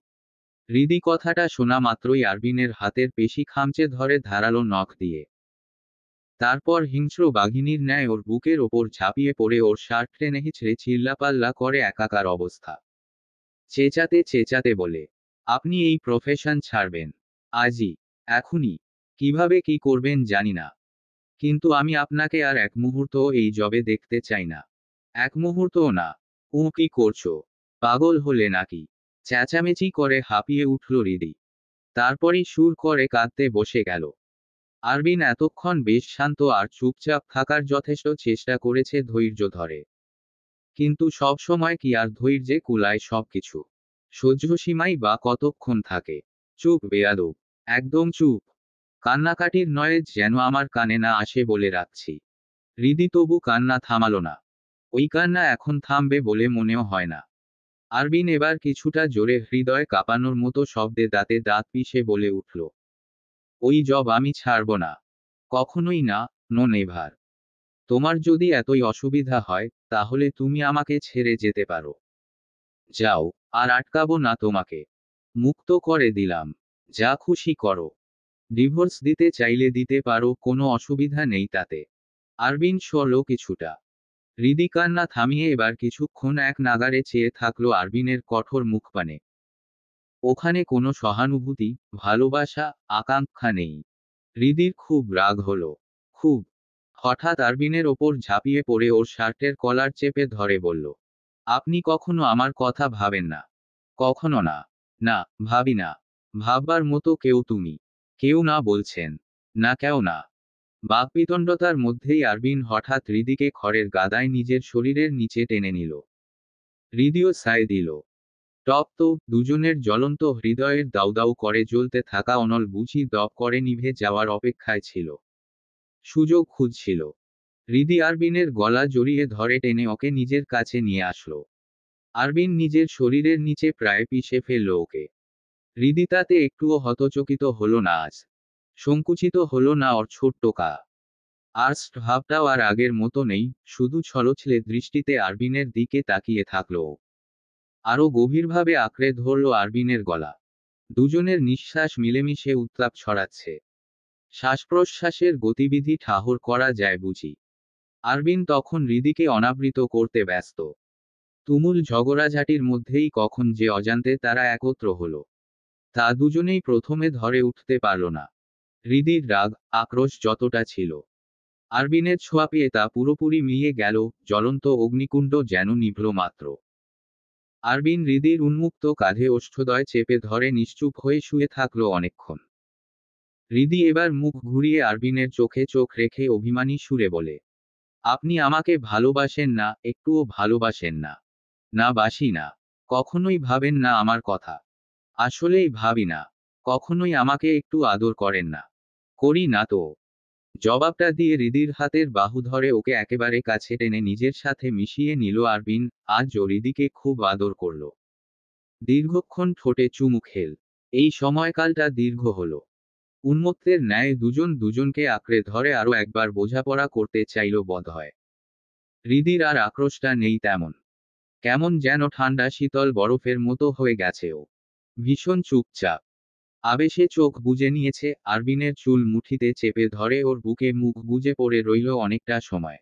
হৃদি কথাটা শোনা মাত্রই আরবিনের হাতের পেশি খামচে ধরে ধারালো নখ দিয়ে। তারপর হিংস্র বাঘিনীর ন্যায় ওর বুকের ওপর ঝাঁপিয়ে পড়ে ওর শার্ট টেনে হিঁচড়ে চিল্লাপাল্লা করে একাকার অবস্থা। চেঁচাতে চেঁচাতে বলে, আপনি এই প্রফেশন ছাড়বেন? আজই? এখনই? কিভাবে কি করবেন জানি না, কিন্তু আমি আপনাকে আর এক মুহূর্ত এই জবে দেখতে চাই না। এক মুহূর্তও না। ও কি করছো? পাগল হলে নাকি? চেঁচামেচি করে হাঁপিয়ে উঠল হৃদি। তারপরই সুর করে কাঁদতে বসে গেল। আরবিন এতক্ষণ বেশ শান্ত আর চুপচাপ থাকার যথেষ্ট চেষ্টা করেছে ধৈর্য ধরে। কিন্তু সব সময় কি আর ধৈর্যে কুলায় সবকিছু? সহ্যসীমাই বা কতক্ষণ থাকে? চুপ বেয়াদব। একদম চুপ। কান্নাকাটির নয়েজ যেন আমার কানে না আসে বলে রাখছি। হৃদি তবু কান্না থামালো না। ওই কান্না এখন থামবে বলে মনেও হয় না। আরবিন এবার কিছুটা জোরে হৃদয় কাঁপানোর মতো শব্দে দাঁতে দাঁত পিষে বলে উঠল, ওই জব আমি ছাড়ব না। কখনোই না, নো নেভার। তোমার যদি এতই অসুবিধা হয়, তাহলে তুমি আমাকে ছেড়ে যেতে পারো। যাও, আর আটকাবো না তোমাকে। মুক্ত করে দিলাম। যা খুশি করো। ডিভোর্স দিতে চাইলে দিতে পারো, কোনো অসুবিধা নেই তাতে। আরবিন সরল কিছুটা। হৃদি কান্না থামিয়ে এবার কিছুক্ষণ এক নাগাড়ে চেয়ে থাকলো আরবিনের কঠোর মুখপানে। ওখানে কোনো সহানুভূতি, ভালোবাসা, আকাঙ্ক্ষা নেই। হৃদির খুব রাগ হলো। খুব। হঠাৎ আরবিনের ওপর ঝাঁপিয়ে পড়ে ওর শার্টের কলার চেপে ধরে বলল, আপনি কখনো আমার কথা ভাবেন না? কখনো না। না, ভাবি না। ভাববার মতো কেউ তুমি? কেউ না বলছেন? না কেউ না। বাকবিতণ্ডতার মধ্যেই আরবিন হঠাৎ হৃদিকে খড়ের গাদায় নিজের শরীরের নিচে টেনে নিল। হৃদিও সায় দিল। টপ তো, দুজনের জ্বলন্ত হৃদয়ের দাউদাউ করে জ্বলতে থাকা অনল বুঝি দপ করে নিভে যাওয়ার অপেক্ষায় ছিল। সুযোগ খুঁজছিল। হৃদি আরবিনের গলা জড়িয়ে ধরে টেনে ওকে নিজের কাছে নিয়ে আসলো। আরবিন নিজের শরীরের নিচে প্রায় পিষে ফেলল ওকে। হৃদি তাতে একটুও হতচকিত হলো না আজ। সংকুচিত হলো না ওর ছোট্ট কা। আর ভাবটাও আর আগের মতো নেই, শুধু ছলছলে দৃষ্টিতে আরবিনের দিকে তাকিয়ে থাকলো ও। আরো গভীরভাবে আঁকড়ে ধরল আরবিনের গলা। দুজনের নিঃশ্বাস মিলেমিশে উত্তাপ ছড়াচ্ছে। শ্বাসপ্রশ্বাসের গতিবিধি ঠাহর করা যায় বুঝি। আরবিন তখন হৃদিকে অনাবৃত করতে ব্যস্ত। তুমুল ঝগড়াঝাটির মধ্যেই কখন যে অজান্তে তারা একত্র হলো, তা দুজনেই প্রথমে ধরে উঠতে পারল না। হৃদির রাগ, আক্রোশ যতটা ছিল, আরবিনের ছোঁয়া পেয়ে তা পুরোপুরি মিলিয়ে গেল, জ্বলন্ত অগ্নিকুণ্ড যেন নিভল মাত্র। আরবিন হৃদির উন্মুক্ত কাঁধে ওষ্ঠদয় চেপে ধরে নিশ্চুপ হয়ে শুয়ে থাকল অনেকক্ষণ। হৃদি এবার মুখ ঘুরিয়ে আরবিনের চোখে চোখ রেখে অভিমানী সুরে বলে, আপনি আমাকে ভালোবাসেন না, একটুও ভালোবাসেন না। না বাসি না। কখনোই ভাবেন না আমার কথা। আসলেই ভাবি না। কখনোই আমাকে একটু আদর করেন না। করি না তো। জবাবটা দিয়ে হৃদির হাতের বাহু ধরে ওকে একেবারে কাছে টেনে নিজের সাথে মিশিয়ে নিল আরবিন। আজ ও হৃদিকে খুব আদর করল। দীর্ঘক্ষণ ঠোঁটে চুমু খেল। এই সময়কালটা দীর্ঘ হলো। উন্মত্তের ন্যায় দুজন দুজনকে আঁকড়ে ধরে আরো একবার বোঝাপড়া করতে চাইল বোধহয়। হৃদির আর আক্রোশটা নেই তেমন। কেমন যেন ঠান্ডা শীতল বরফের মতো হয়ে গেছে ও। ভীষণ চুপচাপ। আবেশে চোখ বুজে নিয়েছে, আরবিনের চুল মুঠিতে চেপে ধরে ওর বুকে মুখ গুজে পড়ে রইল অনেকটা সময়।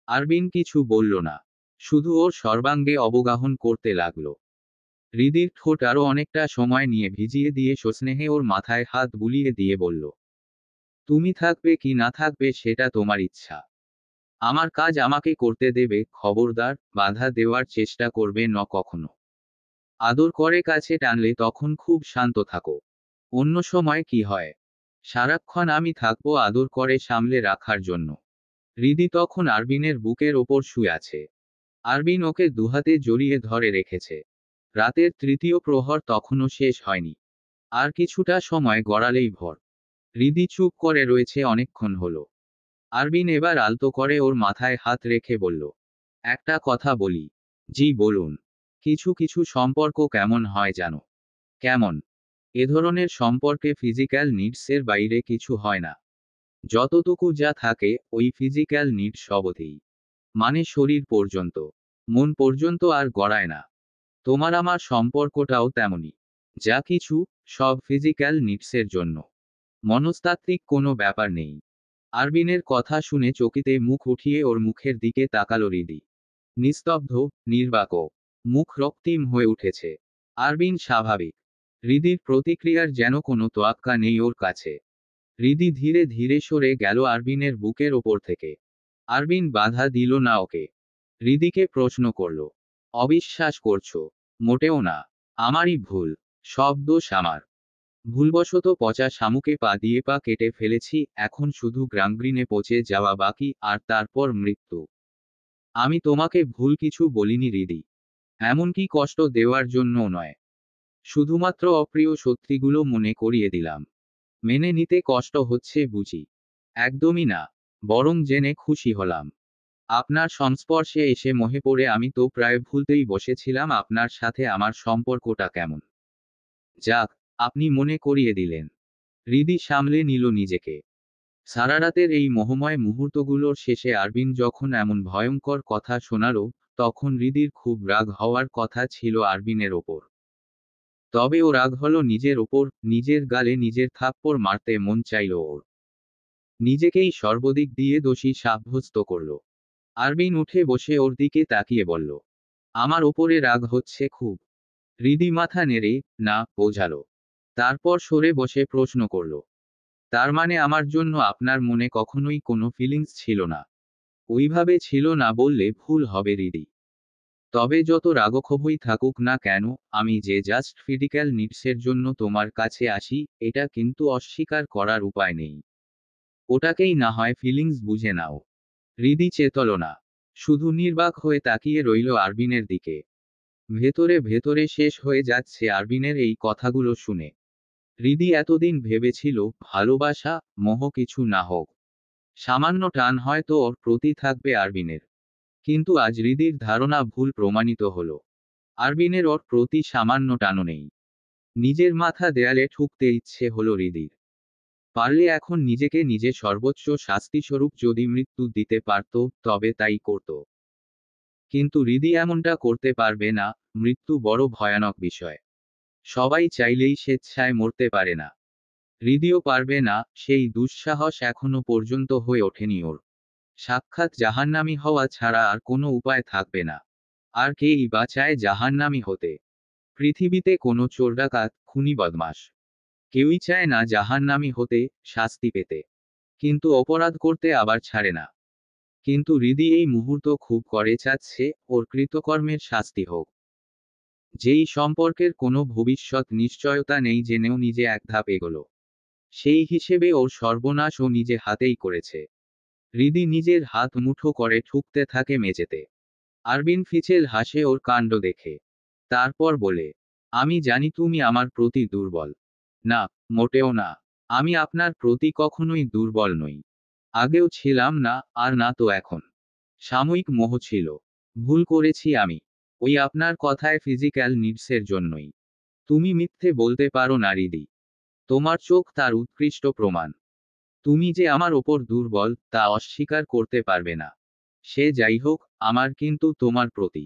আরবিন কিছু বলল না। শুধু ওর সর্বাঙ্গে অবগাহন করতে লাগল। হৃদির ঠোঁট আরো অনেকটা সময় নিয়ে ভিজিয়ে দিয়ে সস্নেহে ওর মাথায় হাত বুলিয়ে দিয়ে বলল, তুমি থাকবে কি না থাকবে সেটা তোমার ইচ্ছা। আমার কাজ আমাকে করতে দেবে, খবরদার বাধা দেওয়ার চেষ্টা করবে না কখনো। আদর করে কাছে টানলে তখন খুব শান্ত থাকো। অন্য সময় কি হয়? সারাক্ষণ আমি থাকবো আদর করে সামলে রাখার জন্য। হৃদি তখন আরবিনের বুকের ওপর শুয়ে আছে। আরবিন ওকে দুহাতে জড়িয়ে ধরে রেখেছে। রাতের তৃতীয় প্রহর তখনও শেষ হয়নি। আর কিছুটা সময় গড়ালেই ভোর। হৃদি চুপ করে রয়েছে অনেকক্ষণ হলো। আরবিন এবার আলতো করে ওর মাথায় হাত রেখে বলল, একটা কথা বলি। জি বলুন। কিছু কিছু সম্পর্ক কেমন হয় জানো? কেমন? এ ধরনের সম্পর্কে ফিজিক্যাল নিডসের বাইরে কিছু হয় না। যতটুকু যা থাকে ওই ফিজিক্যাল নিডস অবধিই। মানে শরীর পর্যন্ত, মন পর্যন্ত আর গড়ায় না। তোমার আমার সম্পর্কটাও তেমনি। যা কিছু, সব ফিজিক্যাল নিডসের জন্য। মনস্তাত্ত্বিক কোনো ব্যাপার নেই। আরবিনের কথা শুনে চকিতে মুখ উঠিয়ে ওর মুখের দিকে তাকালো হৃদি। নিস্তব্ধ, নির্বাক। মুখ রক্তিম হয়ে উঠেছে। আরবিন স্বাভাবিক। হৃদির প্রতিক্রিয়ার যেন কোনো তোয়াক্কা নেই ওর কাছে। হৃদি ধীরে ধীরে সরে গেল আরবিনের বুকের ওপর থেকে। আরবিন বাধা দিল না ওকে। হৃদিকে প্রশ্ন করল, অবিশ্বাস করছো? মোটেও না। আমারই ভুল। সব দোষ আমার। ভুলবশত পচা শামুকে পা দিয়ে পা কেটে ফেলেছি, এখন শুধু গ্রাংগ্রিনে পচে যাওয়া বাকি, আর তারপর মৃত্যু। আমি তোমাকে ভুল কিছু বলিনি হৃদি। এমনকি কষ্ট দেওয়ার জন্যও নয়। শুধুমাত্র অপ্রিয় সত্যিগুলো মনে করিয়ে দিলাম। মেনে নিতে কষ্ট হচ্ছে বুঝি? একদমই না। বরং জেনে খুশি হলাম। আপনার সংস্পর্শে এসে মোহে পড়ে আমি তো প্রায় ভুলতেই বসেছিলাম আপনার সাথে আমার সম্পর্কটা কেমন। যাক, আপনি মনে করিয়ে দিলেন। হৃদি সামলে নিল নিজেকে। সারারাতের এই মোহময় মুহূর্তগুলোর শেষে আরবিন যখন এমন ভয়ঙ্কর কথা শোনালো, তখন হৃদির খুব রাগ হওয়ার কথা ছিল আরবিনের ওপর। তবে ও রাগ হলো নিজের ওপর, নিজের গালে নিজের থাপ্পড় মারতে মন চাইল ওর। নিজেকেই সর্বদিক দিয়ে দোষী সাব্যস্ত করল। আরবিন উঠে বসে ওর দিকে তাকিয়ে বলল, আমার ওপরে রাগ হচ্ছে খুব? হৃদি মাথা নেড়ে না বোঝালো। তারপর সরে বসে প্রশ্ন করল, তার মানে আমার জন্য আপনার মনে কখনোই কোনো ফিলিংস ছিল না? ওইভাবে ছিল না বললে ভুল হবে হৃদি। তবে যত রাগক্ষোভই থাকুক না কেন, আমি যে জাস্ট ফিজিক্যাল নিডসের জন্য তোমার কাছে আসি, এটা কিন্তু অস্বীকার করার উপায় নেই। ওটাকেই না হয় ফিলিংস বুঝে নাও। হৃদি চেতল না। শুধু নির্বাক হয়ে তাকিয়ে রইল আরবিনের দিকে। ভেতরে ভেতরে শেষ হয়ে যাচ্ছে আরবিনের এই কথাগুলো শুনে। হৃদি এতদিন ভেবেছিল ভালোবাসা, মোহ কিছু না হোক। সামান্য টান হয়তো ওর প্রতি থাকবে আরবিনের, কিন্তু আজ হৃদির ধারণা ভুল প্রমাণিত হলো। আরবিনের ওর প্রতি সামান্য টানও নেই। নিজের মাথা দেয়ালে ঠুকতে ইচ্ছে হলো হৃদির। পারলে এখন নিজেকে নিজে সর্বোচ্চ শাস্তিস্বরূপ যদি মৃত্যু দিতে পারত, তবে তাই করত। কিন্তু হৃদি এমনটা করতে পারবে না। মৃত্যু বড় ভয়ানক বিষয়। সবাই চাইলেই স্বেচ্ছায় মরতে পারে না। হৃদিও পারবে না, সেই দুঃসাহস এখনো পর্যন্ত হয়ে ওঠেনি ওর। সাক্ষাৎ জাহান্নামী হওয়া ছাড়া আর কোনো উপায় থাকবে না। আর কেই বা চায় জাহান্নামী হতে? পৃথিবীতে কোনো চোর ডাকাত, খুনি বদমাশ কেউই চায় না জাহান্নামী হতে, শাস্তি পেতে। কিন্তু অপরাধ করতে আবার ছাড়ে না। কিন্তু হৃদি এই মুহূর্ত খুব করে চাচ্ছে, ওর কৃতকর্মের শাস্তি হোক। যেই সম্পর্কের কোনো ভবিষ্যৎ নিশ্চয়তা নেই জেনেও নিজে এক ধাপ এগোলো। সেই হিসেবে ওর সর্বনাশ ও নিজে হাতেই করেছে। হৃদি নিজের হাত মুঠো করে ঠুকতে থাকে মেঝেতে। আরবিন ফিচেল হাসে ওর কাণ্ড দেখে। তারপর বলে, আমি জানি তুমি আমার প্রতি দুর্বল। না, মোটেও না। আমি আপনার প্রতি কখনোই দুর্বল নই। আগেও ছিলাম না, আর না তো এখন। সাময়িক মোহ ছিল। ভুল করেছি আমি। ওই আপনার কথায় ফিজিক্যাল নিডসের জন্যই। তুমি মিথ্যে বলতে পারো না হৃদি। তোমার চোখ তার উৎকৃষ্ট প্রমাণ। তুমি যে আমার ওপর দুর্বল, তা অস্বীকার করতে পারবে না। সে যাই হোক, আমার কিন্তু তোমার প্রতি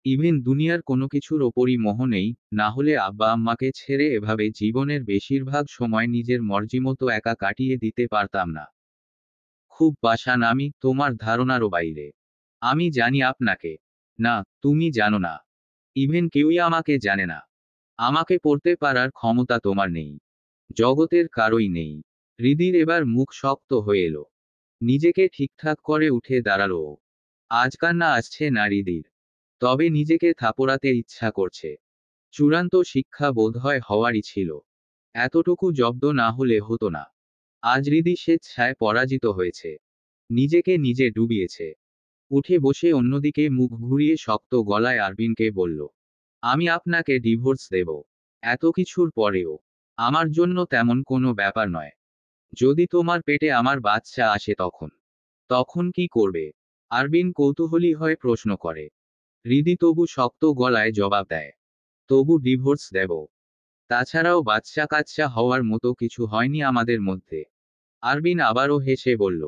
ইভেন দুনিয়ার কোনো কিছুর ওপরই মোহ নেই। না হলে আব্বা আম্মাকে ছেড়ে এভাবে জীবনের বেশিরভাগ সময় নিজের মর্জিমতো একা কাটিয়ে দিতে পারতাম না। খুব পাষাণ আমি, তোমার ধারণারও বাইরে। আমি জানি আপনাকে। না, তুমি জানো না। ইভেন কেউই আমাকে জানে না। আমাকে পড়তে পারার ক্ষমতা তোমার নেই। জগতের কারোই নেই। হৃদির এবার মুখ শক্ত হয়ে এলো। নিজেকে ঠিকঠাক করে উঠে দাঁড়ালো ও। আজ কান্না আসছে না হৃদির। তবে নিজেকে থাপড়াতে ইচ্ছা করছে। চূড়ান্ত শিক্ষা বোধহয় হওয়ারই ছিল। এতটুকু জব্দ না হলে হতো না। আজ হৃদি স্বেচ্ছায় পরাজিত হয়েছে। নিজেকে নিজে ডুবিয়েছে। উঠে বসে অন্যদিকে মুখ ঘুরিয়ে শক্ত গলায় আরবিনকে বলল, আমি আপনাকে ডিভোর্স দেব। এত কিছুর পরেও আমার জন্য তেমন কোনো ব্যাপার নয়। যদি তোমার পেটে আমার বাচ্চা আসে তখন তখন কি করবে? আরবিন কৌতূহলী হয়ে প্রশ্ন করে। হৃদি তবু শক্ত গলায় জবাব দেয়, তবু ডিভোর্স দেব। তাছাড়াও বাচ্চা কাচ্চা হওয়ার মতো কিছু হয়নি আমাদের মধ্যে। আরবিন আবারও হেসে বলল,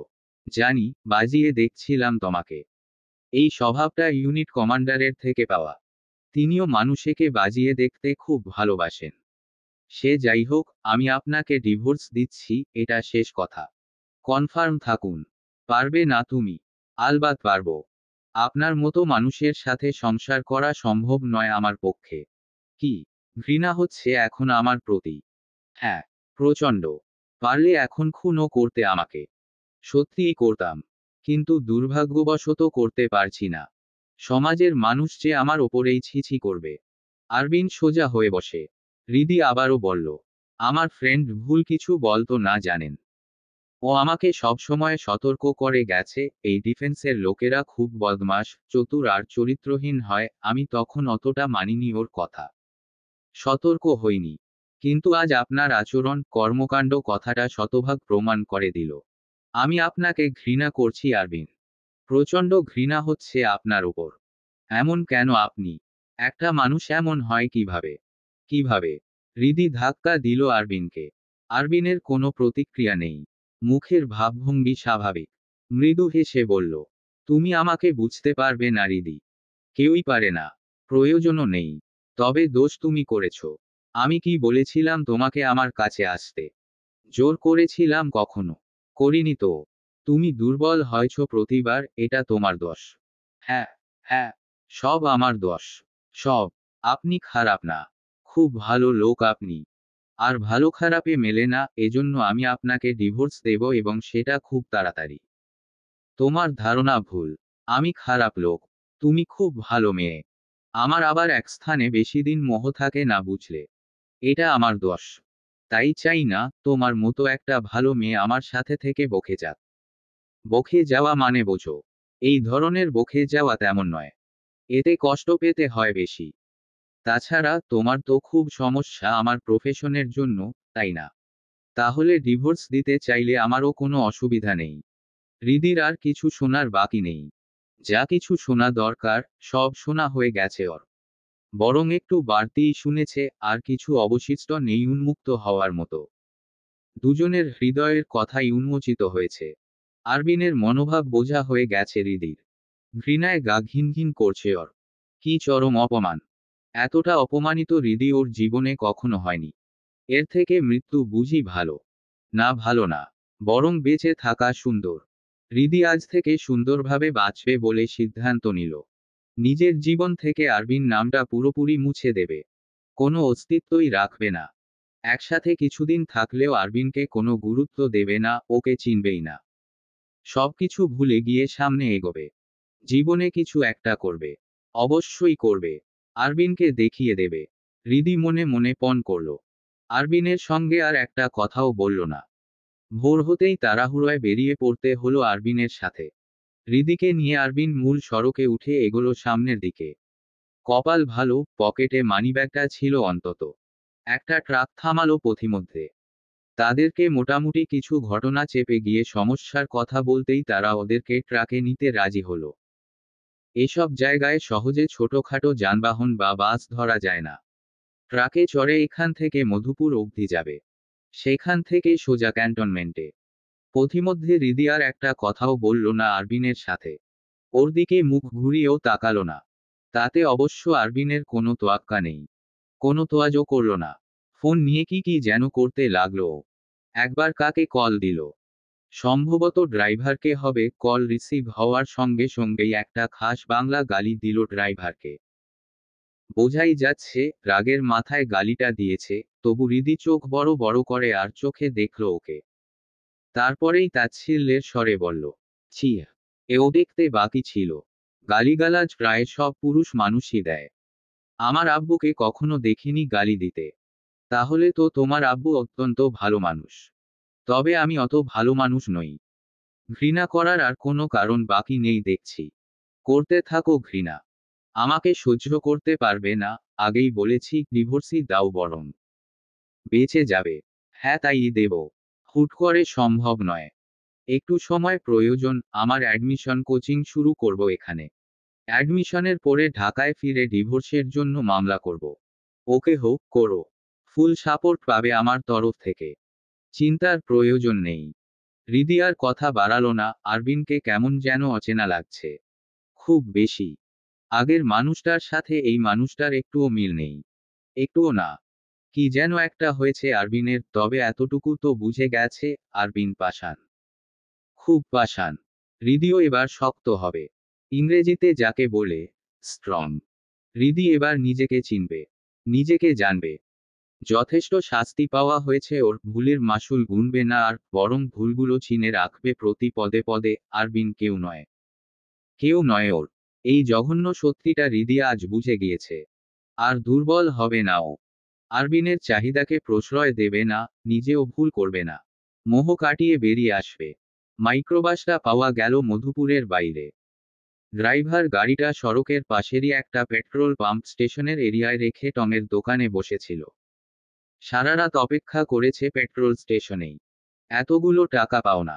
জানি, বাজিয়ে দেখছিলাম তোমাকে। এই স্বভাবটা ইউনিট কমান্ডারের থেকে পাওয়া। তিনিও মানুষেকে বাজিয়ে দেখতে খুব ভালোবাসেন। সে যাই হোক, আমি আপনাকে ডিভোর্স দিচ্ছি, এটা শেষ কথা। কনফার্ম থাকুন। পারবে না তুমি? আলবাত পারব। আপনার মতো মানুষের সাথে সংসার করা সম্ভব নয় আমার পক্ষে। কি ঘৃণা হচ্ছে এখন আমার প্রতি? হ্যাঁ, প্রচণ্ড। পারলে এখন খুনও করতে আমাকে। সত্যিই করতাম। কিন্তু দুর্ভাগ্যবশত করতে পারছি না। সমাজের মানুষ যে আমার ওপরেই ছিছি করবে। আরবিন সোজা হয়ে বসে। হৃদি আবারও বলল, আমার ফ্রেন্ড ভুল কিছু বলতো না জানেন। ও আমাকে সবসময় সতর্ক করে গেছে, এই ডিফেন্সের লোকেরা খুব বদমাশ, চতুর আর চরিত্রহীন হয়। আমি তখন অতটা মানিনি ওর কথা। সতর্ক হইনি। কিন্তু আজ আপনার আচরণ, কর্মকাণ্ড কথাটা শতভাগ প্রমাণ করে দিল। আমি আপনাকে ঘৃণা করছি আরবিন। প্রচণ্ড ঘৃণা হচ্ছে আপনার উপর। এমন কেন আপনি? একটা মানুষ এমন হয় কিভাবে? কিভাবে? হৃদি ধাক্কা দিল আরবিনকে। আরবিনের কোনো প্রতিক্রিয়া নেই। মুখের ভাবভঙ্গি স্বাভাবিক। মৃদু হেসে বলল, তুমি আমাকে বুঝতে পারবে না হৃদি। কেউই পারে না। প্রয়োজনও নেই। তবে দোষ তুমি করেছ। আমি কি বলেছিলাম তোমাকে আমার কাছে আসতে? জোর করেছিলাম কখনো? করিনি তো। তুমি দুর্বল হয়েছ প্রতিবার, এটা তোমার দোষ। হ্যাঁ, হ্যাঁ, সব আমার দোষ। সব। আপনি খারাপ না। খুব ভালো লোক আপনি। আর ভালো খারাপে মেলে না, এজন্য আমি আপনাকে ডিভোর্স দেব এবং সেটা খুব তাড়াতাড়ি। তোমার ধারণা ভুল। আমি খারাপ লোক। তুমি খুব ভালো মেয়ে। আমার আবার এক স্থানে বেশি দিন মোহ থাকে না বুঝলে। এটা আমার দোষ। তাই চাই না তোমার মতো একটা ভালো মেয়ে আমার সাথে থেকে বকে যাক। বকে যাওয়া মানে বোঝো। এই ধরনের বকে যাওয়া তেমন নয়। এতে কষ্ট পেতে হয় বেশি। তাছাড়া তোমার তো খুব সমস্যা আমার প্রফেশনের জন্য, তাই না? তাহলে ডিভোর্স দিতে চাইলে আমারও কোনো অসুবিধা নেই। হৃদির আর কিছু শোনার বাকি নেই। যা কিছু শোনা দরকার সব শোনা হয়ে গেছে ওর। বরং একটু বাড়তিই শুনেছে, আর কিছু অবশিষ্ট নেই উন্মুক্ত হওয়ার মতো। দুজনের হৃদয়ের কথাই উন্মোচিত হয়েছে। আরবিনের মনোভাব বোঝা হয়ে গেছে হৃদির। ঘৃণায় গা ঘিন ঘিন করছে ওর। কি চরম অপমান! এতটা অপমানিত হৃদি ওর জীবনে কখনো হয়নি। এর থেকে মৃত্যু বুঝি ভালো? না, ভালো না। বরং বেঁচে থাকা সুন্দর। হৃদি আজ থেকে সুন্দরভাবে বাঁচবে বলে সিদ্ধান্ত নিল। নিজের জীবন থেকে আরবিন নামটা পুরোপুরি মুছে দেবে। কোনো অস্তিত্বই রাখবে না। একসাথে কিছুদিন থাকলেও আরবিনকে কোনো গুরুত্ব দেবে না, ওকে চিনবেই না। সবকিছু ভুলে গিয়ে সামনে এগোবে। জীবনে কিছু একটা করবে। অবশ্যই করবে। আরবিনকে দেখিয়ে দেবে। হৃদি মনে মনে পণ করল। আরবিনের সঙ্গে আর একটা কথাও বলল না। ভোর হতেই তাড়াহুড়োয় বেরিয়ে পড়তে হলো আরবিনের সাথে। হৃদিকে নিয়ে আরবিন মূল সড়কে উঠে এগোলো সামনের দিকে। কপাল ভালো, পকেটে মানিব্যাগটা ছিল অন্তত। একটা ট্রাক থামালো পথিমধ্যে। তাদেরকে মোটামুটি কিছু ঘটনা চেপে গিয়ে সমস্যার কথা বলতেই তারা ওদেরকে ট্রাকে নিতে রাজি হলো। এসব জায়গায় সহজে ছোটখাটো যানবাহন বা বাস ধরা যায় না। ট্রাকে চড়ে এখান থেকে মধুপুর অবধি যাবে। সেখান থেকে সোজা ক্যান্টনমেন্টে। পথিমধ্যে হৃদি আর একটা কথাও বলল না আরবিনের সাথে। ওর দিকে মুখ ঘুরিয়েও তাকালো না। তাতে অবশ্য আরবিনের কোনো তোয়াক্কা নেই। কোনো তোয়াজও করল না। ফোন নিয়ে কি কি যেন করতে লাগলো ও। একবার কাকে কল দিল। সম্ভবত ড্রাইভারকে হবে। কল রিসিভ হওয়ার সঙ্গে সঙ্গেই একটা খাস বাংলা গালি দিল ড্রাইভারকে। বোঝাই যাচ্ছে রাগের মাথায় গালিটা দিয়েছে, তবু হৃদি চোখ বড় বড় করে আর চোখে দেখল ওকে। তারপরেই তাচ্ছিল্যের স্বরে বলল, ছি, এও দেখতে বাকি ছিল। গালিগালাজ প্রায় সব পুরুষ মানুষই দেয়। আমার আব্বুকে কখনো দেখিনি গালি দিতে। তাহলে তো তোমার আব্বু অত্যন্ত ভালো মানুষ। তবে আমি অত ভালো মানুষ নই। ঘৃণা করার আর কোনো কারণ বাকি নেই দেখছি। করতে থাকো ঘৃণা। আমাকে সহ্য করতে পারবে না। আগেই বলেছি ডিভোর্সই দাও বরং। বেঁচে যাবে। হ্যাঁ, তাই দেব। হুট করে সম্ভব নয়। একটু সময় প্রয়োজন। আমার অ্যাডমিশন কোচিং শুরু করব এখানে। অ্যাডমিশনের পরে ঢাকায় ফিরে ডিভোর্সের জন্য মামলা করব। ওকে হোক, করো। ফুল সাপোর্ট পাবে আমার তরফ থেকে। চিন্তার প্রয়োজন নেই। হৃদি আর কথা বাড়ালো না। আরবিনকে কেমন যেন অচেনা লাগছে। খুব বেশি। আগের মানুষটার সাথে এই মানুষটার একটুও মিল নেই। একটুও না। কি যেন একটা হয়েছে আরবিনের, তবে এতটুকু তো বুঝে গেছে, আরবিন পাষাণ। খুব পাষাণ। হৃদিও এবার শক্ত হবে। ইংরেজিতে যাকে বলে স্ট্রং। হৃদি এবার নিজেকে চিনবে। নিজেকে জানবে। যথেষ্ট শাস্তি পাওয়া হয়েছে ওর। ভুলের মাসুল গুনবে না আর, বরং ভুলগুলো চিনে রাখবে প্রতি পদে পদে। আরবিন কেউ নয়। কেউ নয় ওর। এই জঘন্য সত্যিটা হৃদি আজ বুঝে গিয়েছে। আর দুর্বল হবে না ও। আরবিনের চাহিদাকে প্রশ্রয় দেবে না। নিজেও ভুল করবে না। মোহ কাটিয়ে বেরিয়ে আসবে। মাইক্রোবাসটা পাওয়া গেল মধুপুরের বাইরে। ড্রাইভার গাড়িটা সড়কের পাশেরই একটা পেট্রোল পাম্প স্টেশনের এরিয়ায় রেখে টঙের দোকানে বসেছিল। সারা রাত অপেক্ষা করেছে পেট্রোল স্টেশনেই। এতগুলো টাকা পাওনা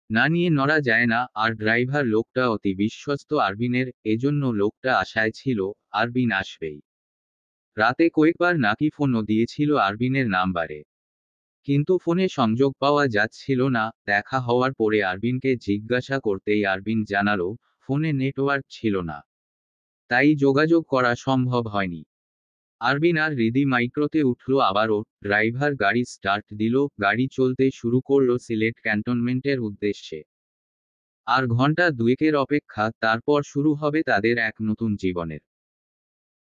না নিয়ে নড়া যায় না। আর ড্রাইভার লোকটা অতি বিশ্বস্ত আরবিনের, এজন্য লোকটা আশায় ছিল আরবিন আসবেই। রাতে কয়েকবার নাকি ফোনও দিয়েছিল আরবিনের নাম্বারে। কিন্তু ফোনে সংযোগ পাওয়া যাচ্ছিল না। দেখা হওয়ার পরে আরবিনকে জিজ্ঞাসা করতেই আরবিন জানালো ফোনে নেটওয়ার্ক ছিল না। তাই যোগাযোগ করা সম্ভব হয়নি। আরবিন আর হৃদি মাইক্রোতে উঠল আবারও। ড্রাইভার গাড়ি স্টার্ট দিল। গাড়ি চলতে শুরু করলো সিলেট ক্যান্টনমেন্টের উদ্দেশ্যে। আর ঘন্টা দুয়েকের অপেক্ষা, তারপর শুরু হবে তাদের এক নতুন জীবনের।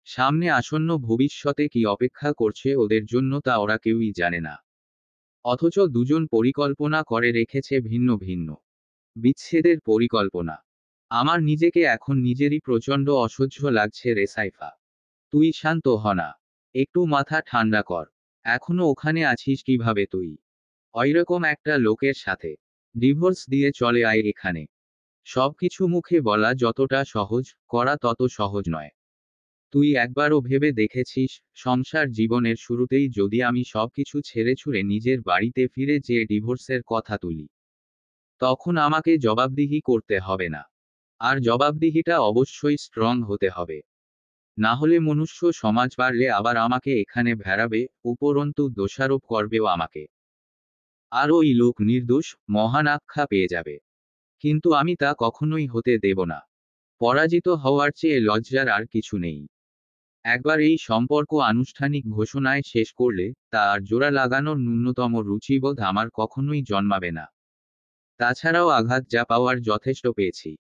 সামনে আসন্ন ভবিষ্যতে কি অপেক্ষা করছে ওদের জন্য তা ওরা কেউই জানে না। অথচ দুজন পরিকল্পনা করে রেখেছে ভিন্ন ভিন্ন। বিচ্ছেদের পরিকল্পনা। আমার নিজেকে এখন নিজেরই প্রচণ্ড অসহ্য লাগছে রে সাইফা। তুই শান্ত হ না। একটু মাথা ঠান্ডা কর। এখনো ওখানে আছিস কিভাবে তুই? ওইরকম একটা লোকের সাথে ডিভোর্স দিয়ে চলে আয় এখানে। সবকিছু মুখে বলা যতটা সহজ, করা তত সহজ নয়। তুই একবারও ভেবে দেখেছিস, সংসার জীবনের শুরুতেই যদি আমি সবকিছু ছেড়ে ছুড়ে নিজের বাড়িতে ফিরে যেয়ে ডিভোর্সের কথা তুলি, তখন আমাকে জবাবদিহি করতে হবে না? আর জবাবদিহিটা অবশ্যই স্ট্রং হতে হবে। না হলে মনুষ্য সমাজ বাড়লে আবার আমাকে এখানে ভেড়াবে, উপরন্তু দোষারোপ করবেও আমাকে। আর ওই লোক নির্দোষ, মহান আখ্যা পেয়ে যাবে। কিন্তু আমি তা কখনোই হতে দেব না। পরাজিত হওয়ার চেয়ে লজ্জার আর কিছু নেই। একবার এই সম্পর্ক আনুষ্ঠানিক ঘোষণায় শেষ করলে তা আর জোড়া লাগানোর ন্যূনতম রুচিবোধ আমার কখনোই জন্মাবে না। তাছাড়াও আঘাত যা পাওয়ার যথেষ্ট পেয়েছি।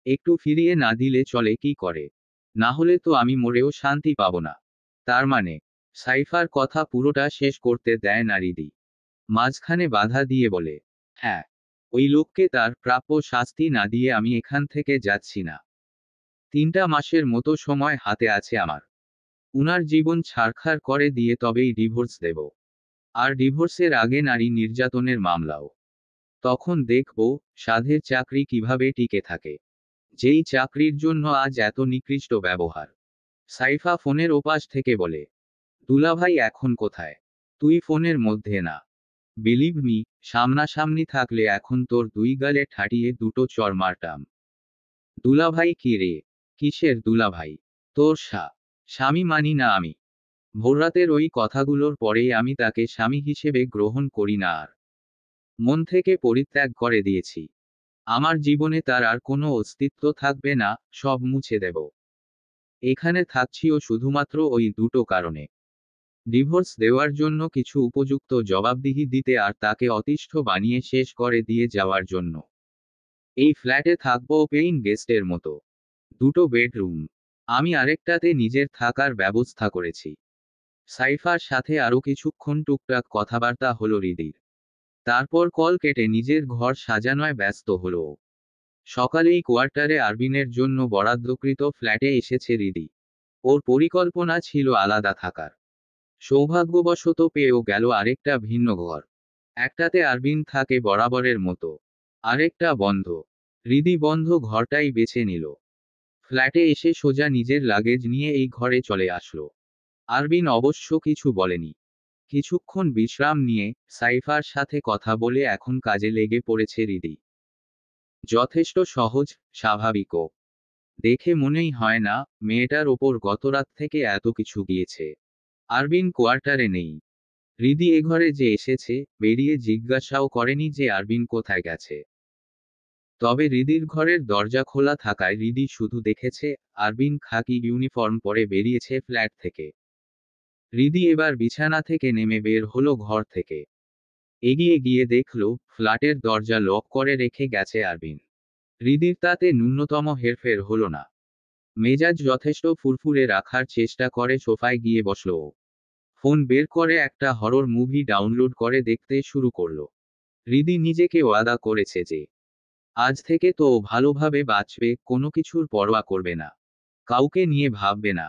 একটু ফিরিয়ে না দিলে চলে কি করে? না হলে তো আমি মরেও শান্তি পাব না। তার মানে? সাইফার কথা পুরোটা শেষ করতে দেয় না রিদি। মাঝখানে বাধা দিয়ে বলে, হ্যাঁ, ওই লোককে তার প্রাপ্য শাস্তি না দিয়ে আমি এখান থেকে যাচ্ছি না। 3টা মাসের মতো সময় হাতে আছে আমার। উনার জীবন ছারখার করে দিয়ে তবেই ডিভোর্স দেব। আর ডিভোর্সের আগে নারী নির্যাতনের মামলাও। তখন দেখব সাধের চাকরি কিভাবে টিকে থাকে, যেই চাকরির জন্য আজ এত নিকৃষ্ট ব্যবহার। সাইফা ফোনের ওপাশ থেকে বলে, দুলাভাই এখন কোথায়? তুই ফোনের মধ্যে না। বিলিভ মি, সামনাসামনি থাকলে এখন তোর 2 গালে ঠাটিয়ে দুটো চড় মারতাম। দুলাভাই কি রে? কিসের দুলাভাই? তোর স্বামী মানি না আমি। ভোররাতের ওই কথাগুলোর পরেই আমি তাকে স্বামী হিসেবে গ্রহণ করি না আর। মন থেকে পরিত্যাগ করে দিয়েছি। আমার জীবনে তার আর কোনো অস্তিত্ব থাকবে না, সব মুছে দেব। এখানে থাকছিও শুধুমাত্র ওই দুটো কারণে। ডিভোর্স দেওয়ার জন্য কিছু উপযুক্ত জবাবদিহি দিতে আর তাকে অতিষ্ঠ বানিয়ে শেষ করে দিয়ে যাওয়ার জন্য। এই ফ্ল্যাটে থাকবো পেইং গেস্টের মতো। দুটো বেডরুম। আমি আরেকটাতে নিজের থাকার ব্যবস্থা করেছি। সাইফার সাথে আরও কিছুক্ষণ টুকটাক কথাবার্তা হলো রিদির। তারপর কল কেটে নিজের ঘর সাজানোয় ব্যস্ত হলো ও। সকালেই কোয়ার্টারে আরবিনের জন্য বরাদ্দকৃত ফ্ল্যাটে এসেছে রিদি। ওর পরিকল্পনা ছিল আলাদা থাকার। সৌভাগ্যবশত পেয়েও গেল আরেকটা ভিন্ন ঘর। একটাতে আরবিন থাকে বরাবরের মতো, আরেকটা বন্ধ। রিদি বন্ধ ঘরটাই বেছে নিল। ফ্ল্যাটে এসে সোজা নিজের লাগেজ নিয়ে এই ঘরে চলে আসলো। আরবিন অবশ্য কিছু বলেনি। কিছুক্ষণ বিশ্রাম নিয়ে সাইফার সাথে কথা বলে এখন কাজে লেগে পড়েছে রিদি। যথেষ্ট সহজ, স্বাভাবিকও। দেখে মনেই হয় না মেয়েটার ওপর গতরাত থেকে এত কিছু গিয়েছে। আরবিন কোয়ার্টারে নেই। রিদি এ ঘরে যে এসেছে, বেরিয়ে জিজ্ঞাসাও করেনি যে আরবিন কোথায় গেছে। তবে রিদির ঘরের দরজা খোলা থাকায় রিদি শুধু দেখেছে আরবিন খাকি ইউনিফর্ম পরে বেরিয়েছে ফ্ল্যাট থেকে। রিদি এবার বিছানা থেকে নেমে বের হলো ঘর থেকে। এগিয়ে গিয়ে দেখল ফ্ল্যাটের দরজা লক করে রেখে গেছে আরবিন। রিদির তাতে ন্যূনতম হেরফের হলো না। মেজাজ যথেষ্ট ফুরফুরে রাখার চেষ্টা করে সোফায় গিয়ে বসল ও। ফোন বের করে একটা হরর মুভি ডাউনলোড করে দেখতে শুরু করলো। রিদি নিজেকে ওয়াদা করেছে যে আজ থেকে তো ও ভালোভাবে বাঁচবে, কোনো কিছুর পরোয়া করবে না, কাউকে নিয়ে ভাববে না।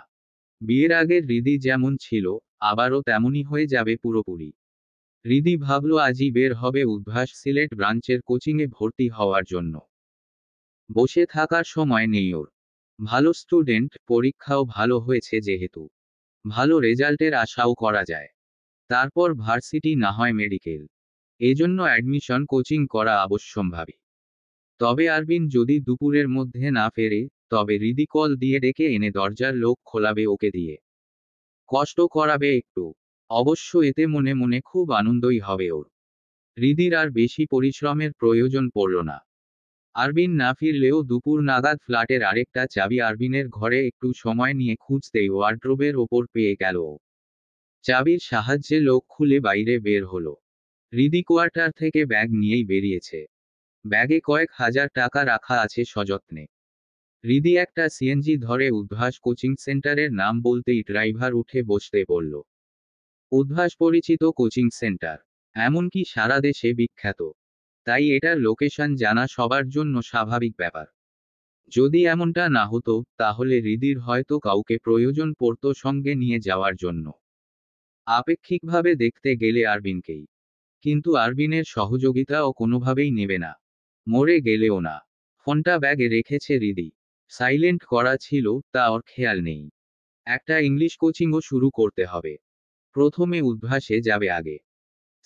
বিয়ের আগের রিদি যেমন ছিল আবারও তেমনই হয়ে যাবে পুরোপুরি। রিদি ভাবল আজই বের হবে উদ্ভাস সিলেট ব্রাঞ্চের কোচিংয়ে ভর্তি হওয়ার জন্য। বসে থাকার সময় নেই ওর। ভালো স্টুডেন্ট, পরীক্ষাও ভালো হয়েছে যেহেতু, ভালো রেজাল্টের আশাও করা যায়। তারপর ভার্সিটি না হয় মেডিকেল। এজন্য অ্যাডমিশন কোচিং করা আবশ্যম্ভাবী। তবে আরবিন যদি দুপুরের মধ্যে না ফেরে, তবে রিদি কল দিয়ে ডেকে এনে দরজার লোক খোলাবে ওকে দিয়ে। কষ্ট করাবে একটু। অবশ্য এতে মনে মনে খুব আনন্দই হবে ওর। রিদির আর বেশি পরিশ্রমের প্রয়োজন পড়ল না। আরবিন না ফিরলেও দুপুর নাগাদ ফ্ল্যাটের আরেকটা চাবি আরবিনের ঘরে একটু সময় নিয়ে খুঁজতেই ওয়ার্ড্রোবের ওপর পেয়ে গেল ও। চাবির সাহায্যে লোক খুলে বাইরে বের হলো। রিদি কোয়ার্টার থেকে ব্যাগ নিয়েই বেরিয়েছে। ব্যাগে কয়েক হাজার টাকা রাখা আছে সযত্নে। রিদি একটা সিএনজি ধরে উদ্ভাস কোচিং সেন্টারের নাম বলতেই ড্রাইভার উঠে বসতে বলল। উদ্ভাস পরিচিত কোচিং সেন্টার, এমনকি সারা দেশে বিখ্যাত। তাই এটার লোকেশন জানা সবার জন্য স্বাভাবিক ব্যাপার। যদি এমনটা না হতো তাহলে রিদির হয়তো কাউকে প্রয়োজন পড়তো সঙ্গে নিয়ে যাওয়ার জন্য। আপেক্ষিকভাবে দেখতে গেলে আরবিনকেই। কিন্তু আরবিনের সহযোগিতাও কোনোভাবেই নেবে না। মরে গেলেও না। ফোনটা ব্যাগে রেখেছে রিদি। সাইলেন্ট করা ছিল তা ওর খেয়াল নেই। একটা ইংলিশ কোচিংও শুরু করতে হবে। প্রথমে উদ্ভাসে যাবে আগে।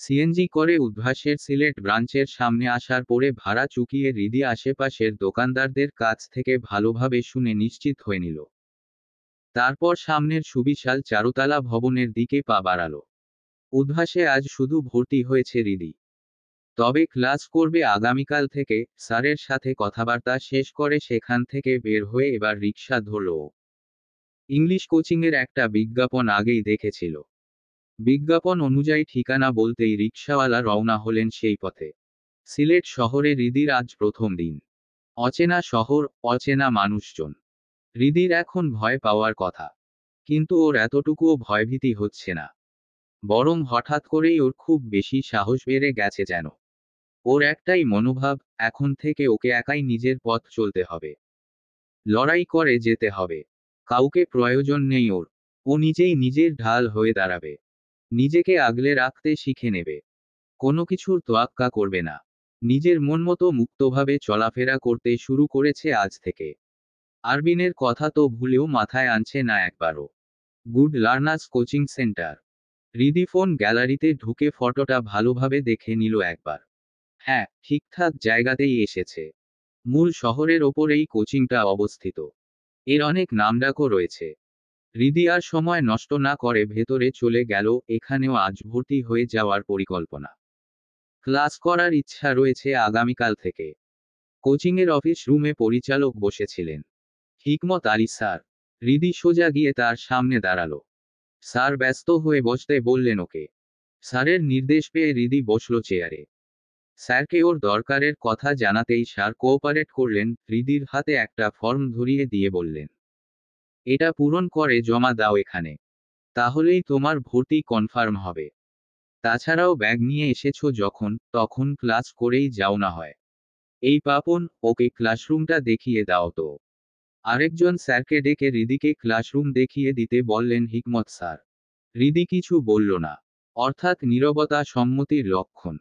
সিএনজি করে উদ্ভাসের সিলেট ব্রাঞ্চের সামনে আসার পরে ভাড়া চুকিয়ে হৃদি আশেপাশের দোকানদারদের কাছ থেকে ভালোভাবে শুনে নিশ্চিত হয়ে নিল। তারপর সামনের সুবিশাল চারুতলা ভবনের দিকে পা বাড়ালো। উদ্ভাসে আজ শুধু ভর্তি হয়েছে হৃদি, তবে ক্লাস করবে আগামীকাল থেকে। স্যারের সাথে কথাবার্তা শেষ করে সেখান থেকে বের হয়ে এবার রিকশা ধরল ও। ইংলিশ কোচিংয়ের একটা বিজ্ঞাপন আগেই দেখেছিল। বিজ্ঞাপন অনুযায়ী ঠিকানা বলতেই রিকশাওয়ালা রওনা হলেন সেই পথে। সিলেট শহরে হৃদির আজ প্রথম দিন। অচেনা শহর, অচেনা মানুষজন। হৃদির এখন ভয় পাওয়ার কথা, কিন্তু ওর এতটুকুও ভয়ভীতি হচ্ছে না। বরং হঠাৎ করেই ওর খুব বেশি সাহস বেড়ে গেছে যেন। ওর একটাই মনোভাব, এখন থেকে ওকে একাই নিজের পথ চলতে হবে। লড়াই করে যেতে হবে। কাউকে প্রয়োজন নেই ওর। ও নিজেই নিজের ঢাল হয়ে দাঁড়াবে। নিজেকে আগলে রাখতে শিখে নেবে। কোনো কিছুর তোয়াক্কা করবে না। নিজের মন মতো মুক্তভাবে চলাফেরা করতে শুরু করেছে আজ থেকে। আরবিনের কথা তো ভুলেও মাথায় আনছে না একবারও। Good learners coaching centre. Hridi phone গ্যালারিতে ঢুকে ফটোটা ভালোভাবে দেখে নিল একবার। হ্যাঁ, ঠিকঠাক জায়গাতেই এসেছে। মূল শহরের ওপরেই কোচিংটা অবস্থিত। এর অনেক নামডাকও রয়েছে। হৃদি আর সময় নষ্ট না করে ভেতরে চলে গেল। এখানেও আজ ভর্তি হয়ে যাওয়ার পরিকল্পনা। ক্লাস করার ইচ্ছা রয়েছে আগামীকাল থেকে। কোচিংয়ের অফিস রুমে পরিচালক বসেছিলেন, হিকমত আলী স্যার। হৃদি সোজা গিয়ে তার সামনে দাঁড়ালো। স্যার ব্যস্ত হয়ে বসতে বললেন ওকে। স্যারের নির্দেশ পেয়ে হৃদি বসল চেয়ারে। স্যারকে ওর দরকারের কথা জানাতেই স্যার কোঅপারেট করলেন। হৃদির হাতে একটা ফর্ম ধরিয়ে দিয়ে বললেন, এটা পূরণ করে জমা দাও এখানে। তাহলেই তোমার ভর্তি কনফার্ম হবে। তাছাড়াও ব্যাগ নিয়ে এসেছো যখন, তখন ক্লাস করেই যাও না হয়। এই পাপন, ওকে ক্লাসরুমটা দেখিয়ে দাও তো। আরেকজন স্যারকে ডেকে হৃদিকে ক্লাসরুম দেখিয়ে দিতে বললেন হিকমত স্যার। হৃদি কিছু বলল না। অর্থাৎ নীরবতা সম্মতির লক্ষণ।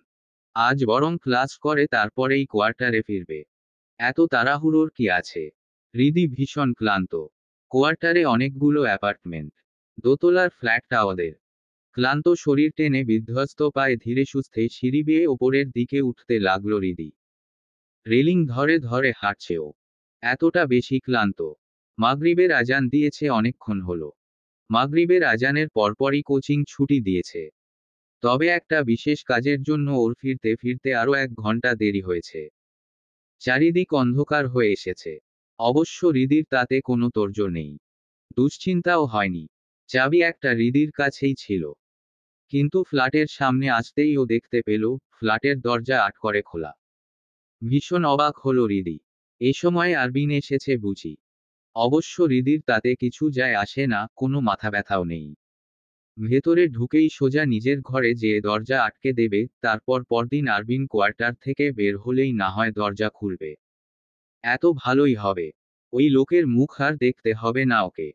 আজ বরং ক্লাস করে তারপরেই কোয়ার্টারে ফিরবে। এত তাড়াহুড়োর কি আছে? হৃদি ভীষণ ক্লান্ত। কোয়ার্টারে অনেকগুলো অ্যাপার্টমেন্ট, দোতলার ফ্ল্যাটটা ওদের। ক্লান্ত শরীর টেনে বিধ্বস্ত পায়ে ধীরে সুস্থে সিঁড়ি বেয়ে ওপরের দিকে উঠতে লাগলো হৃদি। রেলিং ধরে ধরে হাঁটছে ও। এতটা বেশি ক্লান্ত। মাগরিবের আজান দিয়েছে অনেকক্ষণ হলো। মাগরিবের আজানের পরপরই কোচিং ছুটি দিয়েছে। তবে একটা বিশেষ কাজের জন্য ওর ফিরতে ফিরতে আরও 1 ঘন্টা দেরি হয়েছে। চারিদিক অন্ধকার হয়ে এসেছে। অবশ্য হৃদির তাতে কোনো তোড়জোড় নেই। দুশ্চিন্তাও হয়নি। চাবি একটা হৃদির কাছেই ছিল। কিন্তু ফ্ল্যাটের সামনে আসতেই ও দেখতে পেল, ফ্ল্যাটের দরজা আটকরে খোলা। ভীষণ অবাক হলো হৃদি। এ সময় আরবিন এসেছে বুঝি। অবশ্য হৃদির তাতে কিছু যায় আসে না, কোনো মাথা ব্যথাও নেই। ভেতরে ঢুকেই সোজা নিজের ঘরে যেয়ে দরজা আটকে দেবে, তারপর পরদিন আরবিন কোয়ার্টার থেকে বের হলেই না হয় দরজা খুলবে। এত ভালোই হবে। ওই লোকের মুখ আর দেখতে হবে না ওকে।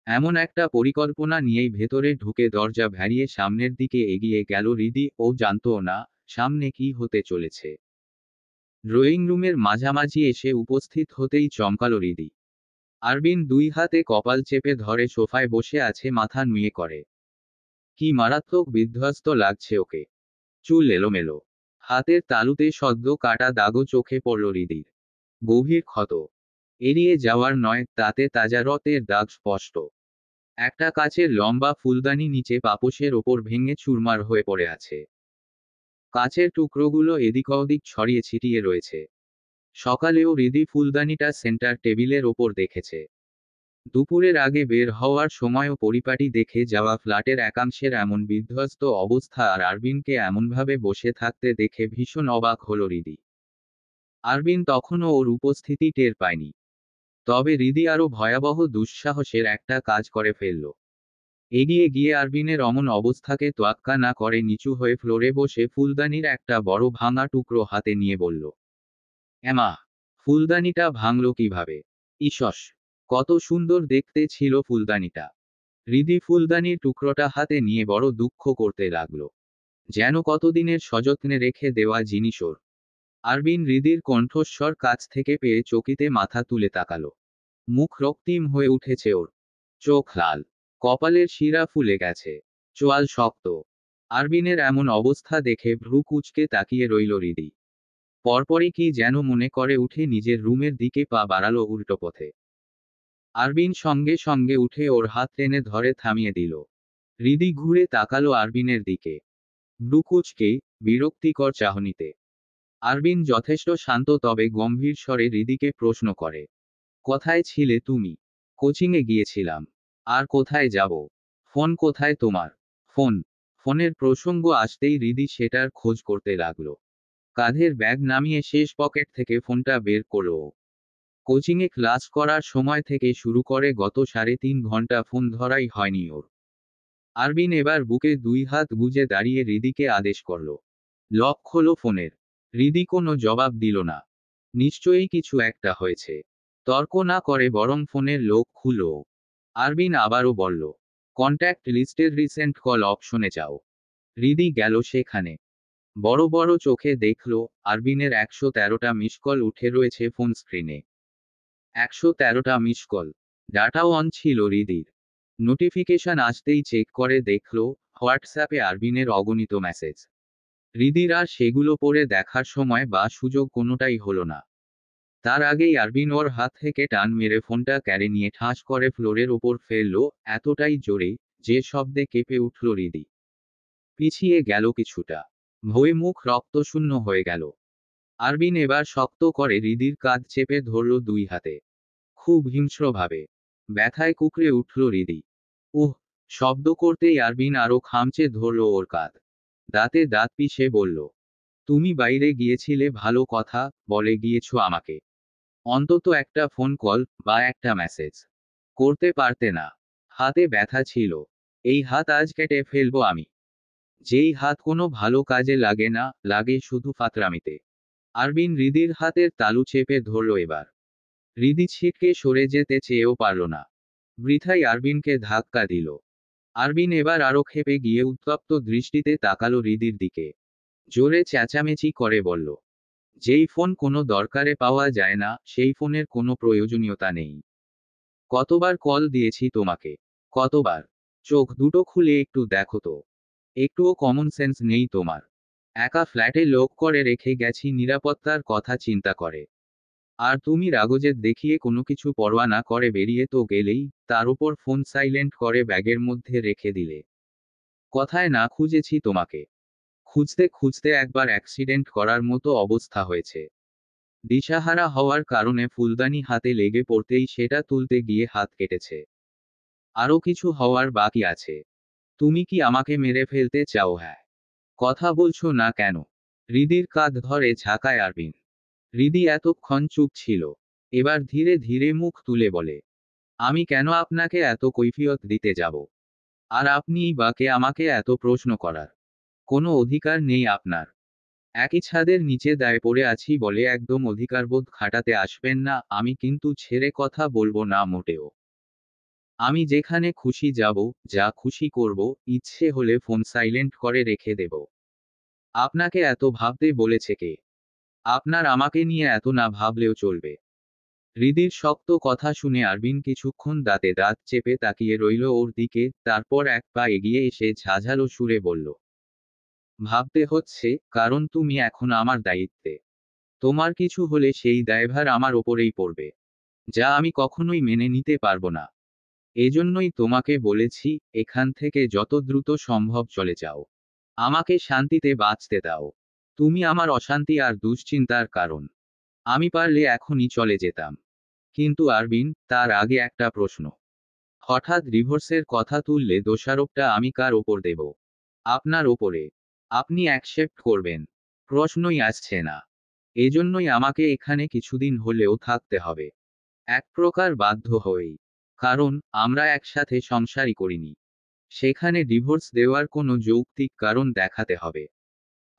এমন একটা পরিকল্পনা নিয়েই ভেতরে ঢুকে দরজা ভেরিয়ে সামনের দিকে এগিয়ে গেল হৃদি। ও জানতও না সামনে কি হতে চলেছে। ড্রয়িং রুমের মাঝামাঝি এসে উপস্থিত হতেই চমকালো হৃদি। আরবিন 2 হাতে কপাল চেপে ধরে সোফায় বসে আছে, মাথা নুয়ে করে। কি মারাত্মক বিধ্বস্ত লাগছে ওকে। চুল এলোমেলো। হাতের তালুতে সদ্য কাটা দাগও চোখে পড়ল হৃদির। গভীর ক্ষত। এড়িয়ে যাওয়ার নয়, তাতে তাজা রক্তের দাগ স্পষ্ট। একটা কাচের লম্বা ফুলদানি নিচে পাপোশের ওপর ভেঙে চুরমার হয়ে পড়ে আছে। কাচের টুকরোগুলো এদিক ওদিক ছড়িয়ে ছিটিয়ে রয়েছে। সকালেও হৃদি ফুলদানিটা সেন্টার টেবিলের ওপর দেখেছে। দুপুরের আগে বের হওয়ার সময়ও পরিপাটি দেখে যাওয়া ফ্ল্যাটের একাংশের এমন বিধ্বস্ত অবস্থা আর আরবিনকে এমনভাবে বসে থাকতে দেখে ভীষণ অবাক হল হৃদি। আরবিন তখনও ওর উপস্থিতি টের পায়নি। তবে হৃদি আরও ভয়াবহ দুঃসাহসের একটা কাজ করে ফেলল। এগিয়ে গিয়ে আরবিনের অমন অবস্থাকে তোয়াক্কা না করে নিচু হয়ে ফ্লোরে বসে ফুলদানির একটা বড় ভাঙা টুকরো হাতে নিয়ে বলল, এমা, ফুলদানিটা ভাঙল কিভাবে? ইসস, কত সুন্দর দেখতে ছিল ফুলদানিটা। হৃদি ফুলদানির টুকরোটা হাতে নিয়ে বড় দুঃখ করতে লাগল। যেন কতদিনের সযত্নে রেখে দেওয়া জিনিস ওর। আরবিন হৃদির কণ্ঠস্বর কাছ থেকে পেয়ে চকিতে মাথা তুলে তাকালো। মুখ রক্তিম হয়ে উঠেছে ওর। চোখ লাল, কপালের শিরা ফুলে গেছে, চোয়াল শক্ত। আরবিনের এমন অবস্থা দেখে ভ্রু কুঁচকে তাকিয়ে রইল হৃদি। পরপরই কি যেন মনে করে উঠে নিজের রুমের দিকে পা বাড়ালো উল্টো পথে। আরবিন সঙ্গে সঙ্গে উঠে ওর হাত টেনে ধরে থামিয়ে দিল। হৃদি ঘুরে তাকালো আরবিনের দিকে, ভ্রু কুঁচকে, বিরক্তিকর চাহনিতে। আরবিন যথেষ্ট শান্ত তবে গম্ভীর স্বরে হৃদিকে প্রশ্ন করে, কোথায় ছিলে তুমি? কোচিংয়ে গিয়েছিলাম। আর কোথায় যাব? ফোন কোথায় তোমার? ফোন। ফোনের প্রসঙ্গ আসতেই হৃদি সেটার খোঁজ করতে লাগলো। কাঁধের ব্যাগ নামিয়ে শেষ পকেট থেকে ফোনটা বের করল ও। কোচিংয়ে ক্লাস করার সময় থেকে শুরু করে গত 3.5 ঘন্টা ফোন ধরাই হয়নি ওর। আরবিন এবার বুকে 2 হাত গুজে দাঁড়িয়ে হৃদিকে আদেশ করল, লক খোলো ফোনের। হৃদি কোনো জবাব দিল না। নিশ্চয়ই কিছু একটা হয়েছে। তর্ক না করে বরং ফোনের লক খুলো। আরবিন আবারও বলল, কন্ট্যাক্ট লিস্টের রিসেন্ট কল অপশনে যাও। হৃদি গেল সেখানে। বড় বড় চোখে দেখল, আরবিনের 113টা মিস কল উঠে রয়েছে ফোন স্ক্রিনে। 113টা মিস কল। ডাটাও অন ছিল হৃদির। নোটিফিকেশন আসতেই চেক করে দেখল, হোয়াটসঅ্যাপে আরবিনের অগণিত মেসেজ। হৃদির আর সেগুলো পড়ে দেখার সময় বা সুযোগ কোনোটাই হলো না। তার আগেই আরবিন ওর হাত থেকে টান মেরে ফোনটা ক্যারে নিয়ে ঠাস করে ফ্লোরের ওপর ফেলল, এতটাই জোরে যে শব্দে কেঁপে উঠল হৃদি। পিছিয়ে গেল কিছুটা। ভয়ে মুখ রক্তশূন্য হয়ে গেল। আরবিন এবার শক্ত করে হৃদির কাঁধ চেপে ধরল 2 হাতে। খুব হিংস্রভাবে। ব্যথায় কুকড়ে উঠল হৃদি। উহ! শব্দ করতেই আরবিন আরো খামচে ধরল ওর কাঁধ। দাঁতে দাঁত পিষে বলল, তুমি বাইরে গিয়েছিলে ভালো কথা, বলে গিয়েছো আমাকে। অন্তত একটা ফোন কল বা একটা মেসেজ করতে পারতে না? হাতে ব্যথা ছিল। এই হাত আজ কেটে ফেলবো আমি। যেই হাত কোনো ভালো কাজে লাগে না, লাগে শুধু ফাতরামিতে। আরবিন হৃদির হাতের তালু চেপে ধরল এবার। হৃদি ছিটকে সরে যেতে চেয়েও পারল না। বৃথাই আরবিনকে ধাক্কা দিল। আরবিন এবার আরো ক্ষেপে গিয়ে উত্তপ্ত দৃষ্টিতে তাকালো হৃদির দিকে। জোরে চেঁচামেচি করে বলল, যেই ফোন কোনো দরকারে পাওয়া যায় না, সেই ফোনের কোনো প্রয়োজনীয়তা নেই। কতবার কল দিয়েছি তোমাকে? কতবার? চোখ দুটো খুলে একটু দেখো তো। একটুও কমন সেন্স নেই তোমার। একা ফ্ল্যাটে লোক করে রেখে গেছি নিরাপত্তার কথা চিন্তা করে। আর তুমি রাগজেদ দেখিয়ে কোনো কিছু পরোয়া না করে বেরিয়ে তো গেলেই, তার উপর ফোন সাইলেন্ট করে ব্যাগের মধ্যে রেখে দিলে। কথায় না খুঁজেছি তোমাকে। খুঁজতে খুঁজতে একবার অ্যাক্সিডেন্ট করার মতো অবস্থা হয়েছে। দিশাহারা হওয়ার কারণে ফুলদানি হাতে লেগে পড়তেই সেটা তুলতে গিয়ে হাত কেটেছে। আরও কিছু হওয়ার বাকি আছে। তুমি কি আমাকে মেরে ফেলতে চাও? হ্যাঁ। কথা বলছো না কেন? হৃদির কাঁধ ধরে ঝাঁকায় আরবিন। হৃদি এতক্ষণ চুপ ছিল। এবার ধীরে ধীরে মুখ তুলে বলে, আমি কেন আপনাকে এত কৈফিয়ত দিতে যাব? আর আপনিই বা কে আমাকে এত প্রশ্ন করার? কোনো অধিকার নেই আপনার। একই ছাদের নিচে দায়ে পড়ে আছি বলে একদম অধিকারবোধ খাটাতে আসবেন না, আমি কিন্তু ছেড়ে কথা বলবো না মোটেও। আমি যেখানে খুশি যাব, যা খুশি করব, ইচ্ছে হলে ফোন সাইলেন্ট করে রেখে দেব। আপনাকে এত ভাবতে বলেছে কে? আপনার আমাকে নিয়ে এত না ভাবলেও চলবে। হৃদির শক্ত কথা শুনে আরবিন কিছুক্ষণ দাঁতে দাঁত চেপে তাকিয়ে রইল ওর দিকে, তারপর এক পা এগিয়ে এসে ঝাঝালো সুরে বলল, ভাবতে হচ্ছে, কারণ তুমি এখন আমার দায়িত্বে। তোমার কিছু হলে সেই দায়ভার আমার ওপরেই পড়বে। যা আমি কখনোই মেনে নিতে পারবো না। এজন্যই তোমাকে বলেছি, এখান থেকে যত দ্রুত সম্ভব চলে যাও। আমাকে শান্তিতে বাঁচতে দাও। তুমি আমার অশান্তি আর দুশ্চিন্তার কারণ। আমি পারলে এখনই চলে যেতাম। কিন্তু আরবিন, তার আগে একটা প্রশ্ন। হঠাৎ ডিভোর্সের কথা তুললে দোষারোপটা আমি কার ওপর দেব? আপনার ওপরে। আপনি অ্যাকসেপ্ট করবেন? প্রশ্নই আসছে না। এজন্যই আমাকে এখানে কিছুদিন হলেও থাকতে হবে। এক প্রকার বাধ্য হয়েই। কারণ, আমরা একসাথে সংসারই করিনি। সেখানে ডিভোর্স দেওয়ার কোনো যৌক্তিক কারণ দেখাতে হবে।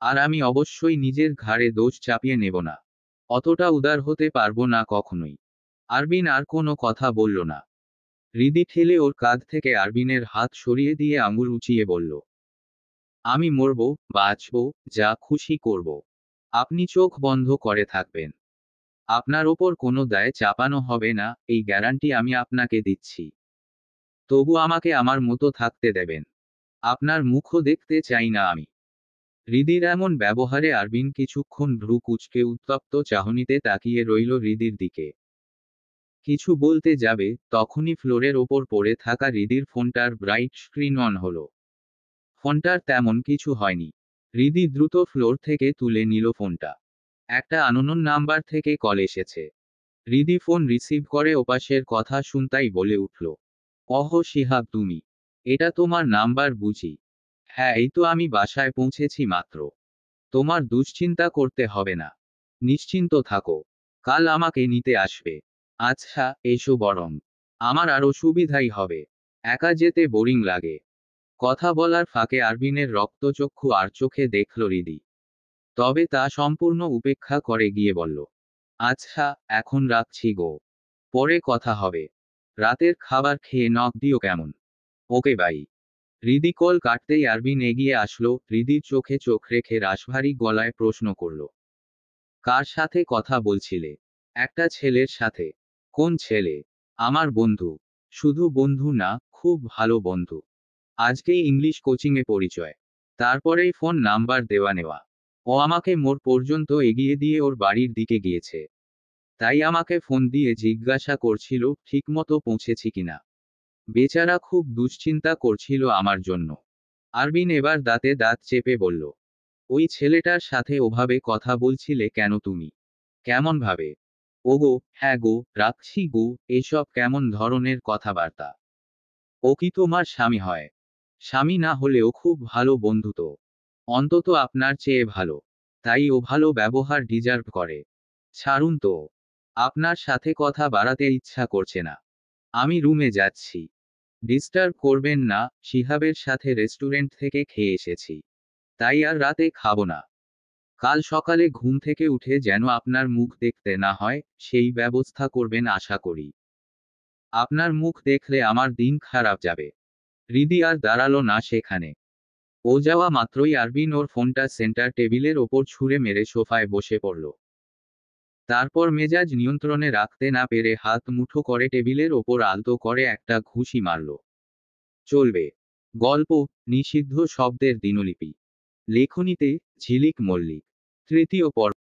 আর আমি অবশ্যই নিজের ঘাড়ে দোষ চাপিয়ে নেব না। অতটা উদার হতে পারবো না কখনোই। আরবিন আর কোনো কথা বলল না। হৃদি ঠেলে ওর কাঁধ থেকে আরবিনের হাত সরিয়ে দিয়ে আঙুল উঁচিয়ে বলল, আমি মরব, বাঁচব, যা খুশি করব। আপনি চোখ বন্ধ করে থাকবেন। আপনার ওপর কোনো দায় চাপানো হবে না, এই গ্যারান্টি আমি আপনাকে দিচ্ছি। তবু আমাকে আমার মতো থাকতে দেবেন। আপনার মুখও দেখতে চাই না আমি। হৃদির এমন ব্যবহারে আরবিন কিছুক্ষণ ভ্রু কুঁচকে উত্তপ্ত চাহনিতে তাকিয়ে রইল হৃদির দিকে। কিছু বলতে যাবে, তখনই ফ্লোরের ওপর পড়ে থাকা হৃদির ফোনটার ব্রাইট স্ক্রিন অন হলো। ফোনটার তেমন কিছু হয়নি। হৃদি দ্রুত ফ্লোর থেকে তুলে নিল ফোনটা। একটা আননোন নাম্বার থেকে কল এসেছে। হৃদি ফোন রিসিভ করে ওপাশের কথা শুনতাই বলে উঠল, অহ শিহাব তুমি। এটা তোমার নাম্বার বুঝি? হ্যাঁ, এই তো আমি বাসায় পৌঁছেছি মাত্র। তোমার দুশ্চিন্তা করতে হবে না। নিশ্চিন্ত থাকো। কাল আমাকে নিতে আসবে। আচ্ছা, এসো বরং। আমার আরো সুবিধাই হবে। একা যেতে বোরিং লাগে। কথা বলার ফাঁকে আরবিনের রক্তচক্ষু আর চোখে দেখল হৃদি। তবে তা সম্পূর্ণ উপেক্ষা করে গিয়ে বলল, আচ্ছা, এখন রাখছি গো। পরে কথা হবে। রাতের খাবার খেয়ে নক দিও কেমন। Okay bye. হৃদি কল কাটতেই আরবিন এগিয়ে আসলো, হৃদির চোখে চোখ রেখে রাশভারী গলায় প্রশ্ন করল, কার সাথে কথা বলছিলে? একটা ছেলের সাথে। কোন ছেলে? আমার বন্ধু। শুধু বন্ধু না, খুব ভালো বন্ধু। আজকেই ইংলিশ কোচিংয়ে পরিচয়। তারপরেই ফোন নাম্বার দেওয়া নেওয়া। ও আমাকে মোড় পর্যন্ত এগিয়ে দিয়ে ওর বাড়ির দিকে গিয়েছে। তাই আমাকে ফোন দিয়ে জিজ্ঞাসা করছিল ঠিকমতো পৌঁছেছি কিনা। বেচারা খুব দুশ্চিন্তা করছিল আমার জন্য। আরবিন এবার দাঁতে দাঁত চেপে বলল, ওই ছেলেটার সাথে ওভাবে কথা বলছিলে কেন তুমি? কেমন ভাবে? ওগো, হ্যাঁ গো, রাখছি গো, এসব কেমন ধরনের কথাবার্তা? ও কি তোমার স্বামী হয়? স্বামী না হলেও খুব ভালো বন্ধু তো। অন্তত আপনার চেয়ে ভালো। তাই ও ভালো ব্যবহার ডিজার্ভ করে। ছাড়ুন তো। আপনার সাথে কথা বাড়াতে ইচ্ছা করছে না। আমি রুমে যাচ্ছি। ডিস্টার্ব করবেন না, শিহাবের সাথে রেস্টুরেন্ট থেকে খেয়ে এসেছি। তাই আর রাতে খাবো না। কাল সকালে ঘুম থেকে উঠে যেন আপনার মুখ দেখতে না হয়, সেই ব্যবস্থা করবেন আশা করি। আপনার মুখ দেখলে আমার দিন খারাপ যাবে। হৃদি আর দাঁড়ালো না সেখানে। ও যাওয়া মাত্রই আরবিন ওর ফোনটা সেন্টার টেবিলের ওপর ছুঁড়ে মেরে সোফায় বসে পড়ল। তারপর মেজাজ নিয়ন্ত্রণে রাখতে না পেরে হাত মুঠো করে টেবিলের ওপর আলতো করে একটা ঘুষি মারল। চলবে। গল্প, নিষিদ্ধ শব্দের দিনলিপি। লেখনীতে, ঝিলিক মল্লিক। তৃতীয় পর্ব।